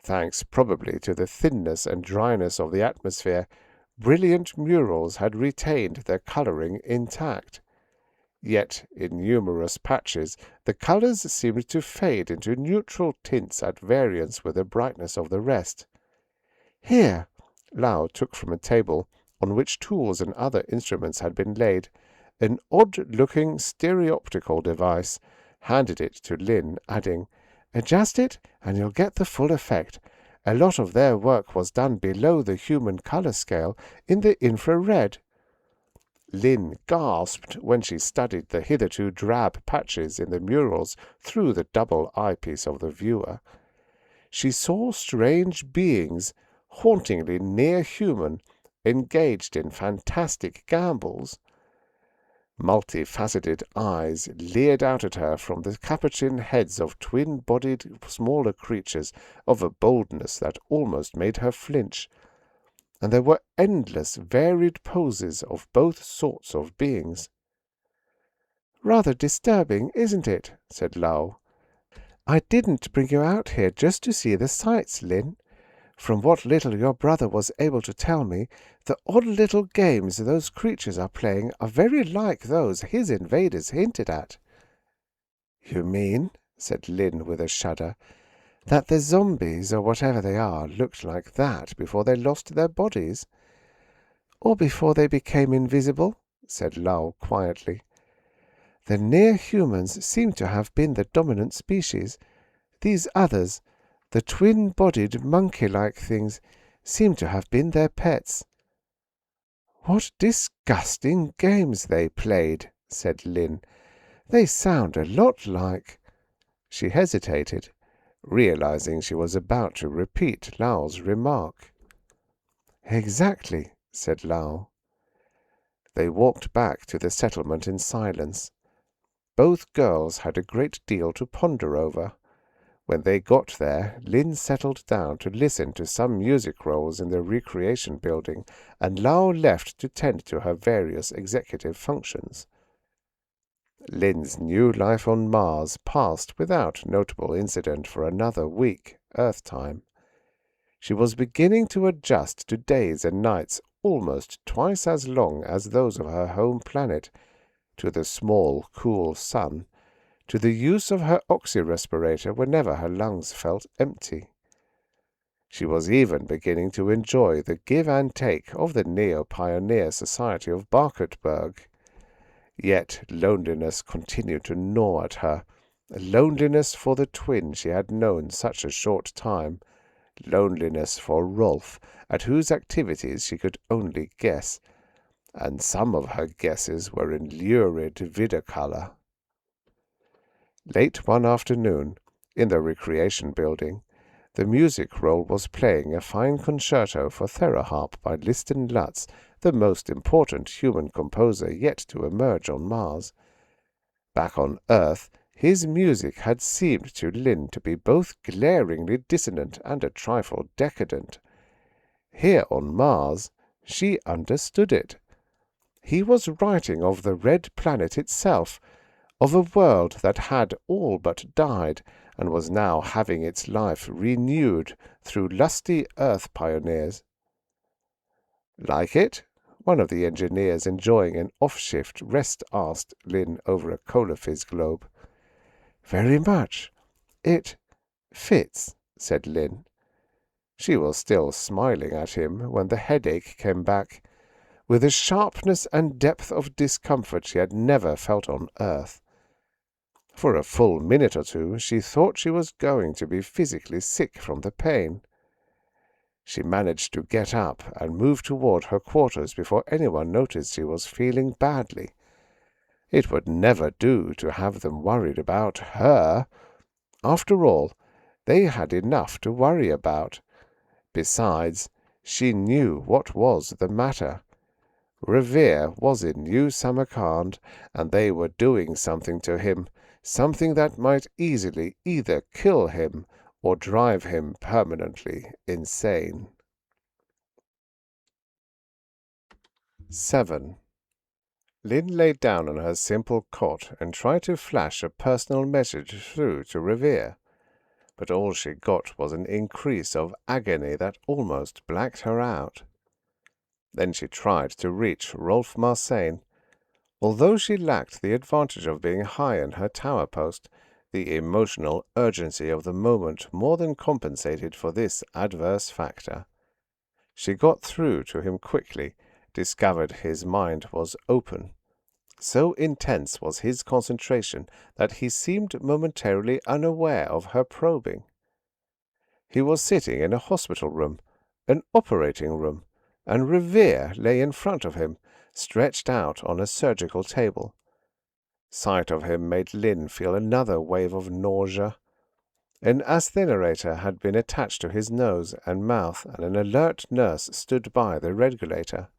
Thanks probably to the thinness and dryness of the atmosphere, brilliant murals had retained their colouring intact. Yet in numerous patches the colours seemed to fade into neutral tints at variance with the brightness of the rest. "Here," Lau took from a table, on which tools and other instruments had been laid, an odd-looking stereoptical device, handed it to Lynne, adding, "Adjust it, and you'll get the full effect. A lot of their work was done below the human colour scale, in the infrared." Lynne gasped when she studied the hitherto drab patches in the murals through the double eyepiece of the viewer. She saw strange beings, hauntingly near human, engaged in fantastic gambols. Multifaceted eyes leered out at her from the capuchin heads of twin-bodied smaller creatures of a boldness that almost made her flinch, and there were endless varied poses of both sorts of beings. "Rather disturbing, isn't it?" said Lau. "I didn't bring you out here just to see the sights, Lynne. From what little your brother was able to tell me, the odd little games those creatures are playing are very like those his invaders hinted at." "You mean," said Lynne with a shudder, "that the zombies, or whatever they are, looked like that before they lost their bodies?" "Or before they became invisible," said Lau quietly. "The near-humans seem to have been the dominant species. These others, the twin-bodied monkey-like things, seem to have been their pets." "What disgusting games they played," said Lynne. "They sound a lot like—" She hesitated, realizing she was about to repeat Lau's remark. "Exactly," said Lau. They walked back to the settlement in silence. Both girls had a great deal to ponder over. When they got there, Lynne settled down to listen to some music rolls in the recreation building, and Lau left to tend to her various executive functions. Lynne's new life on Mars passed without notable incident for another week, Earth time. She was beginning to adjust to days and nights almost twice as long as those of her home planet, to the small, cool sun, to the use of her oxyrespirator whenever her lungs felt empty. She was even beginning to enjoy the give and take of the Neo-Pioneer Society of Barkertburg. Yet loneliness continued to gnaw at her, loneliness for the twin she had known such a short time, loneliness for Rolf, at whose activities she could only guess, and some of her guesses were in lurid vidicolor. Late one afternoon, in the recreation building, the music roll was playing a fine concerto for thereharp by Liston Lutz, the most important human composer yet to emerge on Mars. Back on Earth, his music had seemed to Lynne to be both glaringly dissonant and a trifle decadent. Here on Mars, she understood it. He was writing of the Red Planet itself, of a world that had all but died, and was now having its life renewed through lusty Earth pioneers. "Like it?" one of the engineers enjoying an off-shift rest asked Lynne over a cola-fizz globe. "Very much. It fits," said Lynne. She was still smiling at him when the headache came back, with a sharpness and depth of discomfort she had never felt on Earth. For a full minute or two she thought she was going to be physically sick from the pain. She managed to get up and move toward her quarters before anyone noticed she was feeling badly. It would never do to have them worried about her. After all, they had enough to worry about. Besides, she knew what was the matter. Revere was in New Samarkand, and they were doing something to him, something that might easily either kill him or drive him permanently insane. 7. Lynne lay down on her simple cot and tried to flash a personal message through to Revere, but all she got was an increase of agony that almost blacked her out. Then she tried to reach Rolf Martian. Although she lacked the advantage of being high in her tower post, the emotional urgency of the moment more than compensated for this adverse factor. She got through to him quickly, discovered his mind was open. So intense was his concentration that he seemed momentarily unaware of her probing. He was sitting in a hospital room, an operating room, and Revere lay in front of him, stretched out on a surgical table. Sight of him made Lynne feel another wave of nausea. An asthenorator had been attached to his nose and mouth, and an alert nurse stood by the regulator.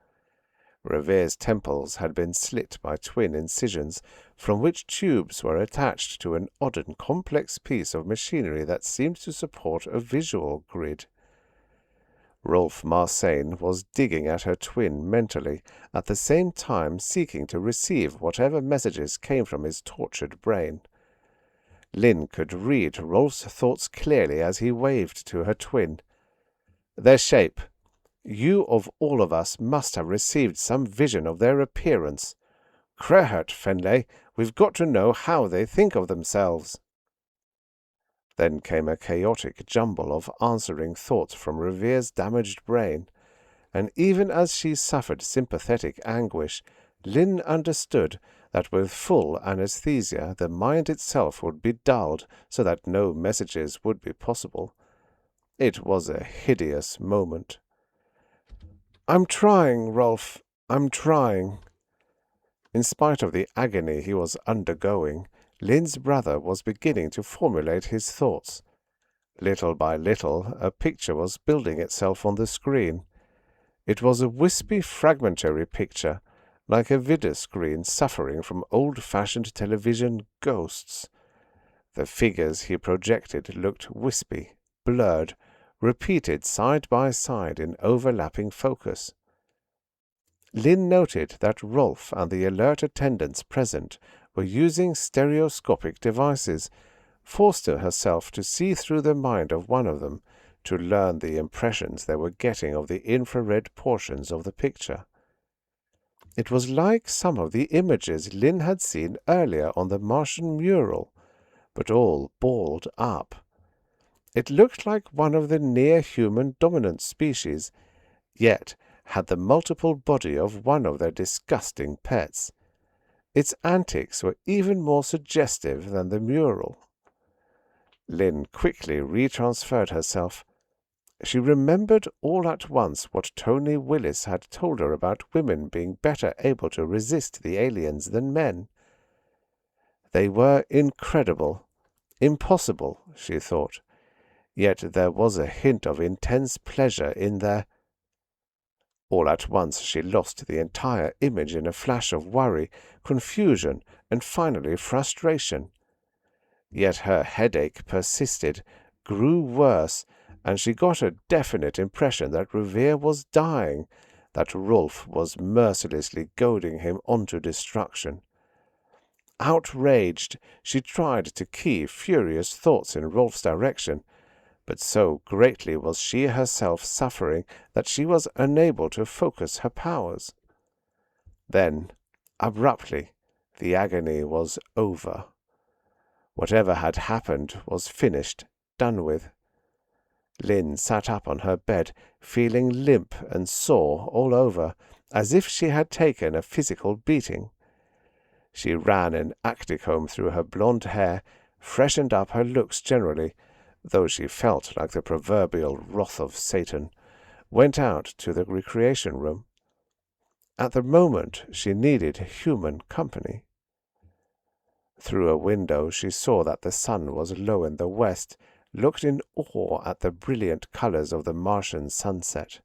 Revere's temples had been slit by twin incisions, from which tubes were attached to an odd and complex piece of machinery that seemed to support a visual grid. Rolf Martian was digging at her twin mentally, at the same time seeking to receive whatever messages came from his tortured brain. Lynne could read Rolf's thoughts clearly as he waved to her twin. "Their shape. You of all of us must have received some vision of their appearance. Crehert, Fenley, we've got to know how they think of themselves." Then came a chaotic jumble of answering thoughts from Revere's damaged brain, and even as she suffered sympathetic anguish, Lynne understood that with full anesthesia the mind itself would be dulled so that no messages would be possible. It was a hideous moment. "I'm trying, Rolf. I'm trying." In spite of the agony he was undergoing, Lynne's brother was beginning to formulate his thoughts. Little by little, a picture was building itself on the screen. It was a wispy, fragmentary picture, like a vidoscreen suffering from old-fashioned television ghosts. The figures he projected looked wispy, blurred, repeated side by side in overlapping focus. Lynne noted that Rolf and the alert attendants present were using stereoscopic devices, forced herself to see through the mind of one of them to learn the impressions they were getting of the infrared portions of the picture. It was like some of the images Lynne had seen earlier on the Martian mural, but all balled up. It looked like one of the near-human dominant species, yet had the multiple body of one of their disgusting pets. Its antics were even more suggestive than the mural. Lynne quickly retransferred herself. She remembered all at once what Tony Willis had told her about women being better able to resist the aliens than men. They were incredible, impossible, she thought, yet there was a hint of intense pleasure in their— All at once she lost the entire image in a flash of worry, confusion, and finally frustration. Yet her headache persisted, grew worse, and she got a definite impression that Revere was dying, that Rolf was mercilessly goading him onto destruction. Outraged, she tried to key furious thoughts in Rolf's direction, but so greatly was she herself suffering that she was unable to focus her powers. Then, abruptly, the agony was over. Whatever had happened was finished, done with. Lynne sat up on her bed, feeling limp and sore all over, as if she had taken a physical beating. She ran an acticomb through her blonde hair, freshened up her looks generally, though she felt like the proverbial wrath of Satan, went out to the recreation room. At the moment she needed human company. Through a window she saw that the sun was low in the west, looked in awe at the brilliant colors of the Martian sunset.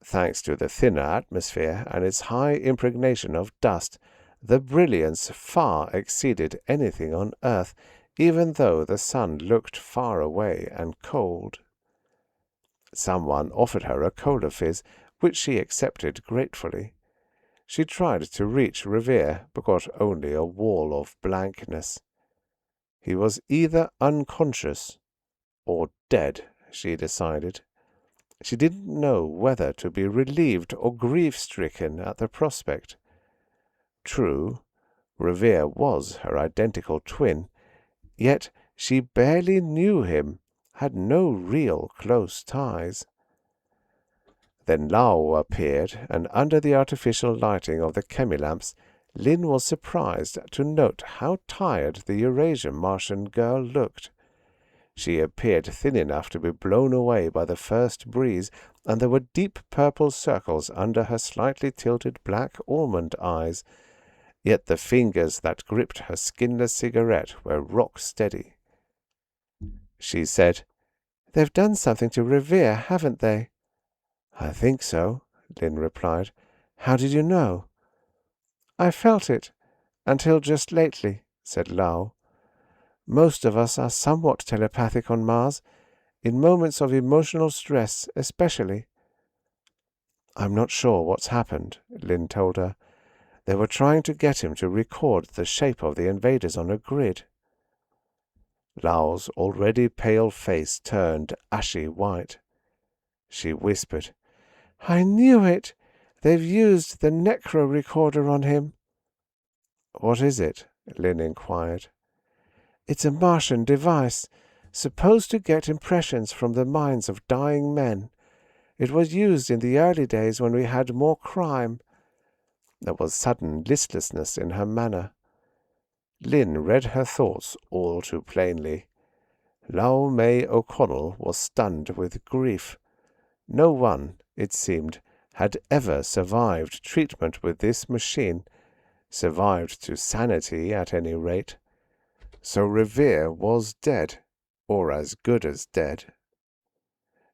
Thanks to the thinner atmosphere and its high impregnation of dust, the brilliance far exceeded anything on earth, even though the sun looked far away and cold. Someone offered her a cola fizz, which she accepted gratefully. She tried to reach Revere, but got only a wall of blankness. He was either unconscious or dead, she decided. She didn't know whether to be relieved or grief-stricken at the prospect. True, Revere was her identical twin, yet she barely knew him, had no real close ties. Then Lao appeared, and under the artificial lighting of the chemilamps, Lynne was surprised to note how tired the Eurasian Martian girl looked. She appeared thin enough to be blown away by the first breeze, and there were deep purple circles under her slightly tilted black almond eyes, yet the fingers that gripped her skinless cigarette were rock-steady. She said, "They've done something to Revere, haven't they?" "I think so," Lynne replied. "How did you know?" "I felt it, until just lately," said Lau. "Most of us are somewhat telepathic on Mars, in moments of emotional stress especially." "I'm not sure what's happened," Lynne told her. "They were trying to get him to record the shape of the invaders on a grid." Lau's already pale face turned ashy white. She whispered, "I knew it! They've used the necro recorder on him." "What is it?" Lynne inquired. "It's a Martian device, supposed to get impressions from the minds of dying men. It was used in the early days when we had more crime." There was sudden listlessness in her manner. Lynne read her thoughts all too plainly. Lau May O'Connell was stunned with grief. No one, it seemed, had ever survived treatment with this machine, survived to sanity at any rate. So Revere was dead, or as good as dead.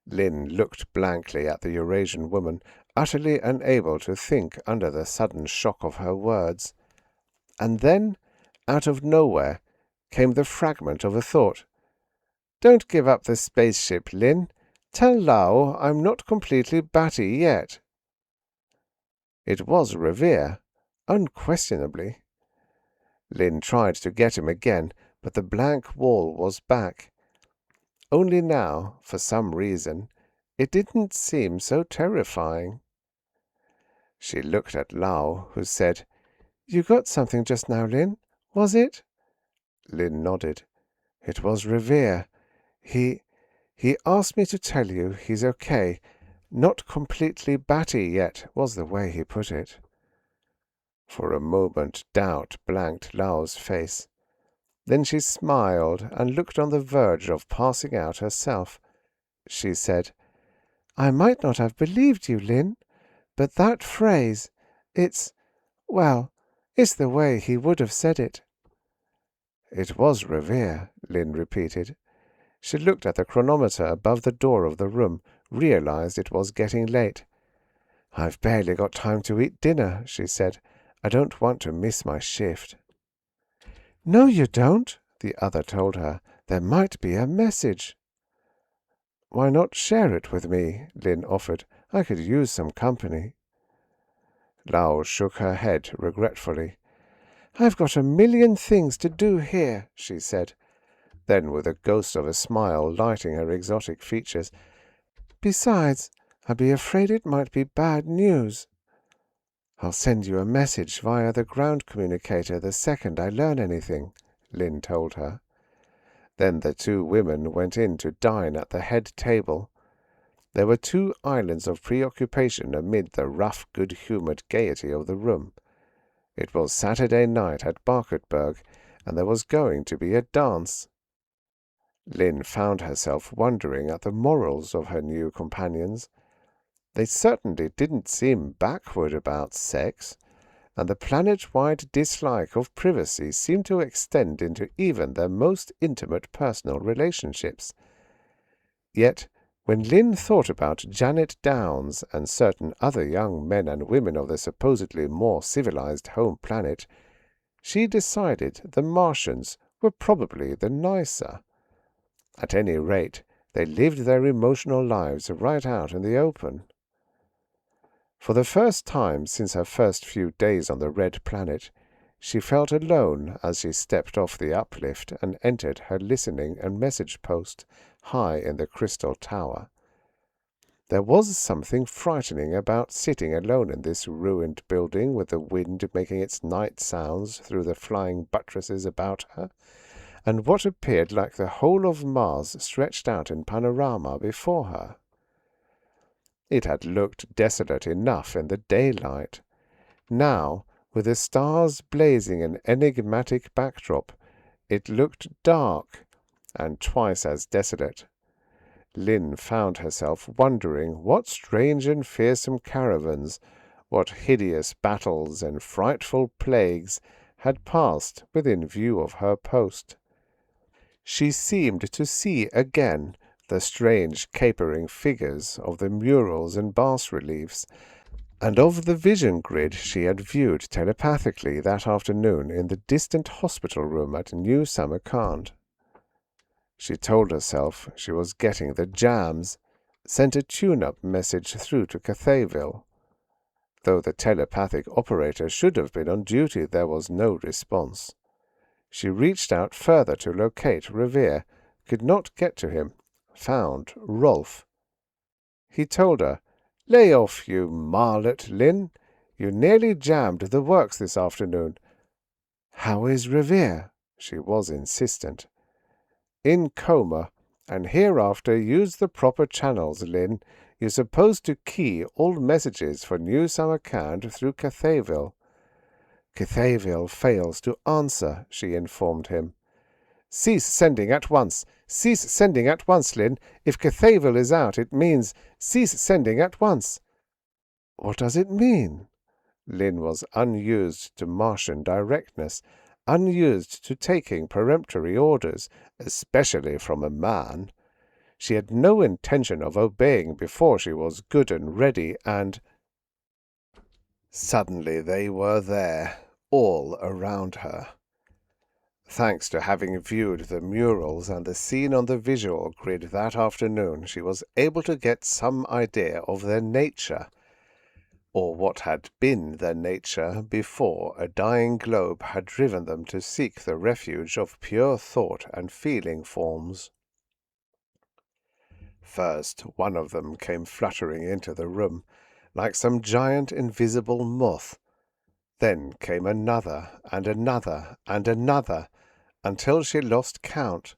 Lynne looked blankly at the Eurasian woman, utterly unable to think under the sudden shock of her words. And then, out of nowhere, came the fragment of a thought. "Don't give up the spaceship, Lynne. Tell Lau I'm not completely batty yet." It was Revere, unquestionably. Lynne tried to get him again, but the blank wall was back. Only now, for some reason, it didn't seem so terrifying. She looked at Lau, who said, "You got something just now, Lynne, was it?" Lynne nodded. "It was Revere. He asked me to tell you he's okay. Not completely batty yet, was the way he put it." For a moment doubt blanked Lau's face. Then she smiled and looked on the verge of passing out herself. She said, "I might not have believed you, Lynne, but that phrase, it's the way he would have said it." "It was Revere," Lynne repeated. She looked at the chronometer above the door of the room, realized it was getting late. "I've barely got time to eat dinner," she said. "I don't want to miss my shift." "No, you don't," the other told her. "There might be a message." "Why not share it with me?" Lynne offered. "I could use some company." Lau shook her head regretfully. "I've got a million things to do here," she said. Then, with a ghost of a smile lighting her exotic features, "Besides, I'd be afraid it might be bad news." "I'll send you a message via the ground communicator the second I learn anything," Lynne told her. Then the two women went in to dine at the head table. There were 2 islands of preoccupation amid the rough, good-humoured gaiety of the room. It was Saturday night at Barkettburg, and there was going to be a dance. Lynne found herself wondering at the morals of her new companions. They certainly didn't seem backward about sex. and the planet-wide dislike of privacy seemed to extend into even their most intimate personal relationships. Yet, when Lynne thought about Janet Downs and certain other young men and women of the supposedly more civilized home planet, she decided the Martians were probably the nicer. At any rate, they lived their emotional lives right out in the open. For the first time since her first few days on the Red Planet, she felt alone as she stepped off the uplift and entered her listening and message post high in the crystal tower. There was something frightening about sitting alone in this ruined building with the wind making its night sounds through the flying buttresses about her, and what appeared like the whole of Mars stretched out in panorama before her. It had looked desolate enough in the daylight. Now, with the stars blazing an enigmatic backdrop, it looked dark and twice as desolate. Lynne found herself wondering what strange and fearsome caravans, what hideous battles and frightful plagues had passed within view of her post. She seemed to see again the strange capering figures of the murals and bas-reliefs, and of the vision grid she had viewed telepathically that afternoon in the distant hospital room at New Samarkand. She told herself she was getting the jams, sent a tune-up message through to Cathaywille. Though the telepathic operator should have been on duty, there was no response. She reached out further to locate Revere, could not get to him, found Rolf. He told her, "Lay off, you marlet, Lynne. You nearly jammed the works this afternoon." "How is Revere?" She was insistent. "In coma, and hereafter use the proper channels, Lynne. You're supposed to key all messages for New Samarkand through Cathaywille." "Cathaywille fails to answer," she informed him. "Cease sending at once. Cease sending at once, Lynne. If Cathaywille is out, it means cease sending at once." "What does it mean?" Lynne was unused to Martian directness, unused to taking peremptory orders, especially from a man. She had no intention of obeying before she was good and ready, and suddenly they were there, all around her. Thanks to having viewed the murals and the scene on the visual grid that afternoon, she was able to get some idea of their nature, or what had been their nature before a dying globe had driven them to seek the refuge of pure thought and feeling forms. First, one of them came fluttering into the room, like some giant invisible moth. Then came another, and another, and another, until she lost count.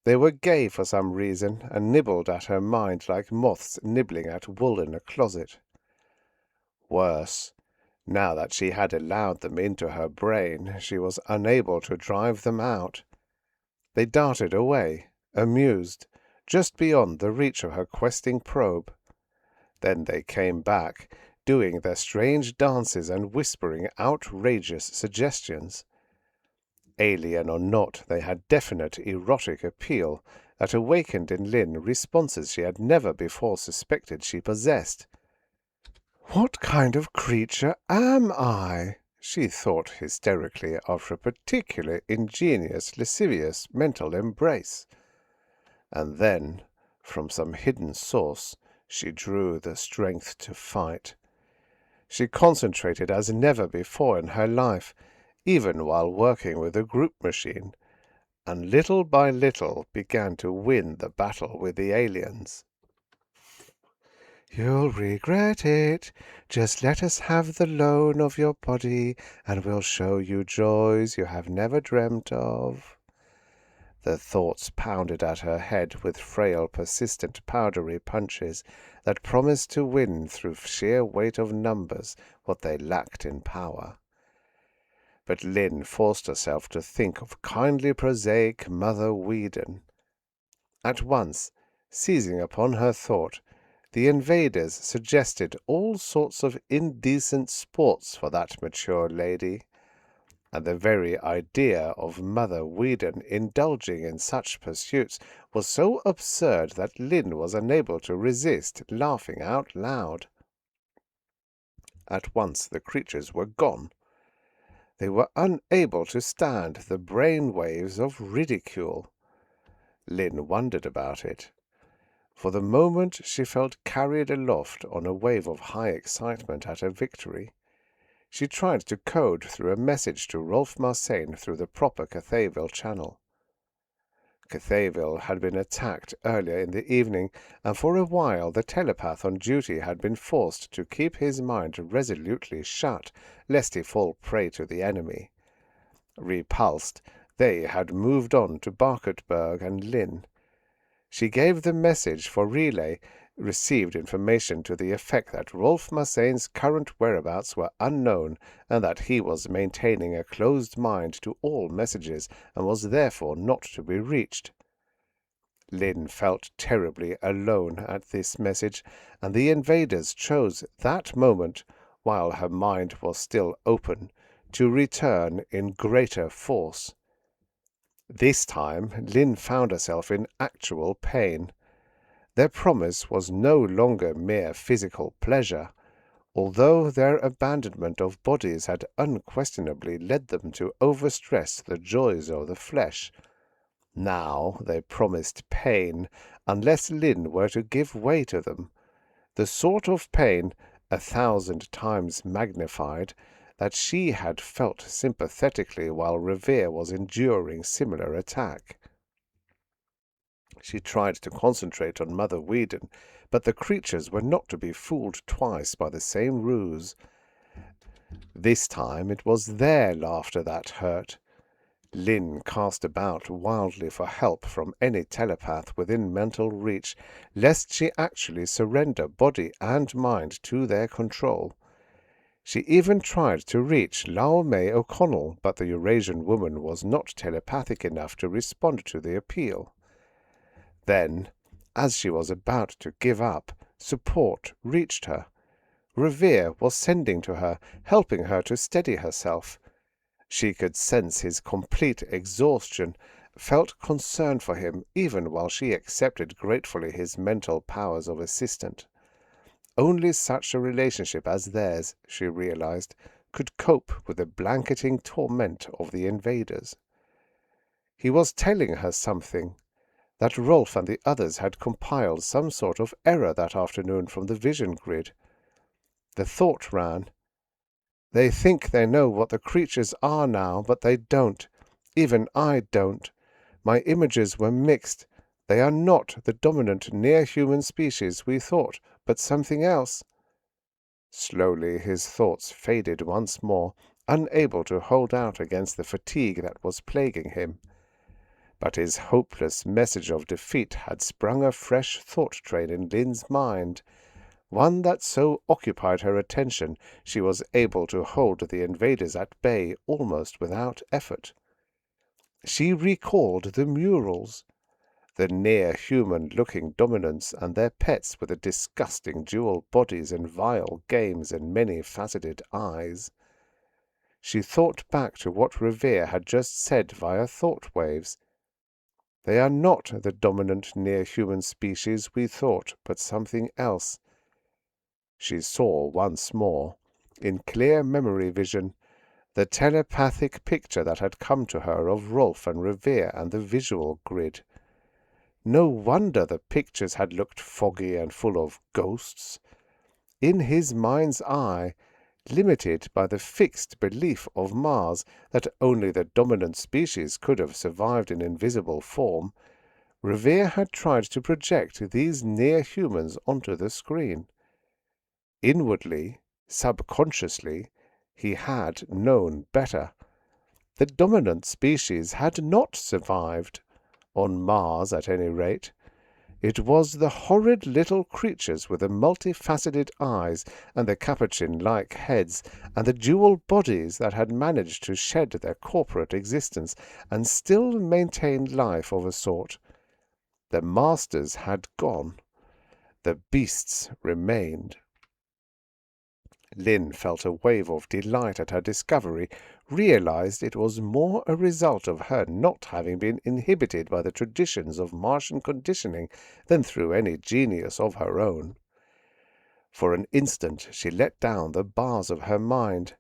They were gay for some reason, and nibbled at her mind like moths nibbling at wool in a closet. Worse, now that she had allowed them into her brain, she was unable to drive them out. They darted away, amused, just beyond the reach of her questing probe. Then they came back, doing their strange dances and whispering outrageous suggestions. Alien or not, they had definite erotic appeal that awakened in Lynne responses she had never before suspected she possessed. "What kind of creature am I?" she thought hysterically after a particularly ingenious, lascivious mental embrace. And then, from some hidden source, she drew the strength to fight. She concentrated as never before in her life, even while working with the group machine, and little by little began to win the battle with the aliens. "You'll regret it. Just let us have the loan of your body, and we'll show you joys you have never dreamt of." The thoughts pounded at her head with frail, persistent, powdery punches that promised to win through sheer weight of numbers what they lacked in power. But Lynne forced herself to think of kindly prosaic Mother Whedon. At once, seizing upon her thought, The invaders suggested all sorts of indecent sports for that mature lady, and the very idea of Mother Weedon indulging in such pursuits was so absurd that Lynne was unable to resist laughing out loud. At once the creatures were gone. They were unable to stand the brain waves of ridicule. Lynne wondered about it. For the moment she felt carried aloft on a wave of high excitement at her victory. She tried to code through a message to Rolf Marsein through the proper Cathaeville channel. Cathaeville had been attacked earlier in the evening, and for a while the telepath on duty had been forced to keep his mind resolutely shut, lest he fall prey to the enemy. Repulsed, they had moved on to Barketburg and Lynne. She gave the message for relay, received information to the effect that Rolf Marsein's current whereabouts were unknown, and that he was maintaining a closed mind to all messages and was therefore not to be reached. Lynne felt terribly alone at this message, and the invaders chose that moment, while her mind was still open, to return in greater force. This time Lynne found herself in actual pain. Their promise was no longer mere physical pleasure, although their abandonment of bodies had unquestionably led them to overstress the joys of the flesh. Now they promised pain, unless Lynne were to give way to them, the sort of pain, 1,000 times magnified, that she had felt sympathetically while Revere was enduring similar attack. She tried to concentrate on Mother Weedon, but the creatures were not to be fooled twice by the same ruse. This time it was their laughter that hurt. Lynne cast about wildly for help from any telepath within mental reach, lest she actually surrender body and mind to their control. She even tried to reach Laomé O'Connell, but the Eurasian woman was not telepathic enough to respond to the appeal. Then, as she was about to give up, support reached her. Revere was sending to her, helping her to steady herself. She could sense his complete exhaustion, felt concern for him even while she accepted gratefully his mental powers of assistant. Only such a relationship as theirs, she realized, could cope with the blanketing torment of the invaders. He was telling her something, that Rolf and the others had compiled some sort of error that afternoon from the vision grid. The thought ran, "They think they know what the creatures are now, but they don't. Even I don't. My images were mixed. They are not the dominant near-human species we thought, but something else." Slowly his thoughts faded once more, unable to hold out against the fatigue that was plaguing him. But his hopeless message of defeat had sprung a fresh thought train in Lynne's mind, one that so occupied her attention she was able to hold the invaders at bay almost without effort. She recalled the murals, the near-human-looking dominants and their pets with the disgusting dual bodies and vile games and many-faceted eyes. She thought back to what Revere had just said via thought waves. They are not the dominant near-human species we thought, but something else. She saw once more, in clear memory vision, the telepathic picture that had come to her of Rolf and Revere and the visual grid. No wonder the pictures had looked foggy and full of ghosts. In his mind's eye, limited by the fixed belief of Mars that only the dominant species could have survived in invisible form, Revere had tried to project these near-humans onto the screen. Inwardly, subconsciously, he had known better. The dominant species had not survived, on Mars at any rate. It was the horrid little creatures with the multifaceted eyes and the capuchin-like heads and the dual bodies that had managed to shed their corporate existence and still maintain life of a sort. The masters had gone. The beasts remained. Lynne felt a wave of delight at her discovery, realized it was more a result of her not having been inhibited by the traditions of Martian conditioning than through any genius of her own. For an instant she let down the bars of her mind,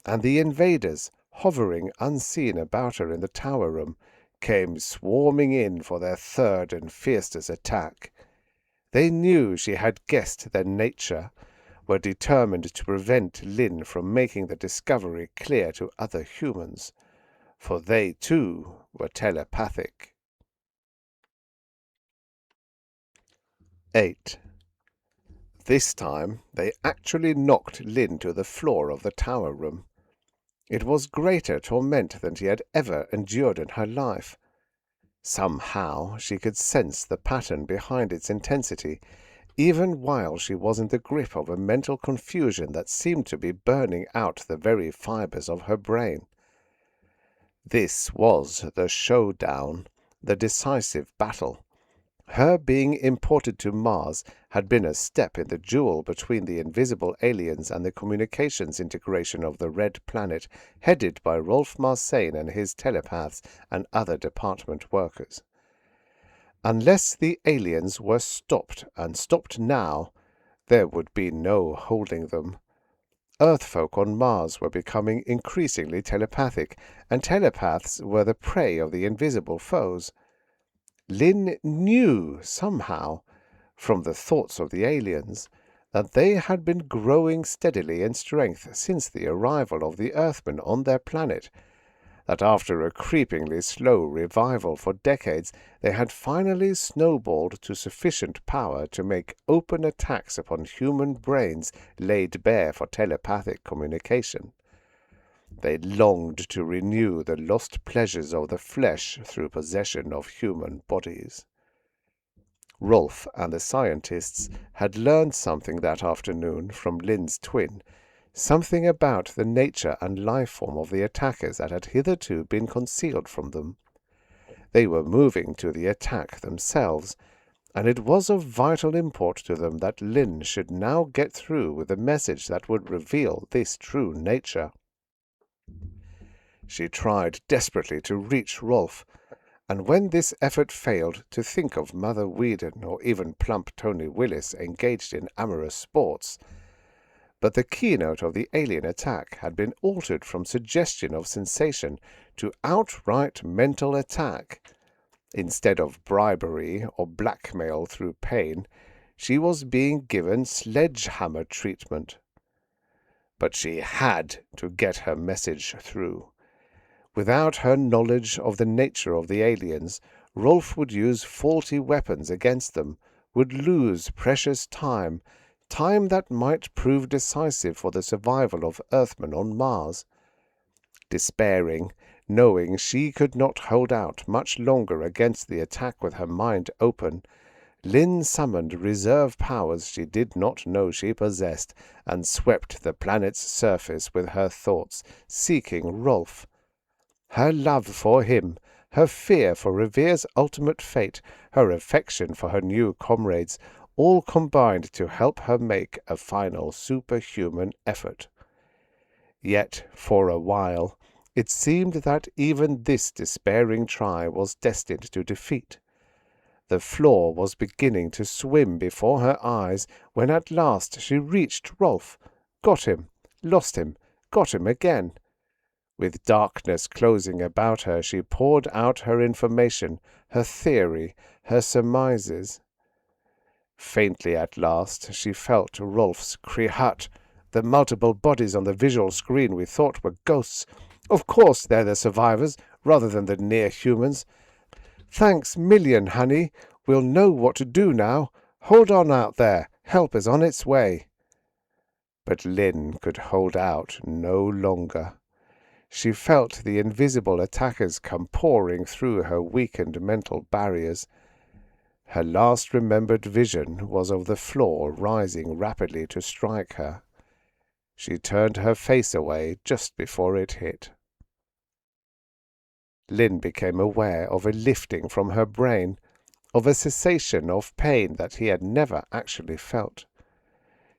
and the invaders, hovering unseen about her in the tower room, came swarming in for their third and fiercest attack. They knew she had guessed their nature, were determined to prevent Lynne from making the discovery clear to other humans, for they too were telepathic. 8. This time they actually knocked Lynne to the floor of the tower room. It was greater torment than she had ever endured in her life. Somehow she could sense the pattern behind its intensity, even while she was in the grip of a mental confusion that seemed to be burning out the very fibers of her brain. This was the showdown, the decisive battle. Her being imported to Mars had been a step in the duel between the invisible aliens and the communications integration of the Red Planet, headed by Rolf Marseille and his telepaths and other department workers. Unless the aliens were stopped, and stopped now, there would be no holding them. Earthfolk on Mars were becoming increasingly telepathic, and telepaths were the prey of the invisible foes. Lynne knew somehow, from the thoughts of the aliens, that they had been growing steadily in strength since the arrival of the Earthmen on their planet, that after a creepingly slow revival for decades they had finally snowballed to sufficient power to make open attacks upon human brains laid bare for telepathic communication. They longed to renew the lost pleasures of the flesh through possession of human bodies. Rolf and the scientists had learned something that afternoon from Lynne's twin, something about the nature and life form of the attackers that had hitherto been concealed from them. They were moving to the attack themselves, and it was of vital import to them that Lynne should now get through with the message that would reveal this true nature. She tried desperately to reach Rolf, and when this effort failed, to think of Mother Whedon or even plump Tony Willis engaged in amorous sports. But the keynote of the alien attack had been altered from suggestion of sensation to outright mental attack. Instead of bribery or blackmail through pain, she was being given sledgehammer treatment. But she had to get her message through. Without her knowledge of the nature of the aliens, Rolf would use faulty weapons against them, would lose precious time that might prove decisive for the survival of Earthmen on Mars. Despairing, knowing she could not hold out much longer against the attack with her mind open, Lynne summoned reserve powers she did not know she possessed, and swept the planet's surface with her thoughts, seeking Rolf. Her love for him, her fear for Revere's ultimate fate, her affection for her new comrades, all combined to help her make a final superhuman effort. Yet, for a while, it seemed that even this despairing try was destined to defeat. The floor was beginning to swim before her eyes when at last she reached Rolf, got him, lost him, got him again. With darkness closing about her, she poured out her information, her theory, her surmises. Faintly at last she felt Rolf's "Krihat." The multiple bodies on the visual screen we thought were ghosts. Of course they're the survivors, rather than the near-humans. Thanks million, honey. We'll know what to do now. Hold on out there. Help is on its way. But Lynne could hold out no longer. She felt the invisible attackers come pouring through her weakened mental barriers. Her last remembered vision was of the floor rising rapidly to strike her. She turned her face away just before it hit. Lynne became aware of a lifting from her brain. of a cessation of pain that he had never actually felt.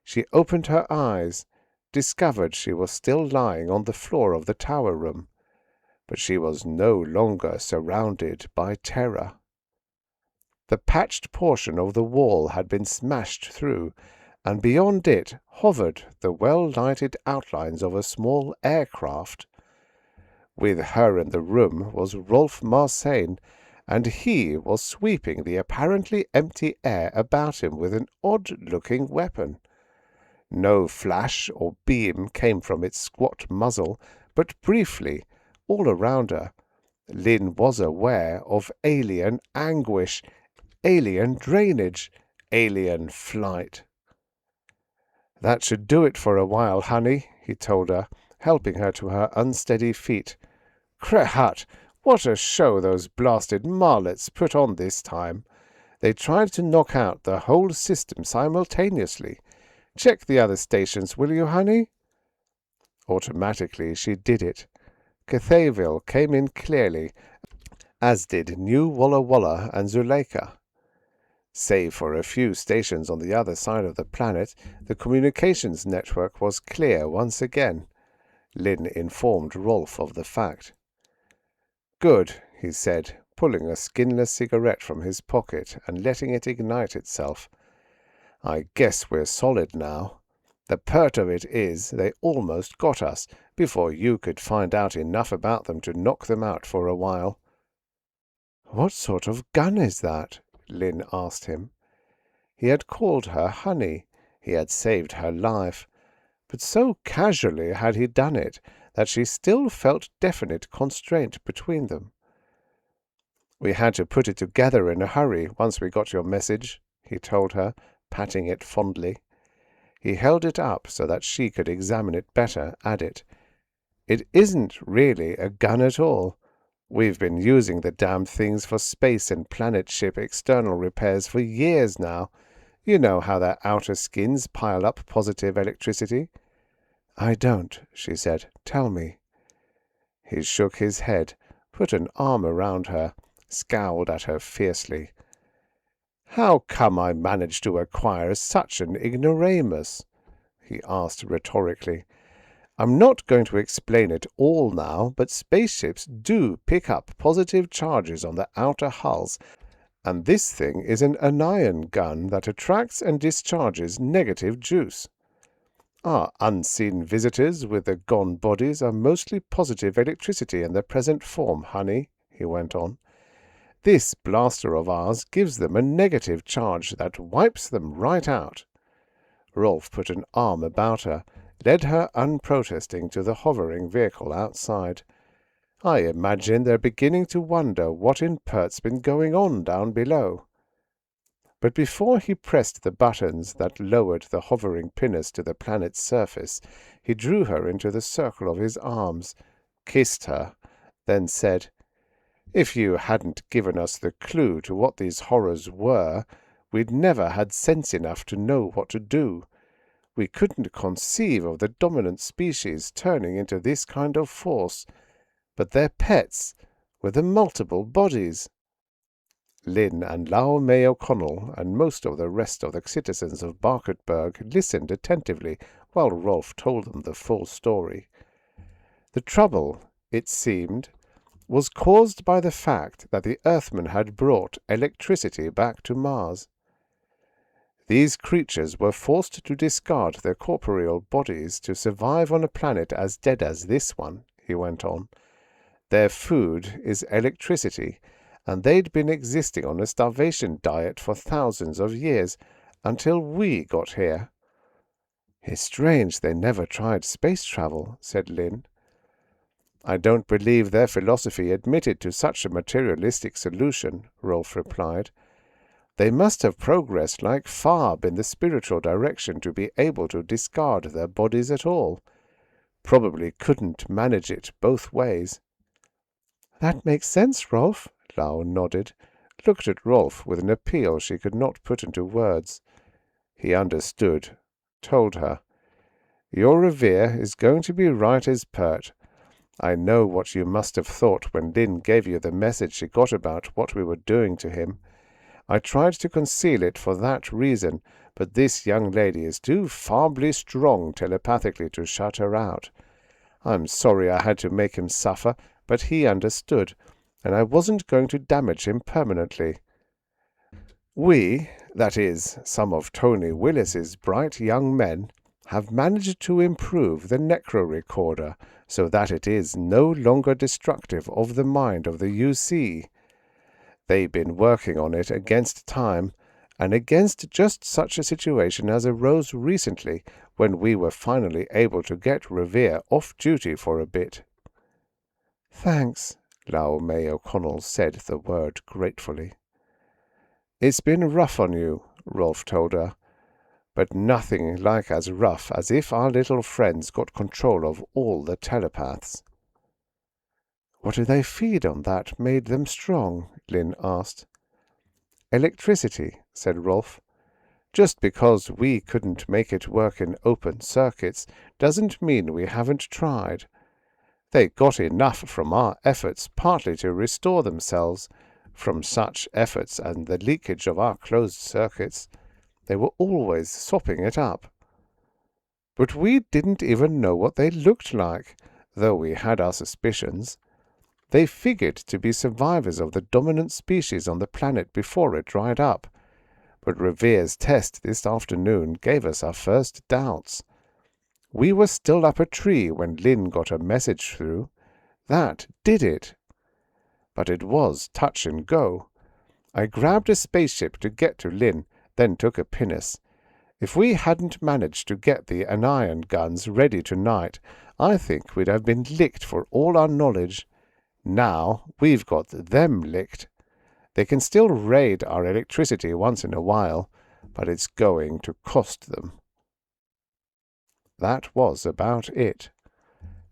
She opened her eyes, discovered she was still lying on the floor of the tower room, but she was no longer surrounded by terror. The patched portion of the wall had been smashed through, and beyond it hovered the well-lighted outlines of a small aircraft. With her in the room was Rolf Marcian, and he was sweeping the apparently empty air about him with an odd-looking weapon. No flash or beam came from its squat muzzle, but briefly, all around her, Lynne was aware of alien anguish, alien drainage, alien flight. "That should do it for a while, honey," he told her, helping her to her unsteady feet. "Crehut, what a show those blasted marlets put on this time. They tried to knock out the whole system simultaneously. Check the other stations, will you, honey?" Automatically she did it. Cathaywille came in clearly, as did New Walla Walla and Zuleika. Save for a few stations on the other side of the planet, the communications network was clear once again. Lynne informed Rolf of the fact. "Good," he said, pulling a skinless cigarette from his pocket and letting it ignite itself. "I guess we're solid now. The pert of it is they almost got us before you could find out enough about them to knock them out for a while." "What sort of gun is that?" Lynne asked him. He had called her honey, he had saved her life, but so casually had he done it that she still felt definite constraint between them. "We had to put it together in a hurry once we got your message," he told her, patting it fondly. He held it up so that she could examine it better, added, "It isn't really a gun at all. We've been using the damned things for space and planet ship external repairs for years now. You know how their outer skins pile up positive electricity." "I don't," she said. "Tell me." He shook his head, put an arm around her, scowled at her fiercely. "How come I managed to acquire such an ignoramus?" he asked rhetorically. "I'm not going to explain it all now, but spaceships do pick up positive charges on the outer hulls, and this thing is an anion gun that attracts and discharges negative juice. Our unseen visitors with the gone bodies are mostly positive electricity in their present form, honey," he went on. "This blaster of ours gives them a negative charge that wipes them right out." Rolf put an arm about her, led her unprotesting to the hovering vehicle outside. "I imagine they're beginning to wonder what in pert's been going on down below." But before he pressed the buttons that lowered the hovering pinnace to the planet's surface, he drew her into the circle of his arms, kissed her, then said, "If you hadn't given us the clue to what these horrors were, we'd never had sense enough to know what to do. We couldn't conceive of the dominant species turning into this kind of force, but their pets were the multiple bodies." Lynne and Lau May O'Connell and most of the rest of the citizens of Barketburg listened attentively while Rolf told them the full story. The trouble, it seemed, was caused by the fact that the Earthmen had brought electricity back to Mars. These creatures were forced to discard their corporeal bodies to survive on a planet as dead as this one, he went on. Their food is electricity, and they'd been existing on a starvation diet for thousands of years, until we got here. "It's strange they never tried space travel," said Lynne. "I don't believe their philosophy admitted to such a materialistic solution," Rolf replied. "They must have progressed like Farb in the spiritual direction to be able to discard their bodies at all. Probably couldn't manage it both ways." "That makes sense, Rolf," Lau nodded, looked at Rolf with an appeal she could not put into words. He understood, told her, "Your revere is going to be right as pert. I know what you must have thought when Lynne gave you the message she got about what we were doing to him. I tried to conceal it for that reason, but this young lady is too farbly strong telepathically to shut her out. I'm sorry I had to make him suffer, but he understood, and I wasn't going to damage him permanently. We, that is, some of Tony Willis's bright young men, have managed to improve the necro-recorder so that it is no longer destructive of the mind of the UC. They've been working on it against time, and against just such a situation as arose recently when we were finally able to get Revere off duty for a bit. "Thanks," Lau May O'Connell said the word gratefully. "It's been rough on you," Rolf told her, "but nothing like as rough as if our little friends got control of all the telepaths." "What do they feed on that made them strong?" Lynne asked. "Electricity," said Rolf. "Just because we couldn't make it work in open circuits doesn't mean we haven't tried. They got enough from our efforts partly to restore themselves. From such efforts and the leakage of our closed circuits, they were always sopping it up. But we didn't even know what they looked like, though we had our suspicions. They figured to be survivors of the dominant species on the planet before it dried up. But Revere's test this afternoon gave us our first doubts. We were still up a tree when Lynne got a message through. That did it. But it was touch and go. I grabbed a spaceship to get to Lynne, then took a pinnace. If we hadn't managed to get the anion guns ready tonight, I think we'd have been licked for all our knowledge. Now we've got them licked. They can still raid our electricity once in a while, but it's going to cost them." That was about it.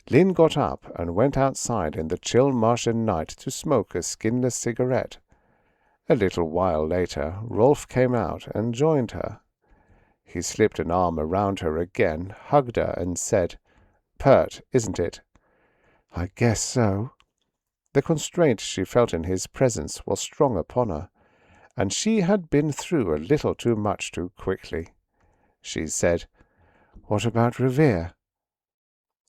Lynne got up and went outside in the chill Martian night to smoke a skinless cigarette. A little while later, Rolf came out and joined her. He slipped an arm around her again, hugged her, and said, "Pert, isn't it?" "I guess so." The constraint she felt in his presence was strong upon her, and she had been through a little too much too quickly. She said, "What about Revere?"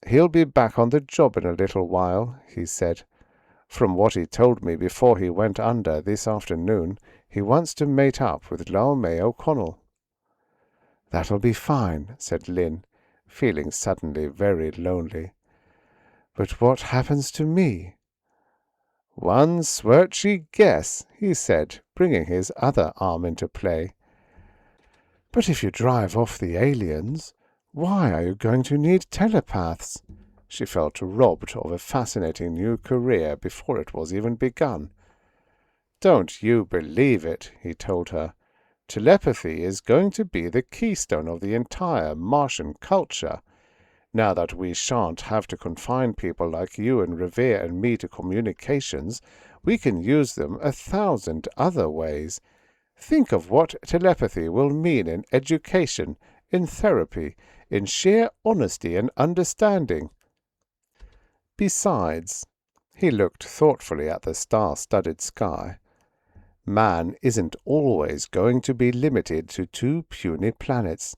"He'll be back on the job in a little while," he said. "From what he told me before he went under this afternoon, he wants to mate up with Lau May O'Connell." "That'll be fine," said Lynne, feeling suddenly very lonely. "But what happens to me?" "One swirchy guess," he said, bringing his other arm into play. "But if you drive off the aliens, why are you going to need telepaths?" She felt robbed of a fascinating new career before it was even begun. "Don't you believe it," he told her. "Telepathy is going to be the keystone of the entire Martian culture. Now that we shan't have to confine people like you and Revere and me to communications, we can use them 1,000 other ways. Think of what telepathy will mean in education, in therapy, in sheer honesty and understanding. Besides," he looked thoughtfully at the star-studded sky, "man isn't always going to be limited to 2 puny planets.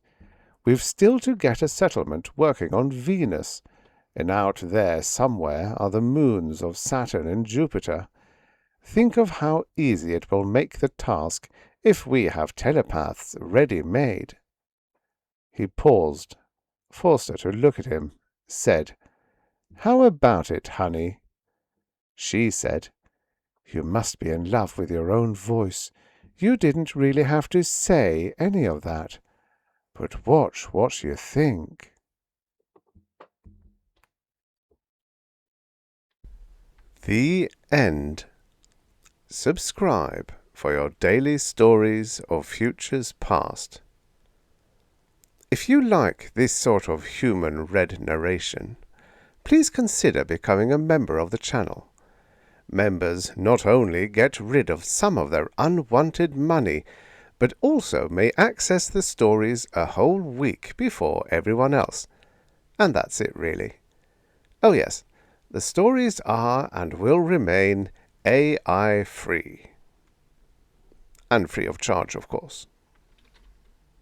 We've still to get a settlement working on Venus, and out there somewhere are the moons of Saturn and Jupiter. Think of how easy it will make the task if we have telepaths ready-made." He paused, forced her to look at him, said, "How about it, honey?" She said, "You must be in love with your own voice. You didn't really have to say any of that. But watch what you think." The end. Subscribe for your daily stories of futures past. If you like this sort of human-read narration, please consider becoming a member of the channel. Members not only get rid of some of their unwanted money, but also may access the stories a whole week before everyone else. And that's it, really. Oh yes, the stories are and will remain AI-free. And free of charge, of course.